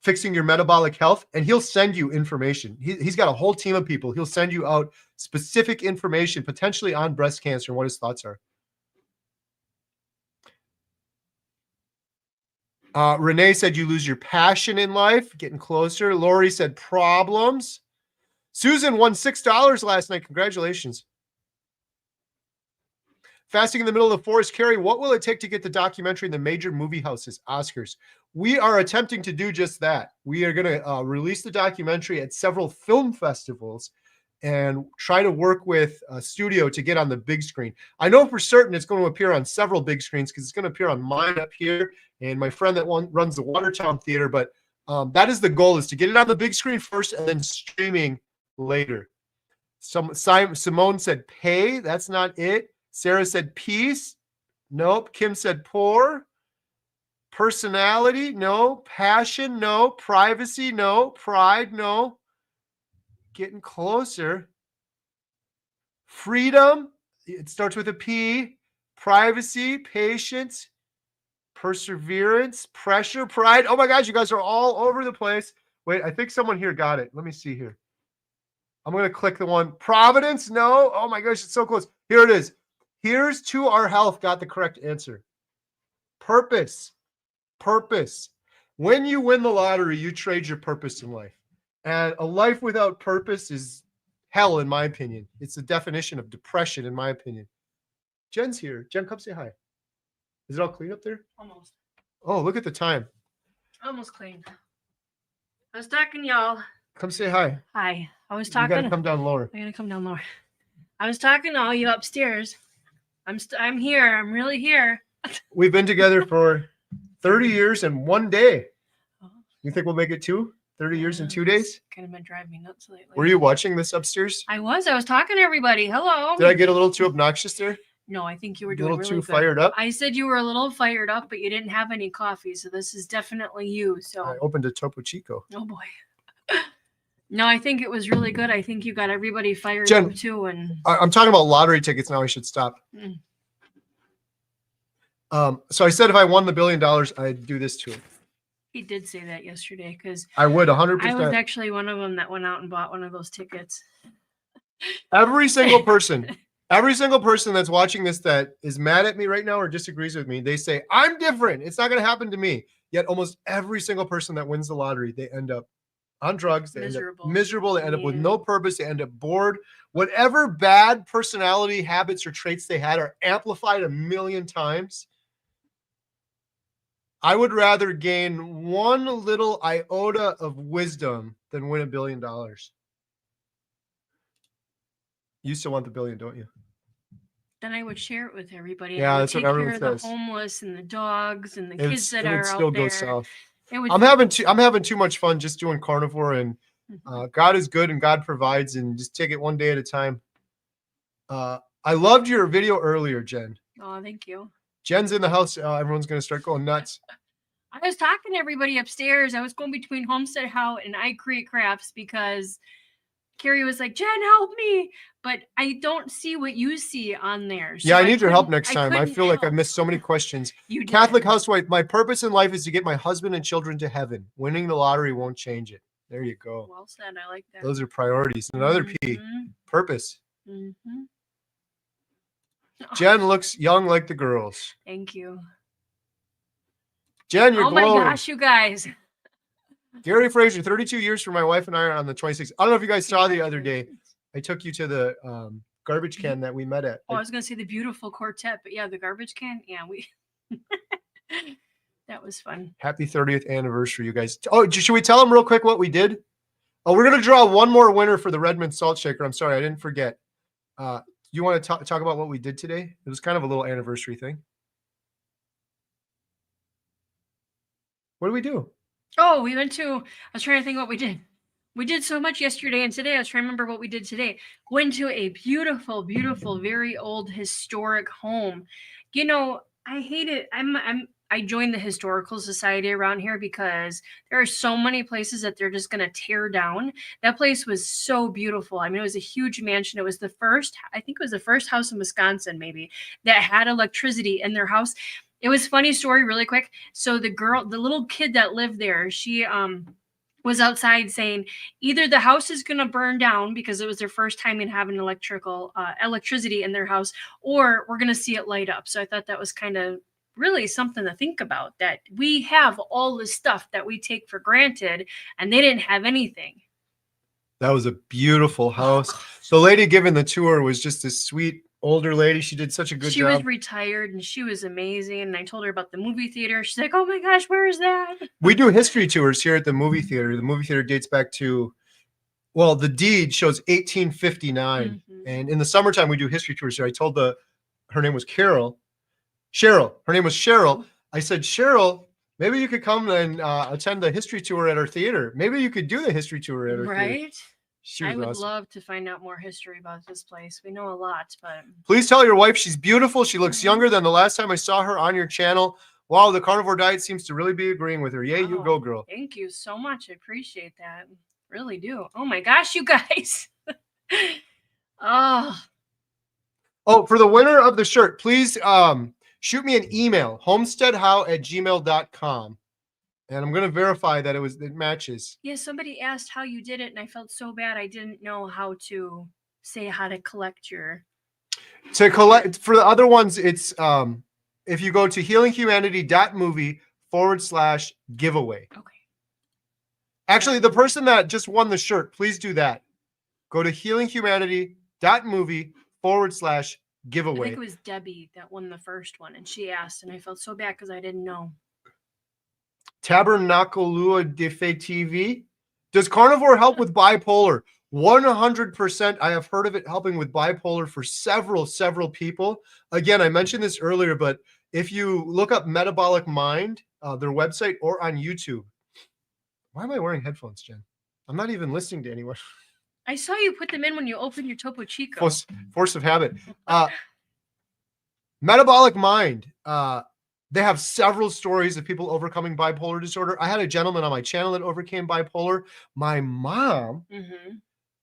fixing your metabolic health, and he'll send you information. He's got a whole team of people. He'll send you out specific information, potentially on breast cancer and what his thoughts are. Renee said you lose your passion in life, getting closer. Lori said problems. Susan won $6 last night. Congratulations. Fasting in the middle of the forest. Carrie, what will it take to get the documentary in the major movie houses, Oscars? We are attempting to do just that. We are going to release the documentary at several film festivals and try to work with a studio to get on the big screen. I know for certain it's going to appear on several big screens because it's going to appear on mine up here and my friend that runs the Watertown Theater. But that is the goal, is to get it on the big screen first and then streaming later. Simone said pay. That's not it. Sarah said peace. Nope. Kim said poor. Personality. No. Passion. No. Privacy. No. Pride. No. Getting closer. Freedom. It starts with a P. Privacy. Patience. Perseverance. Pressure. Pride. Oh my gosh, you guys are all over the place. Wait, I think someone here got it. Let me see here. I'm going to click the one. Providence. No. Oh my gosh, it's so close. Here it is. Here's To Our Health got the correct answer. Purpose. Purpose. When you win the lottery, you trade your purpose in life. And a life without purpose is hell, in my opinion. It's the definition of depression, in my opinion. Jen's here. Jen, come say hi. Is it all clean up there? Almost. Oh, look at the time. Almost clean. I was talking, y'all. Come say hi. Hi. I was talking. You gotta come down lower. I gotta come down lower. I was talking to all you upstairs. I'm here. I'm really here. We've been together for 30 years and 1 day. Oh. You think we'll make it 30 years and 2 days? Kind of been driving me nuts lately. Were you watching this upstairs? I was talking to everybody. Hello. Did I get a little too obnoxious there? No, I think you were doing a little really too good. Fired up? I said you were a little fired up, but you didn't have any coffee, so this is definitely you. So I opened a Topo Chico. Oh boy. No, I think it was really good. I think you got everybody fired Jen, up too. And I'm talking about lottery tickets now. I should stop. So I said if I won the $1 billion, I'd do this to him. He did say that yesterday because I would 100%. I was actually one of them that went out and bought one of those tickets. Every single person that's watching this that is mad at me right now or disagrees with me, they say, I'm different. It's not going to happen to me. Yet almost every single person that wins the lottery, they end up on drugs. They end up miserable. They end up with no purpose. They end up bored. Whatever bad personality habits or traits they had are amplified 1,000,000 times. I would rather gain one little iota of wisdom than win $1 billion. You still want the billion, don't you? Then I would share it with everybody. Yeah, that's what everyone says. The homeless and the dogs and the kids that are out there. It would still go south. I'm having too much fun just doing carnivore, and God is good and God provides, and just take it one day at a time. I loved your video earlier, Jen. Oh, thank you. Jen's in the house. Everyone's going to start going nuts. I was talking to everybody upstairs. I was going between Homestead House and I Create Crafts because Carrie was like, Jen, help me. But I don't see what you see on there. So yeah, I need your help next time. I feel like I've missed so many questions. Catholic housewife, my purpose in life is to get my husband and children to heaven. Winning the lottery won't change it. There you go. Well said. I like that. Those are priorities. Another P, purpose. Jen looks young like the girls. Thank you. Jen, you're glowing. Oh my gosh, you guys. Gary Fraser, 32 years for my wife and I are on the 26th. I don't know if you guys saw the other day. I took you to the garbage can that we met at. Oh, I was going to say the beautiful quartet, but yeah, the garbage can. Yeah, that was fun. Happy 30th anniversary, you guys. Oh, should we tell them real quick what we did? Oh, we're going to draw one more winner for the Redmond Salt Shaker. I'm sorry, I didn't forget. You want to talk about what we did today? It was kind of a little anniversary thing. What did we do? Oh, I was trying to think what we did. We did so much yesterday and today. I was trying to remember what we did today. Went to a beautiful, beautiful, very old historic home. You know, I hate it. I joined the historical society around here because there are so many places that they're just going to tear down. That place was so beautiful. I mean, it was a huge mansion. It was I think it was the first house in Wisconsin, maybe, that had electricity in their house. It was funny story, really quick. So the little kid that lived there, she was outside saying either the house is going to burn down because it was their first time in having electricity in their house, or we're going to see it light up. So I thought that was kind of really something to think about, that we have all this stuff that we take for granted and they didn't have anything. That was a beautiful house. The lady giving the tour was just a sweet older lady. She did such a good job. She was retired and she was amazing. And I told her about the movie theater. She's like, oh my gosh, where is that? We do history tours here at the movie theater. The movie theater dates back to, well, the deed shows 1859. And in the summertime, we do history tours here. I told her name was Cheryl. Her name was Cheryl. I said, Cheryl, maybe you could come and attend the history tour at our theater. Maybe you could do the history tour at our theater. Right? I would love to find out more history about this place. We know a lot, but please tell your wife she's beautiful. She looks younger than the last time I saw her on your channel. Wow, the carnivore diet seems to really be agreeing with her. Yay, you go, girl. Thank you so much. I appreciate that. Really do. Oh my gosh, you guys. Oh, for the winner of the shirt, please shoot me an email, homesteadhow@gmail.com. And I'm going to verify that it matches. Yeah, somebody asked how you did it, and I felt so bad. I didn't know how to say how to collect your... To collect, for the other ones, it's if you go to healinghumanity.movie/giveaway. Okay. Actually, the person that just won the shirt, please do that. Go to healinghumanity.movie/giveaway. I think it was Debbie that won the first one, and she asked, and I felt so bad because I didn't know. Tabernaculua de Fe TV. Does carnivore help with bipolar? 100%. I have heard of it helping with bipolar for several people. Again, I mentioned this earlier, but if you look up Metabolic Mind, their website, or on YouTube. Why am I wearing headphones, Jen? I'm not even listening to anyone. I saw you put them in when you opened your Topo Chico. Force of habit. Metabolic Mind. They have several stories of people overcoming bipolar disorder. I had a gentleman on my channel that overcame bipolar. My mom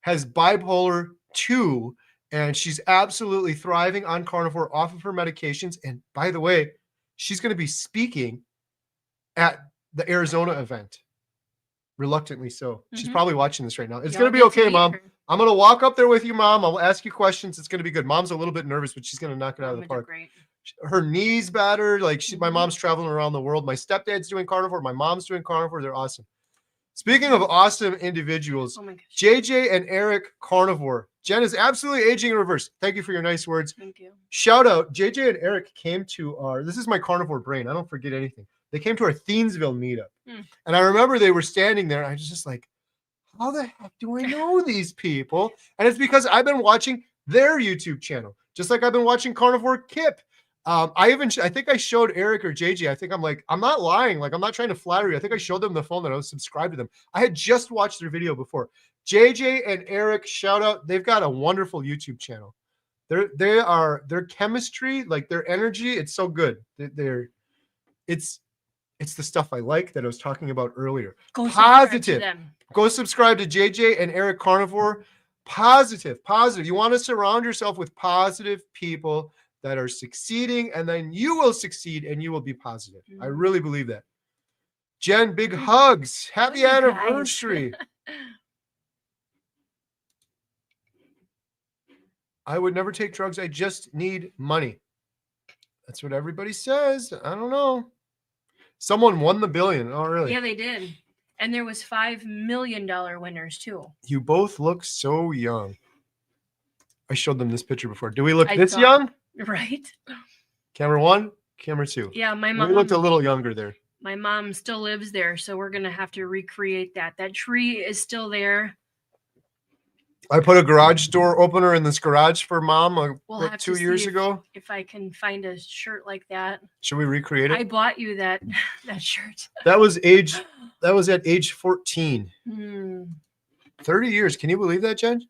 has bipolar 2, and she's absolutely thriving on carnivore off of her medications. And by the way, she's going to be speaking at the Arizona event. Reluctantly so. She's probably watching this right now. It's going to be okay, Mom. I'm going to walk up there with you, Mom. I'll ask you questions. It's going to be good. Mom's a little bit nervous, but she's going to knock it out of the park. Great. Her knees battered. Like my mom's traveling around the world. My stepdad's doing carnivore. My mom's doing carnivore. They're awesome. Speaking of awesome individuals, JJ and Eric Carnivore. Jen is absolutely aging in reverse. Thank you for your nice words. Thank you. Shout out. JJ and Eric came to this is my carnivore brain. I don't forget anything. They came to our Thiensville meetup. And I remember they were standing there. I was just like, how the heck do I know these people? And it's because I've been watching their YouTube channel, just like I've been watching Carnivore Kip. I think I showed Eric or JJ. I'm not lying. Like, I'm not trying to flatter you. I think I showed them the phone that I was subscribed to them. I had just watched their video before. JJ and Eric, shout out. They've got a wonderful YouTube channel. Their chemistry, like their energy, it's so good. It's the stuff I like that I was talking about earlier. Positive. Go subscribe to JJ and Eric Carnivore. Positive. You want to surround yourself with positive people that are succeeding, and then you will succeed and you will be positive. I really believe that. Jen, big hugs. Happy anniversary. I would never take drugs. I just need money. That's what everybody says. I don't know. Someone won the billion. Oh, really? Yeah, they did. And there was $5 million winners too. You both look so young. I showed them this picture before. Do we look this young? Right. Camera 1, camera 2. Yeah, my mom. We looked a little younger there. My mom still lives there, so we're going to have to recreate that. That tree is still there. I put a garage door opener in this garage for Mom we'll 2 years ago. If I can find a shirt like that. Should we recreate it? I bought you that shirt. That was at age 14. 30 years. Can you believe that, Jen?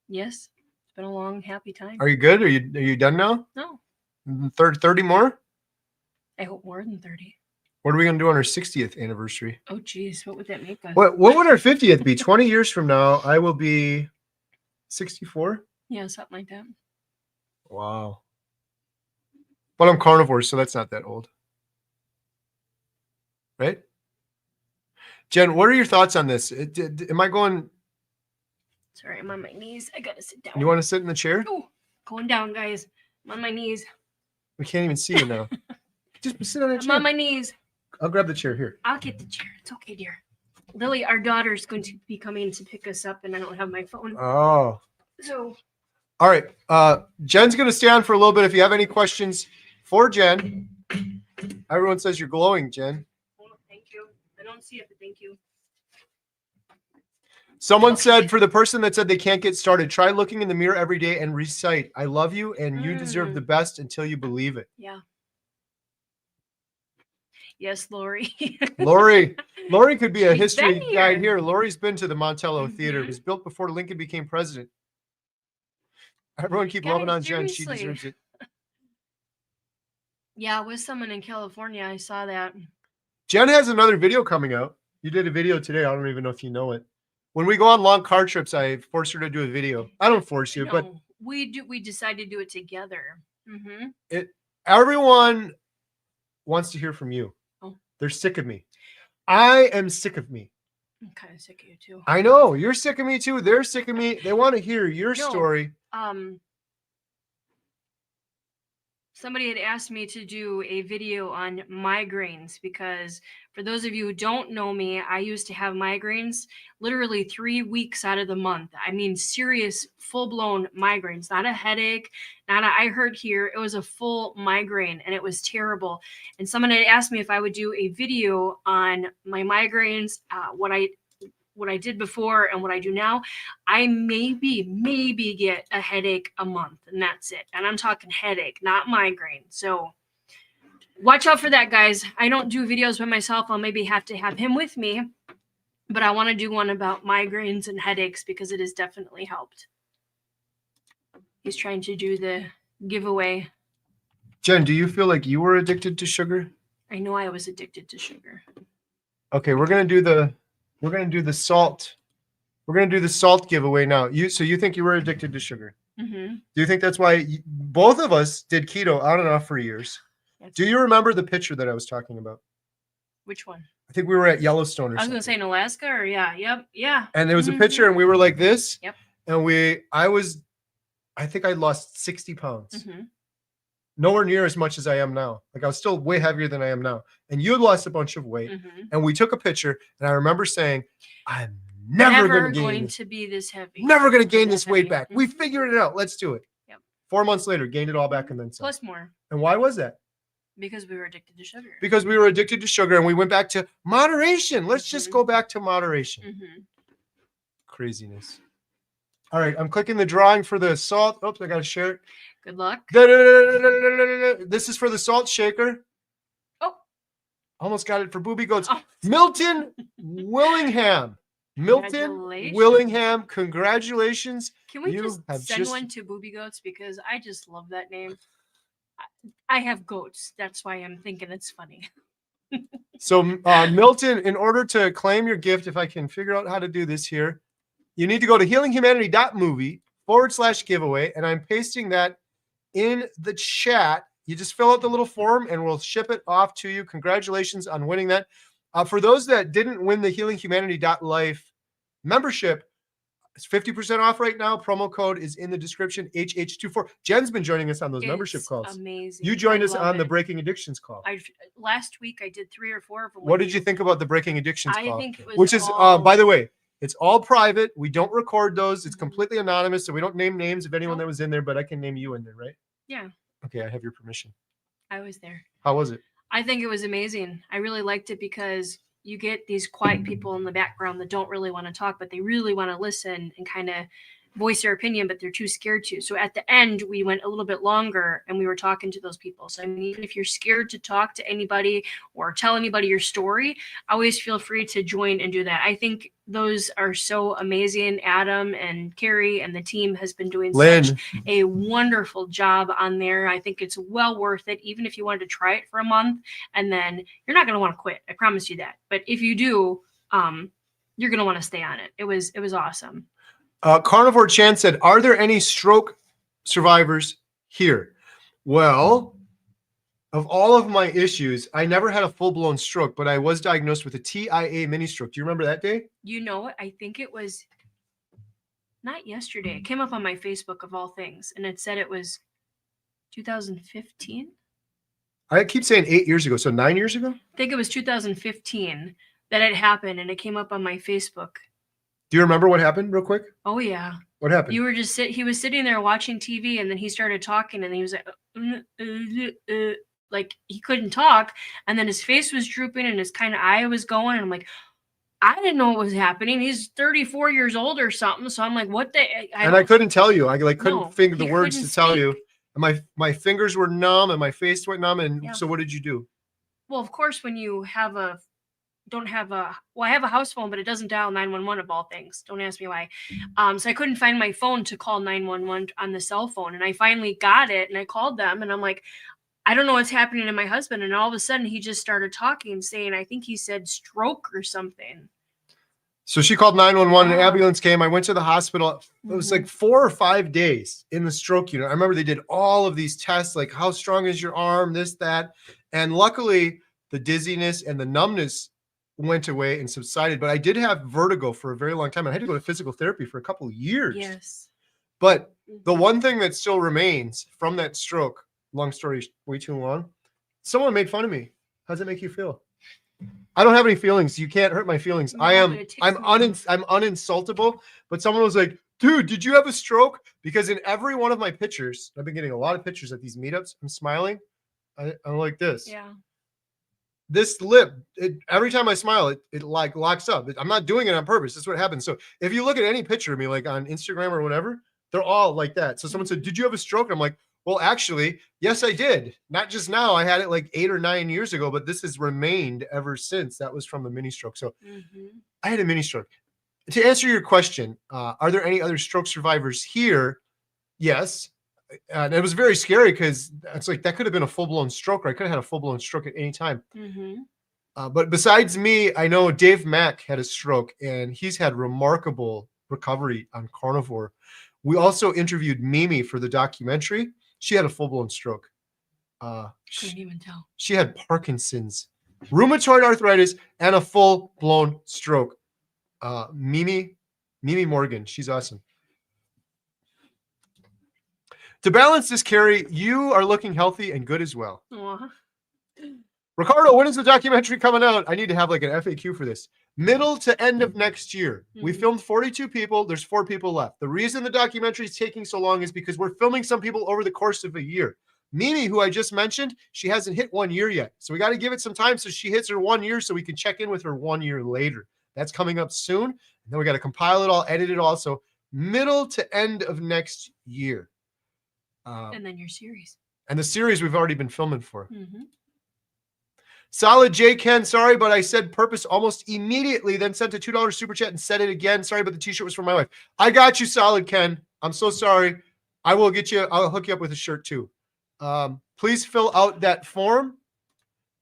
Yes. It's been a long, happy time. Are you good? Are you done now? No. 30 more? I hope more than 30. What are we going to do on our 60th anniversary? Oh, geez. What would that make us? What would our 50th be? 20 years from now, I will be 64? Yeah, something like that. Wow. But I'm carnivore, so that's not that old. right? Jen, what are your thoughts on this? Am I going? Sorry, I'm on my knees. I gotta sit down. You want to sit in the chair? Oh, going down, guys. I'm on my knees. We can't even see you now. Just sit on a chair. I'm on my knees. I'll grab the chair here. I'll get the chair. It's okay, dear. Lily, our daughter's going to be coming to pick us up, and I don't have my phone. Oh. So. All right. Jen's going to stay on for a little bit. If you have any questions for Jen, everyone says you're glowing, Jen. Oh, thank you. I don't see it, but thank you. Someone said, for the person that said they can't get started, try looking in the mirror every day and recite, I love you and you deserve the best until you believe it. Yeah. Yes, Lori. Lori could be a She's history been guide here. here. Lori's been to the Montello Theater. It was built before Lincoln became president. Everyone keep loving on Jen. She seriously. deserves it. Yeah, with someone in California, I saw that. Jen has another video coming out. You did a video today. I don't even know if you know it. When we go on long car trips, I force her to do a video. I don't force you, but we decide to do it together. Mm-hmm. Everyone wants to hear from you. Oh. They're sick of me. I am sick of me. I'm kind of sick of you too. I know. You're sick of me too. They're sick of me. They want to hear your story. Somebody had asked me to do a video on migraines because for those of you who don't know me, I used to have migraines literally 3 weeks out of the month. I mean, serious full-blown migraines, not a headache, not a I hurt here. It was a full migraine and it was terrible. And someone had asked me if I would do a video on my migraines, what I did before and what I do now. I maybe get a headache a month and that's it. And I'm talking headache, not migraine. So watch out for that, guys. I don't do videos by myself. I'll maybe have to have him with me, but I want to do one about migraines and headaches because it has definitely helped. He's trying to do the giveaway. Jen, do you feel like you were addicted to sugar? I know I was addicted to sugar. Okay, we're going to do the salt. We're going to do the salt giveaway now. So you think you were addicted to sugar? Mm-hmm. Do you think that's why both of us did keto on and off for years? Do you remember the picture that I was talking about? Which one? I think we were at Yellowstone or something. I was going to say in Alaska or yeah. And there was a picture and we were like this. Yep. And I think I lost 60 pounds. Mm-hmm. Nowhere near as much as I am now. Like I was still way heavier than I am now. And you had lost a bunch of weight. Mm-hmm. And we took a picture and I remember saying, I'm never going to be this heavy. Never going to gain this weight back. We figured it out. Let's do it. Yep. 4 months later, gained it all back and then some. Plus more. And why was that? Because we were addicted to sugar. Because we were addicted to sugar and we went back to moderation. Let's just go back to moderation. Mm-hmm. Craziness. All right, I'm clicking the drawing for the salt. Oops, I got to share it. Good luck. This is for the salt shaker. Oh. Almost got it for Booby Goats. Oh. Milton Willingham. Milton Willingham, congratulations. Can we just send one to Booby Goats? Because I just love that name. I have goats. That's why I'm thinking it's funny. So, Milton, in order to claim your gift, if I can figure out how to do this here, you need to go to healinghumanity.movie/giveaway, and I'm pasting that in the chat. You just fill out the little form, and we'll ship it off to you. Congratulations on winning that. For those that didn't win the healinghumanity.life membership, it's 50% off right now. Promo code is in the description, HH24. Jen's been joining us on those membership calls. Amazing. You joined us on the Breaking Addictions call. Last week I did 3 or 4 of them. What did you think about the Breaking Addictions call? I think it was Which is, by the way, it's all private. We don't record those. It's completely anonymous, so we don't name names of anyone that was in there, but I can name you in there, right? Yeah. Okay, I have your permission. I was there. How was it? I think it was amazing. I really liked it because you get these quiet people in the background that don't really want to talk, but they really want to listen and kind of voice their opinion, but they're too scared to. So at the end, we went a little bit longer and we were talking to those people. So I mean, even if you're scared to talk to anybody or tell anybody your story, always feel free to join and do that. I think those are so amazing. Adam and Carrie and the team has been doing such a wonderful job on there. I think it's well worth it, even if you wanted to try it for a month and then you're not going to want to quit. I promise you that. But if you do, you're going to want to stay on it. It was awesome. Carnivore Chan said, are there any stroke survivors here? Well, of all of my issues, I never had a full-blown stroke, but I was diagnosed with a TIA mini stroke. Do you remember that day? You know what? I think it was not yesterday. It came up on my Facebook of all things, and it said it was 2015. I keep saying 8 years ago, so 9 years ago? I think it was 2015 that it happened, and it came up on my Facebook. Do you remember what happened real quick? Oh, yeah. What happened? You were just he was sitting there watching TV, and then he started talking, and he was like he couldn't talk, and then his face was drooping, and his kind of eye was going, and I'm like, I didn't know what was happening. He's 34 years old or something, so I'm like, what the? I couldn't tell you. I couldn't No, think the he words to couldn't tell speak. you. And my fingers were numb, and my face went numb. And Yeah. so, what did you do? Well, of course, when you have I have a house phone, but it doesn't dial 911 of all things. Don't ask me why. So I couldn't find my phone to call 911 on the cell phone, and I finally got it, and I called them, and I'm like, I don't know what's happening to my husband, and all of a sudden he just started talking, saying, I think he said stroke or something. So she called 911, an ambulance came. I went to the hospital. It was like 4 or 5 days in the stroke unit. I remember they did all of these tests, like how strong is your arm, this, that. And luckily, the dizziness and the numbness went away and subsided. But I did have vertigo for a very long time. I had to go to physical therapy for a couple of years. Yes. But the one thing that still remains from that stroke, long story way too long, someone made fun of me. How does it make you feel? I don't have any feelings. You can't hurt my feelings. No, I'm uninsultable. But someone was like, dude, did you have a stroke? Because in every one of my pictures, I've been getting a lot of pictures at these meetups. I'm smiling. I'm like this. Yeah. This lip, every time I smile, it like locks up. I'm not doing it on purpose. That's what happens. So if you look at any picture of me, like on Instagram or whatever, they're all like that. So someone said, did you have a stroke? And I'm like, well, actually, yes, I did. Not just now. I had it like 8 or 9 years ago, but this has remained ever since. That was from the mini stroke. So I had a mini stroke. To answer your question, are there any other stroke survivors here? Yes. And it was very scary because it's like that could have been a full-blown stroke, or I could have had a full-blown stroke at any time. But besides me, I know Dave Mack had a stroke, and he's had remarkable recovery on Carnivore. We also interviewed Mimi for the documentary. She had a full-blown stroke. Couldn't even tell. She had Parkinson's, rheumatoid arthritis, and a full-blown stroke. Mimi Morgan, she's awesome. To balance this, Carrie, you are looking healthy and good as well. Ricardo, when is the documentary coming out? I need to have like an FAQ for this. Middle to end of next year. We filmed 42 people. There's 4 people left. The reason the documentary is taking so long is because we're filming some people over the course of a year. Mimi, who I just mentioned, she hasn't hit 1 year yet. So we got to give it some time so she hits her 1 year so we can check in with her 1 year later. That's coming up soon. And then we got to compile it all, edit it all. So middle to end of next year. And then your series. And the series we've already been filming for. Solid J. Ken, sorry, but I said purpose almost immediately, then sent a $2 super chat and said it again. Sorry, but the t-shirt was for my wife. I got you, Solid Ken. I'm so sorry. I'll hook you up with a shirt too. Please fill out that form,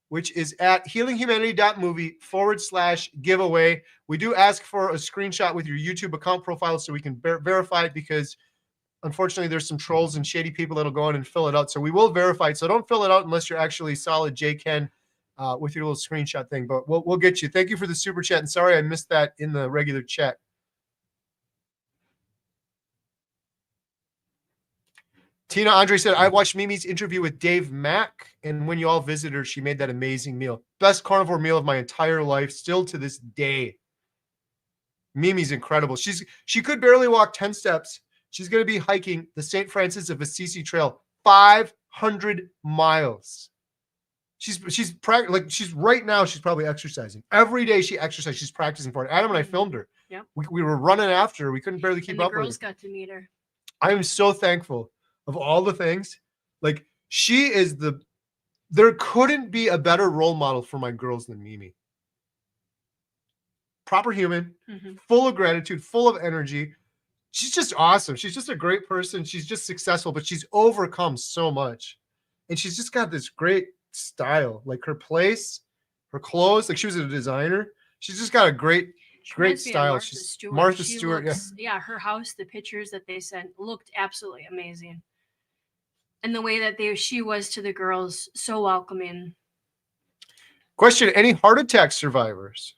which is at healinghumanity.movie/giveaway. We do ask for a screenshot with your YouTube account profile so we can verify it, because unfortunately there's some trolls and shady people that'll go in and fill it out. So we will verify it. So don't fill it out unless you're actually Solid J. Ken. With your little screenshot thing, but we'll get you. Thank you for the super chat, and sorry I missed that in the regular chat. Tina Andre said, I watched Mimi's interview with Dave Mack, and when you all visited her, she made that amazing meal. Best carnivore meal of my entire life, still to this day. Mimi's incredible. She could barely walk 10 steps. She's going to be hiking the St. Francis of Assisi Trail, 500 miles. She's right now, she's probably exercising. Every day she exercises, she's practicing for it. Adam and I filmed her. Yeah. We were running after her. We couldn't barely keep up with her. The girls got to meet her. I am so thankful of all the things. Like, she is there couldn't be a better role model for my girls than Mimi. Proper human, full of gratitude, full of energy. She's just awesome. She's just a great person. She's just successful, but she's overcome so much. And she's just got this great style, like her place, her clothes. Like, she was a designer. She's just got a great style. She's Martha Stewart. Yeah, her house, the pictures that they sent looked absolutely amazing. and the way that she was to the girls, so welcoming. Question, any heart attack survivors?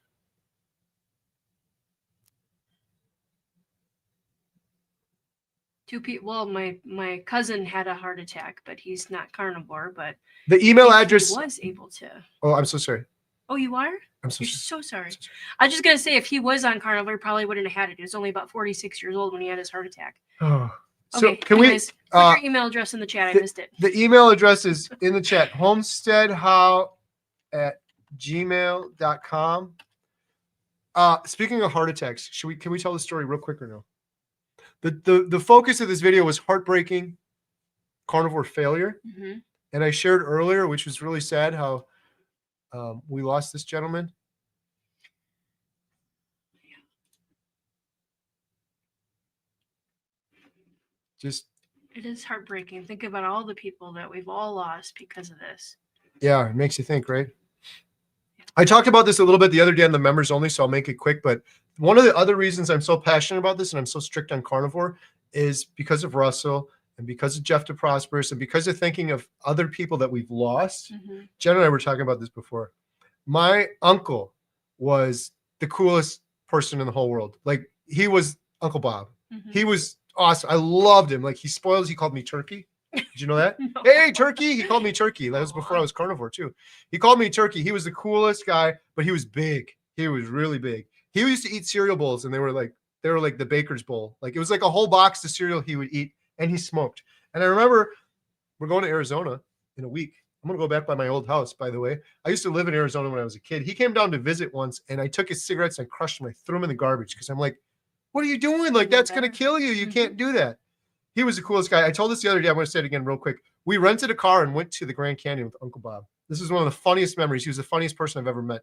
Two people. Well, my cousin had a heart attack, but he's not carnivore. But the email address he was able to. Oh, I'm so sorry. Oh, you are? I'm so You're sorry. so sorry. I was just gonna say, if he was on carnivore, he probably wouldn't have had it. He was only about 46 years old when he had his heart attack. Oh. So okay, can anyways, we put your email address in the chat? I missed it. The email address is in the chat, homesteadhow@gmail.com. Speaking of heart attacks, can we tell the story real quick or no? The focus of this video was heartbreaking carnivore failure. Mm-hmm. And I shared earlier, which was really sad, how we lost this gentleman. It is heartbreaking. Think about all the people that we've all lost because of this. Yeah, it makes you think, right? I talked about this a little bit the other day on the members only, so I'll make it quick. But one of the other reasons I'm so passionate about this and I'm so strict on carnivore is because of Russell and because of Jeff DeProsperous and because of thinking of other people that we've lost. Mm-hmm. Jen and I were talking about this before. My uncle was the coolest person in the whole world. Like, he was Uncle Bob. Mm-hmm. He was awesome. I loved him. Like, he called me Turkey. Did you know that? No. Hey, Turkey. He called me Turkey. That was before I was carnivore too. He called me Turkey. He was the coolest guy, but he was big. He was really big. He used to eat cereal bowls, and they were like the baker's bowl. Like, it was like a whole box of cereal he would eat, and he smoked. And I remember we're going to Arizona in a week. I'm going to go back by my old house, by the way. I used to live in Arizona when I was a kid. He came down to visit once, and I took his cigarettes and I crushed them. I threw them in the garbage because I'm like, what are you doing? Like, that's going to kill you. You can't do that. He was the coolest guy. I told this the other day. I'm going to say it again real quick. We rented a car and went to the Grand Canyon with Uncle Bob. This is one of the funniest memories. He was the funniest person I've ever met.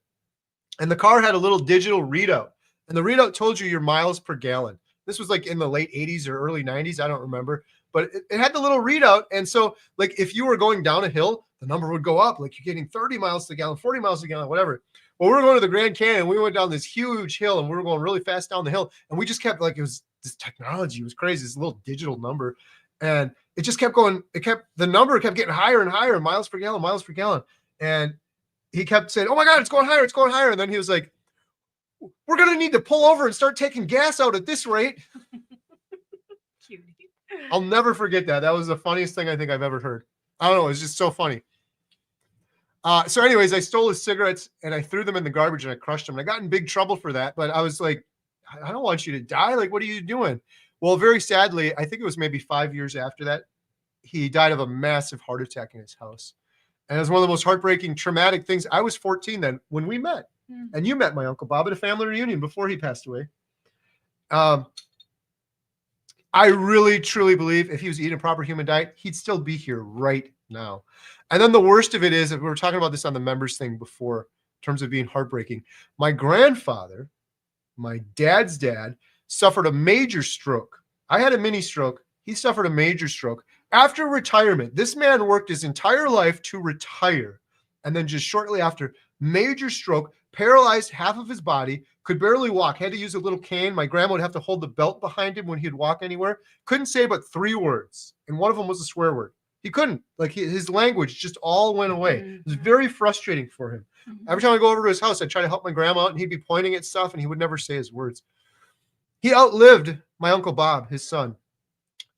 And the car had a little digital readout. And the readout told you your miles per gallon. This was like in the late 80s or early 90s. I don't remember. But it had the little readout. And so, like, if you were going down a hill, the number would go up. Like, you're getting 30 miles to the gallon, 40 miles to the gallon, whatever. Well, we were going to the Grand Canyon. We went down this huge hill, and we were going really fast down the hill. And we just kept, like, it was this technology. It was crazy. This little digital number. And it just kept going. The number kept getting higher and higher, miles per gallon. And he kept saying, oh my God, it's going higher. It's going higher. And then he was like, we're going to need to pull over and start taking gas out at this rate. I'll never forget that. That was the funniest thing I think I've ever heard. I don't know. It's just so funny. So anyways, I stole his cigarettes and I threw them in the garbage and I crushed them. And I got in big trouble for that. But I was like, I don't want you to die. Like, what are you doing? Well, very sadly, I think it was maybe 5 years after that, he died of a massive heart attack in his house. And it was one of the most heartbreaking, traumatic things. I was 14 then when we met. And you met my Uncle Bob at a family reunion before he passed away. I really, truly believe if he was eating a proper human diet, he'd still be here right now. And then the worst of it is, if we were talking about this on the members thing before, in terms of being heartbreaking, my grandfather, my dad's dad, suffered a major stroke. I had a mini stroke. He suffered a major stroke. After retirement, this man worked his entire life to retire. And then just shortly after, major stroke, paralyzed half of his body, could barely walk, had to use a little cane. My grandma would have to hold the belt behind him when he'd walk anywhere. Couldn't say but 3 words. And one of them was a swear word. He couldn't. Like, his language just all went away. It was very frustrating for him. Every time I go over to his house, I'd try to help my grandma out, and he'd be pointing at stuff, and he would never say his words. He outlived my Uncle Bob, his son.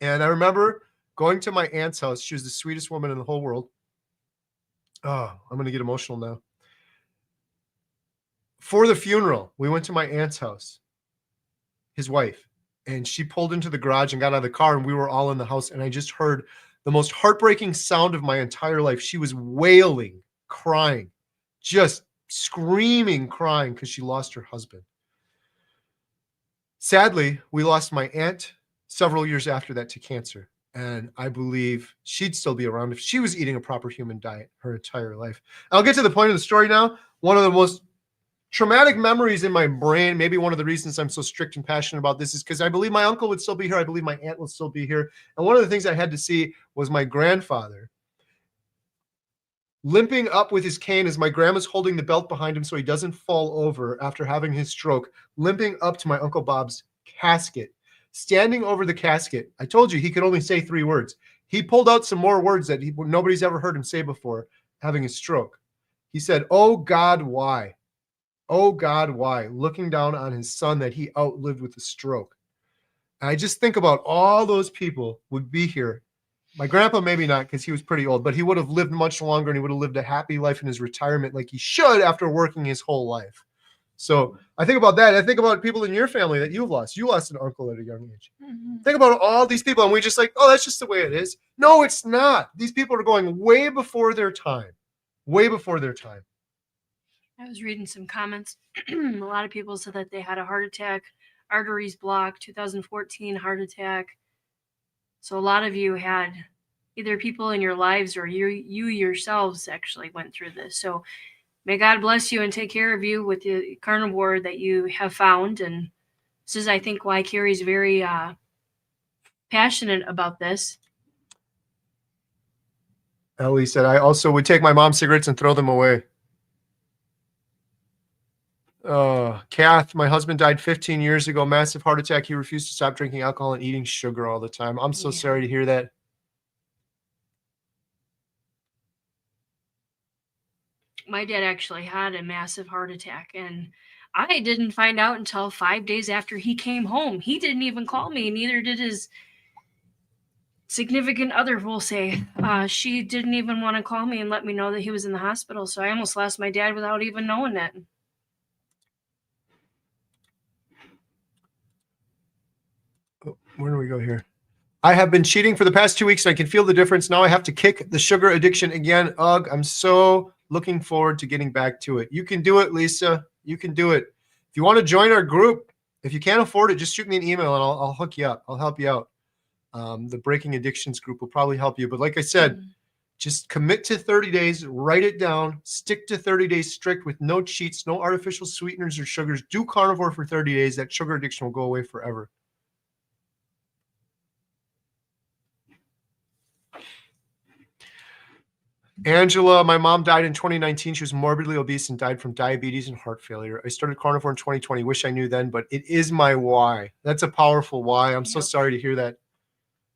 And I remember going to my aunt's house. She was the sweetest woman in the whole world. Oh, I'm going to get emotional now. For the funeral, we went to my aunt's house, his wife, and she pulled into the garage and got out of the car, and we were all in the house, and I just heard the most heartbreaking sound of my entire life. She was wailing, crying, just screaming, crying because she lost her husband. Sadly, we lost my aunt several years after that to cancer. And I believe she'd still be around if she was eating a proper human diet her entire life. I'll get to the point of the story now. One of the most traumatic memories in my brain, maybe one of the reasons I'm so strict and passionate about this, is because I believe my uncle would still be here. I believe my aunt will still be here. And one of the things I had to see was my grandfather limping up with his cane as my grandma's holding the belt behind him so he doesn't fall over after having his stroke, limping up to my Uncle Bob's casket, standing over the casket. I told you he could only say 3 words. He pulled out some more words that nobody's ever heard him say before, having a stroke. He said, "Oh God, why? Oh God, why?" Looking down on his son that he outlived with a stroke. And I just think about all those people would be here. My grandpa, maybe not, because he was pretty old, but he would have lived much longer and he would have lived a happy life in his retirement like he should after working his whole life. So I think about that. I think about people in your family that you've lost. You lost an uncle at a young age. Mm-hmm. Think about all these people, and we just like, oh, that's just the way it is. No, it's not. These people are going way before their time. Way before their time. I was reading some comments. A lot of people said that they had a heart attack, arteries blocked, 2014 heart attack. So a lot of you had either people in your lives or you yourselves actually went through this. So may God bless you and take care of you with the carnivore that you have found. And this is, I think, why Carrie's very passionate about this. Ellie said, I also would take my mom's cigarettes and throw them away. Kath, my husband died 15 years ago. Massive heart attack. He refused to stop drinking alcohol and eating sugar all the time. I'm so sorry to hear that. My dad actually had a massive heart attack, and I didn't find out until 5 days after he came home. He didn't even call me, neither did his significant other, we'll say. She didn't even want to call me and let me know that he was in the hospital, so I almost lost my dad without even knowing that. Where do we go here? I have been cheating for the past 2 weeks. I can feel the difference. Now I have to kick the sugar addiction again. Ugh, I'm so looking forward to getting back to it. You can do it, Lisa. You can do it. If you want to join our group, if you can't afford it, just shoot me an email and I'll hook you up. I'll help you out. The Breaking Addictions group will probably help you. But like I said, just commit to 30 days, write it down, stick to 30 days strict with no cheats, no artificial sweeteners or sugars. Do carnivore for 30 days. That sugar addiction will go away forever. Angela, my mom died in 2019. She was morbidly obese and died from diabetes and heart failure. I started carnivore in 2020. Wish I knew then, but it is my why. That's a powerful why. I'm so sorry to hear that.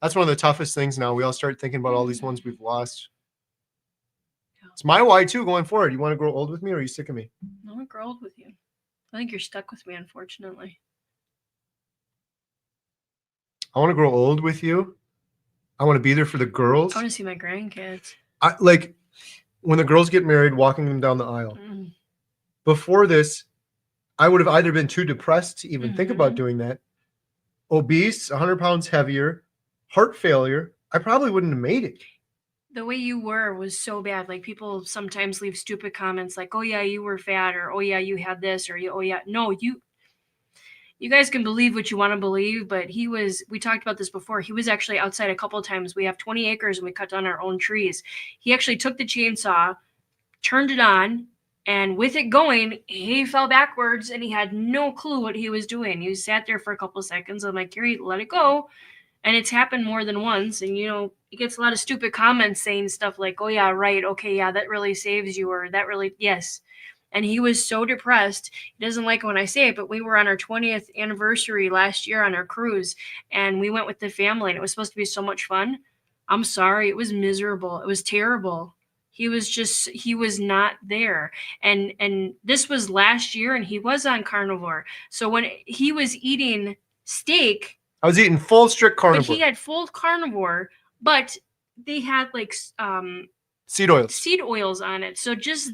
That's one of the toughest things now. We all start thinking about all these ones we've lost. It's my why too going forward. You want to grow old with me or are you sick of me? I want to grow old with you. I think you're stuck with me, unfortunately. I want to grow old with you. I want to be there for the girls. I want to see my grandkids. Like when the girls get married, walking them down the aisle. Before this, I would have either been too depressed to even think about doing that, obese, 100 pounds heavier, heart failure. I probably wouldn't have made it. The way you were was so bad. Like people sometimes leave stupid comments like, oh yeah, you were fat, or oh yeah, you had this, or oh yeah. No, you guys can believe what you want to believe, but we talked about this before. He was actually outside a couple of times. We have 20 acres and we cut down our own trees. He actually took the chainsaw, turned it on, and with it going, he fell backwards and he had no clue what he was doing. He sat there for a couple of seconds. I'm like, Carrie, let it go. And it's happened more than once. And, he gets a lot of stupid comments saying stuff like, oh yeah, right. Okay. Yeah, that really saves you. Or that really, yes. And he was so depressed. He doesn't like it when I say it, but we were on our 20th anniversary last year on our cruise, and we went with the family, and it was supposed to be so much fun. I'm sorry. It was miserable. It was terrible. He was not there. And this was last year, and he was on carnivore. So when he was eating steak, I was eating full strict carnivore. But he had full carnivore, but they had like seed oils on it. So just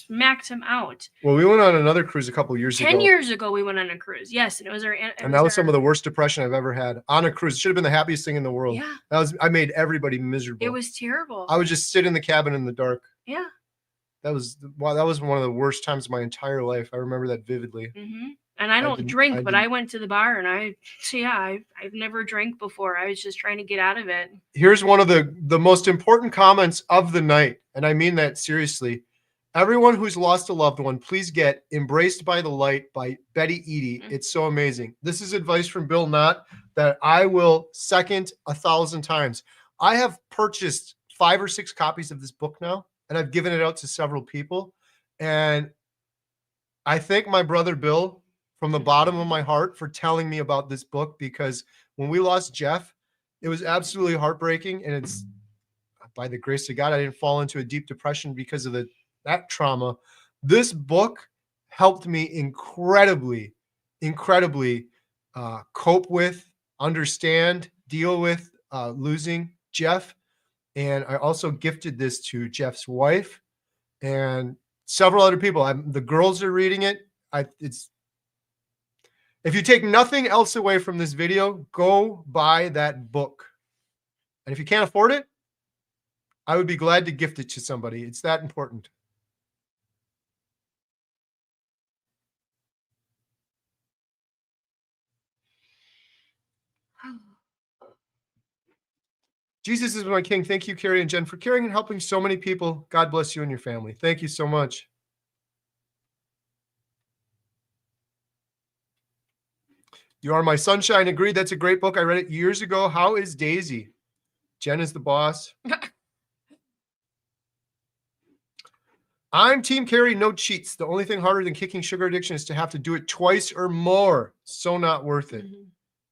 smacked him out. Well, we went on another cruise a couple years ago. 10 years ago, we went on a cruise. Yes, and it was our. And that was some of the worst depression I've ever had on a cruise. It should have been the happiest thing in the world. Yeah. I made everybody miserable. It was terrible. I would just sit in the cabin in the dark. Yeah. That was one of the worst times of my entire life. I remember that vividly. And I don't drink, but I went to the bar and I've never drank before. I was just trying to get out of it. Here's one of the most important comments of the night. And I mean that seriously. Everyone who's lost a loved one, please get Embraced by the Light by Betty Eady. It's so amazing. This is advice from Bill Knott that I will second 1,000 times. I have purchased 5 or 6 copies of this book now, and I've given it out to several people. And I thank my brother Bill from the bottom of my heart for telling me about this book, because when we lost Jeff, It was absolutely heartbreaking, and it's by the grace of God, I didn't fall into a deep depression because of that trauma. This book helped me incredibly cope with, understand, deal with losing Jeff. And I also gifted this to Jeff's wife and several other people. The girls are reading it. If you take nothing else away from this video, go buy that book. And if you can't afford it, I would be glad to gift it to somebody. It's that important. Jesus is my King. Thank you, Carrie and Jen, for caring and helping so many people. God bless you and your family. Thank you so much. You Are My Sunshine. Agreed. That's a great book. I read it years ago. How is Daisy? Jen is the boss. I'm Team Carrie. No cheats. The only thing harder than kicking sugar addiction is to have to do it twice or more. So not worth it. Mm-hmm.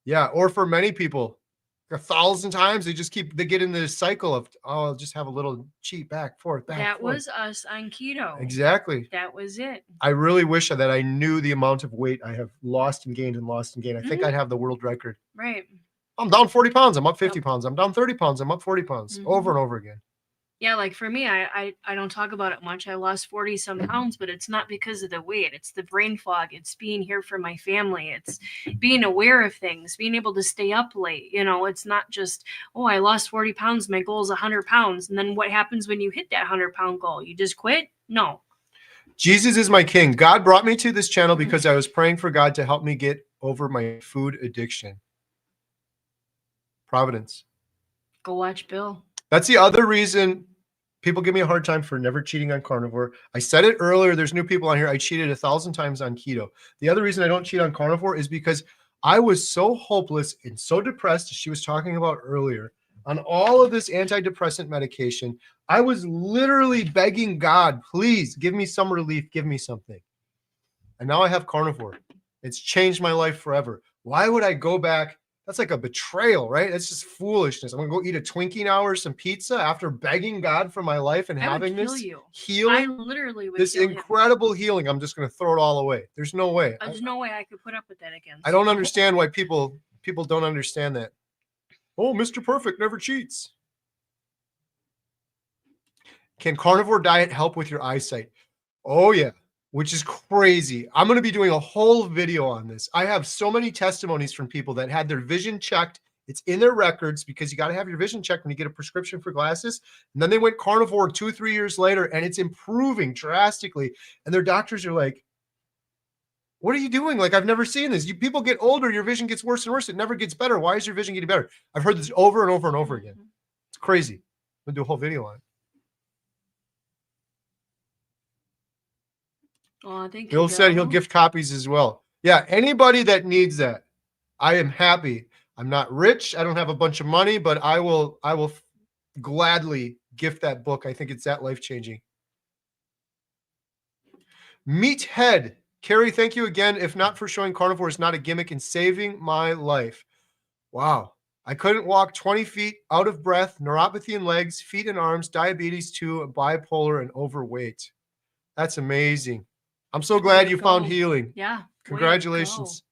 Yeah. Or for many people, 1,000 times they get in this cycle of, oh, I'll just have a little cheat back, forth. That was us on keto. Exactly. That was it. I really wish that I knew the amount of weight I have lost and gained. I think I'd have the world record. Right. I'm down 40 pounds. I'm up 50 pounds. I'm down 30 pounds. I'm up 40 pounds over and over again. Yeah, like for me, I don't talk about it much. I lost 40 some pounds, but it's not because of the weight. It's the brain fog. It's being here for my family. It's being aware of things, being able to stay up late. You know, it's not just, oh, I lost 40 pounds. My goal is 100 pounds. And then what happens when you hit that 100-pound goal? You just quit? No. Jesus is my King. God brought me to this channel because I was praying for God to help me get over my food addiction. Providence. Go watch Bill. That's the other reason people give me a hard time for never cheating on carnivore. I said it earlier. There's new people on here. I cheated 1,000 times on keto. The other reason I don't cheat on carnivore is because I was so hopeless and so depressed, as she was talking about earlier, on all of this antidepressant medication. I was literally begging God, please give me some relief. Give me something. And now I have carnivore. It's changed my life forever. Why would I go back? That's like a betrayal, right? That's just foolishness. I'm going to go eat a Twinkie now or some pizza after begging God for my life and having this healing. I literally would this incredible healing. I'm just going to throw it all away. There's no way. There's no way I could put up with that again. I don't understand why people don't understand that. Oh, Mr. Perfect never cheats. Can carnivore diet help with your eyesight? Oh, yeah. Which is crazy. I'm going to be doing a whole video on this. I have so many testimonies from people that had their vision checked. It's in their records because you got to have your vision checked when you get a prescription for glasses. And then they went carnivore 2-3 years later and it's improving drastically. And their doctors are like, what are you doing? Like, I've never seen this. People get older, your vision gets worse and worse. It never gets better. Why is your vision getting better? I've heard this over and over and over again. It's crazy. I'm going to do a whole video on it. Oh, thank you. Bill said he'll gift copies as well. Yeah, anybody that needs that, I am happy. I'm not rich. I don't have a bunch of money, but I will gladly gift that book. I think it's that life-changing. Meathead. Carrie, thank you again. If not for showing carnivore is not a gimmick in saving my life. Wow. I couldn't walk 20 feet, out of breath, neuropathy in legs, feet and arms, diabetes 2, bipolar, and overweight. That's amazing. I'm so glad you found healing. Yeah. Congratulations.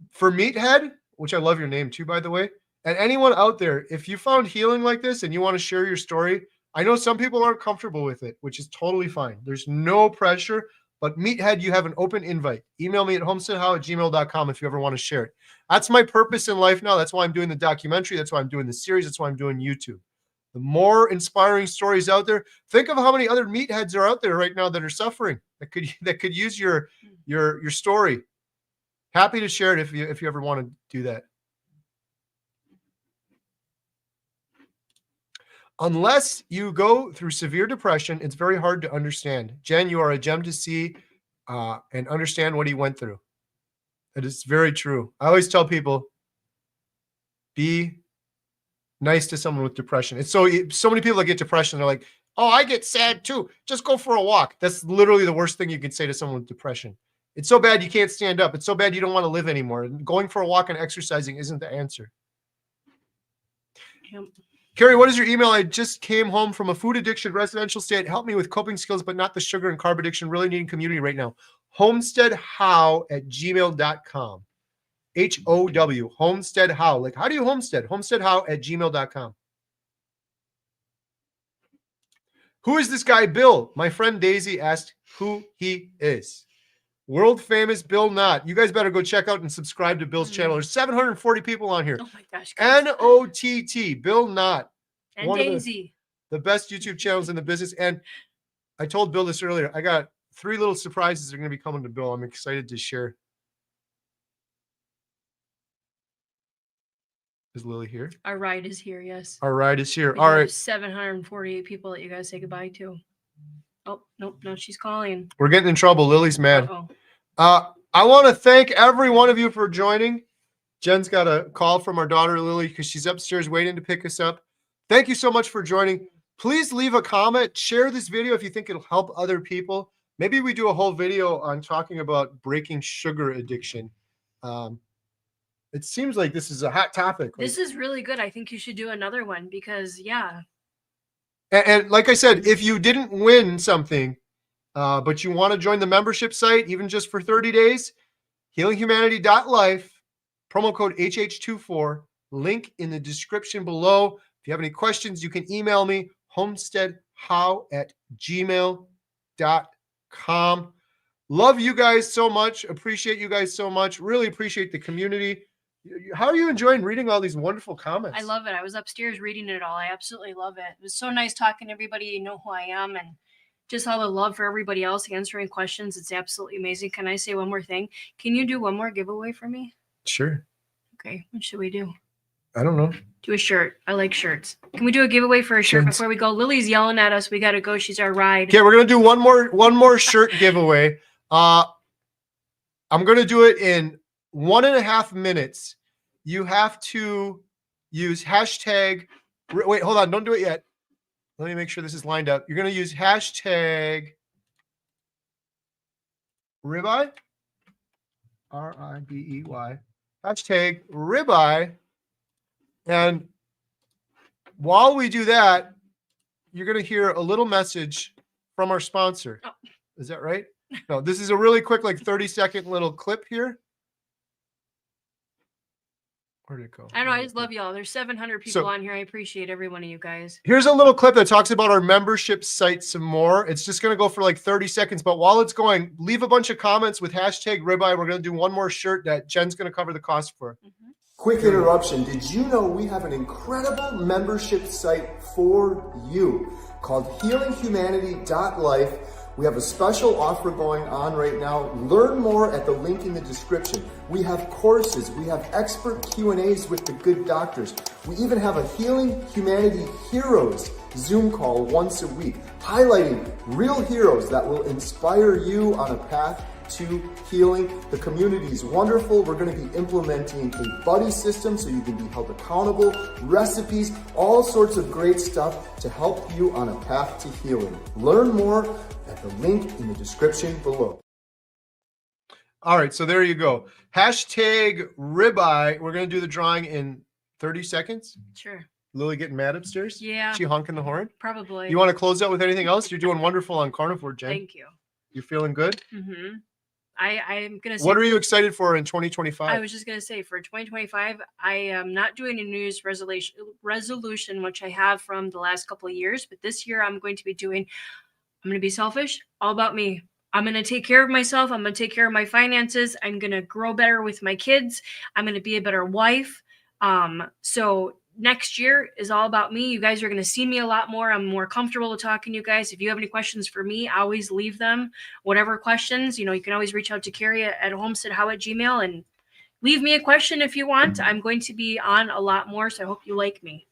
For Meathead, which I love your name too, by the way, and anyone out there, if you found healing like this and you want to share your story, I know some people aren't comfortable with it, which is totally fine. There's no pressure, but Meathead, you have an open invite. Email me at homesteadhow@gmail.com if you ever want to share it. That's my purpose in life now. That's why I'm doing the documentary. That's why I'm doing the series. That's why I'm doing YouTube. The more inspiring stories out there. Think of how many other meatheads are out there right now that are suffering that could use your story. Happy to share it if you ever want to do that. Unless you go through severe depression, it's very hard to understand. Jen, you are a gem to see and understand what he went through. It is very true. I always tell people, be nice to someone with depression. It's so many people that get depression, they're like, oh, I get sad too. Just go for a walk. That's literally the worst thing you can say to someone with depression. It's so bad you can't stand up. It's so bad you don't want to live anymore. And going for a walk and exercising isn't the answer. Yep. Carrie, what is your email? I just came home from a food addiction residential state. Help me with coping skills, but not the sugar and carb addiction. Really needing community right now. homesteadhow@gmail.com. HOW, homestead how. Like, how do you homestead? homesteadhow@gmail.com. Who is this guy, Bill? My friend Daisy asked who he is. World famous Bill Knott. You guys better go check out and subscribe to Bill's channel. There's 740 people on here. Oh my gosh. Guys. N-O-T-T, Bill Knott. And One Daisy. The best YouTube channels in the business. And I told Bill this earlier. I got 3 little surprises that are going to be coming to Bill. I'm excited to share. Is Lily here? Our ride is here, yes. Our ride is here. We All have right. 748 people that you guys say goodbye to. Oh, nope, no, she's calling. We're getting in trouble. Lily's mad. Uh-oh. I want to thank every one of you for joining. Jen's got a call from our daughter, Lily, because she's upstairs waiting to pick us up. Thank you so much for joining. Please leave a comment. Share this video if you think it'll help other people. Maybe we do a whole video on talking about breaking sugar addiction. It seems like this is a hot topic. This is really good. I think you should do another one because, yeah. And like I said, if you didn't win something, but you want to join the membership site, even just for 30 days, healinghumanity.life, promo code HH24, link in the description below. If you have any questions, you can email me, homesteadhow@gmail.com. Love you guys so much. Appreciate you guys so much. Really appreciate the community. How are you enjoying reading all these wonderful comments? I love it. I was upstairs reading it all. I absolutely love it. It was so nice talking to everybody. You know who I am, and just all the love for everybody else answering questions. It's absolutely amazing. Can I say one more thing? Can you do one more giveaway for me? Sure. Okay. What should we do? I don't know. Do a shirt. I like shirts. Can we do a giveaway for a shirt before we go? Lily's yelling at us. We got to go. She's our ride. Okay, we're going to do one more shirt giveaway. I'm going to do it in 1.5 minutes. You have to use hashtag. Wait, hold on. Don't do it yet. Let me make sure this is lined up. You're going to use hashtag ribeye, R-I-B-E-Y, hashtag ribeye. And while we do that, you're going to hear a little message from our sponsor. Oh. Is that right? No, this is a really quick, like 30-second little clip here. Where'd it go? I know. I just love y'all. There's 700 people on here. I appreciate every one of you guys. Here's a little clip that talks about our membership site some more. It's just going to go for like 30 seconds. But while it's going, leave a bunch of comments with hashtag ribeye. We're going to do one more shirt that Jen's going to cover the cost for. Mm-hmm. Quick interruption. Did you know we have an incredible membership site for you called healinghumanity.life? We have a special offer going on right now. Learn more at the link in the description. We have courses. We have expert Q&As with the good doctors. We even have a Healing Humanity Heroes Zoom call once a week, highlighting real heroes that will inspire you on a path to healing. The community is wonderful. We're going to be implementing a buddy system so you can be held accountable, recipes, all sorts of great stuff to help you on a path to healing. Learn more at the link in the description below. All right, so there you go. Hashtag ribeye. We're going to do the drawing in 30 seconds. Sure. Lily getting mad upstairs? Yeah. She honking the horn? Probably. You want to close out with anything else? You're doing wonderful on Carnivore, Jen. Thank you. You feeling good? Mm-hmm. I'm going to say. What are you excited for in 2025? I was just going to say for 2025, I am not doing a New Year's resolution, which I have from the last couple of years. But this year I'm going to be selfish, all about me. I'm going to take care of myself. I'm going to take care of my finances. I'm going to grow better with my kids. I'm going to be a better wife. So next year is all about me. You guys are going to see me a lot more. I'm more comfortable talking to you guys. If you have any questions for me, I always leave them. Whatever questions, you can always reach out to Carrie at homesteadhow@gmail and leave me a question if you want. I'm going to be on a lot more, so I hope you like me.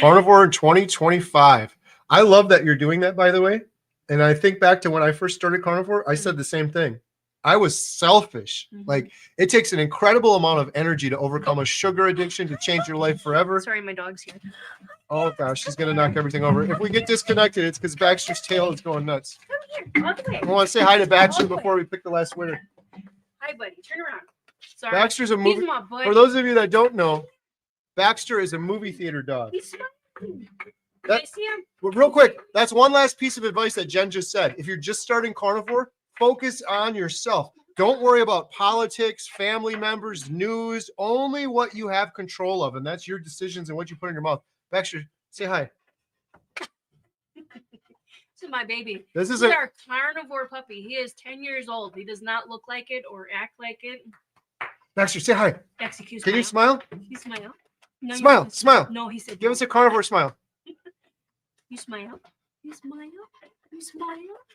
Carnivore in 2025. I love that you're doing that, by the way. And I think back to when I first started Carnivore, I said the same thing. I was selfish. Mm-hmm. Like, it takes an incredible amount of energy to overcome a sugar addiction, to change your life forever. Sorry, my dog's here. Oh, gosh, she's going to knock everything over. If we get disconnected, it's because Baxter's tail is going nuts. Come here. Walk away. I want to say hi to Baxter before we pick the last winner. Hi, buddy. Turn around. Sorry. Baxter's a He's movie. my buddy. For those of you that don't know, Baxter is a movie theater dog. He's smiling. That- I see him. Real quick, that's one last piece of advice that Jen just said. If you're just starting carnivore, focus on yourself. Don't worry about politics, family members, news, only what you have control of. And that's your decisions and what you put in your mouth. Baxter, say hi. This is my baby. This is This is our carnivore puppy. He is 10 years old. He does not look like it or act like it. Baxter, say hi. Excuse Can you smile? You smile. No, you Smile, don't. smile. No, he said Give us a carnivore smile. You smile. You smile. You smile.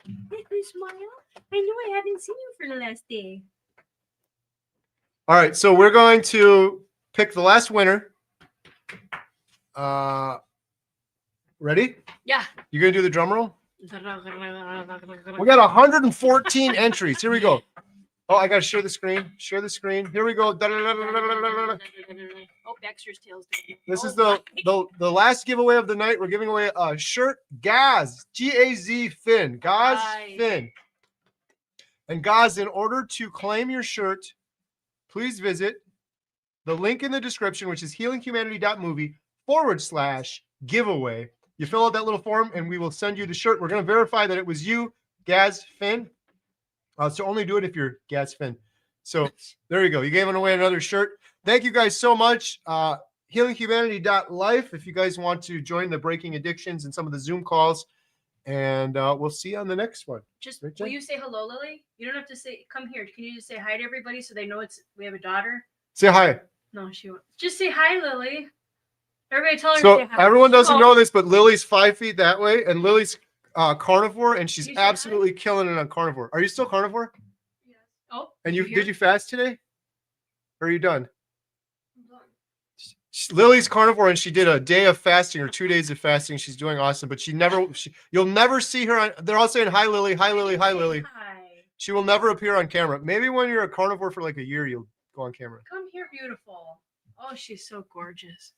You smile. I know I haven't seen you for the last day. All right, so we're going to pick the last winner. Ready? Yeah. You gonna do the drum roll? We Oh, got 114 entries. Here we go. Oh, I gotta share the screen. Share the screen. Here we go. Oh, Baxter's tail's down. This is the last giveaway of the night. We're giving away a shirt. Gaz, G-A-Z Finn. Gaz Right. Finn. And Gaz, in order to claim your shirt, please visit the link in the description, which is healinghumanity.movie/giveaway. You fill out that little form and we will send you the shirt. We're going to verify that it was you, Gaz Finn. So only do it if you're Gaz Finn. So there you go. You gave away another shirt. Thank you guys so much. Healinghumanity.life if you guys want to join the Breaking Addictions and some of the Zoom calls. And we'll see you on the next one. Just Right, will Jen? you say hello, Lily? You don't have to say come here. Can you just say hi to everybody so they know we have a daughter? Say hi. No, she won't. Just say hi, Lily. Everybody tell her to So say hi. everyone doesn't Oh, know this, but Lily's 5 feet that way, and Lily's carnivore, and she's You say hi? absolutely killing it on carnivore. Are you still carnivore? Yes. Oh. And you did you fast today? Or are you done? Lily's carnivore, and she did a day of fasting or 2 days of fasting. She's doing awesome, but you'll never see her on. They're all saying hi, Lily, hi, Lily, hi, Lily. Hi. She will never appear on camera. Maybe when you're a carnivore for like a year, you'll go on camera. Come here, beautiful. Oh, she's so gorgeous.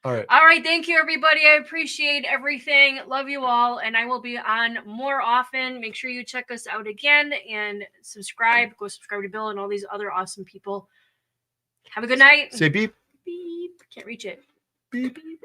All right. All right. Thank you, everybody. I appreciate everything. Love you all. And I will be on more often. Make sure you check us out again and subscribe. Go subscribe to Bill and all these other awesome people. Have a good night. Say beep. Beep. Can't reach it. Beep. Beep.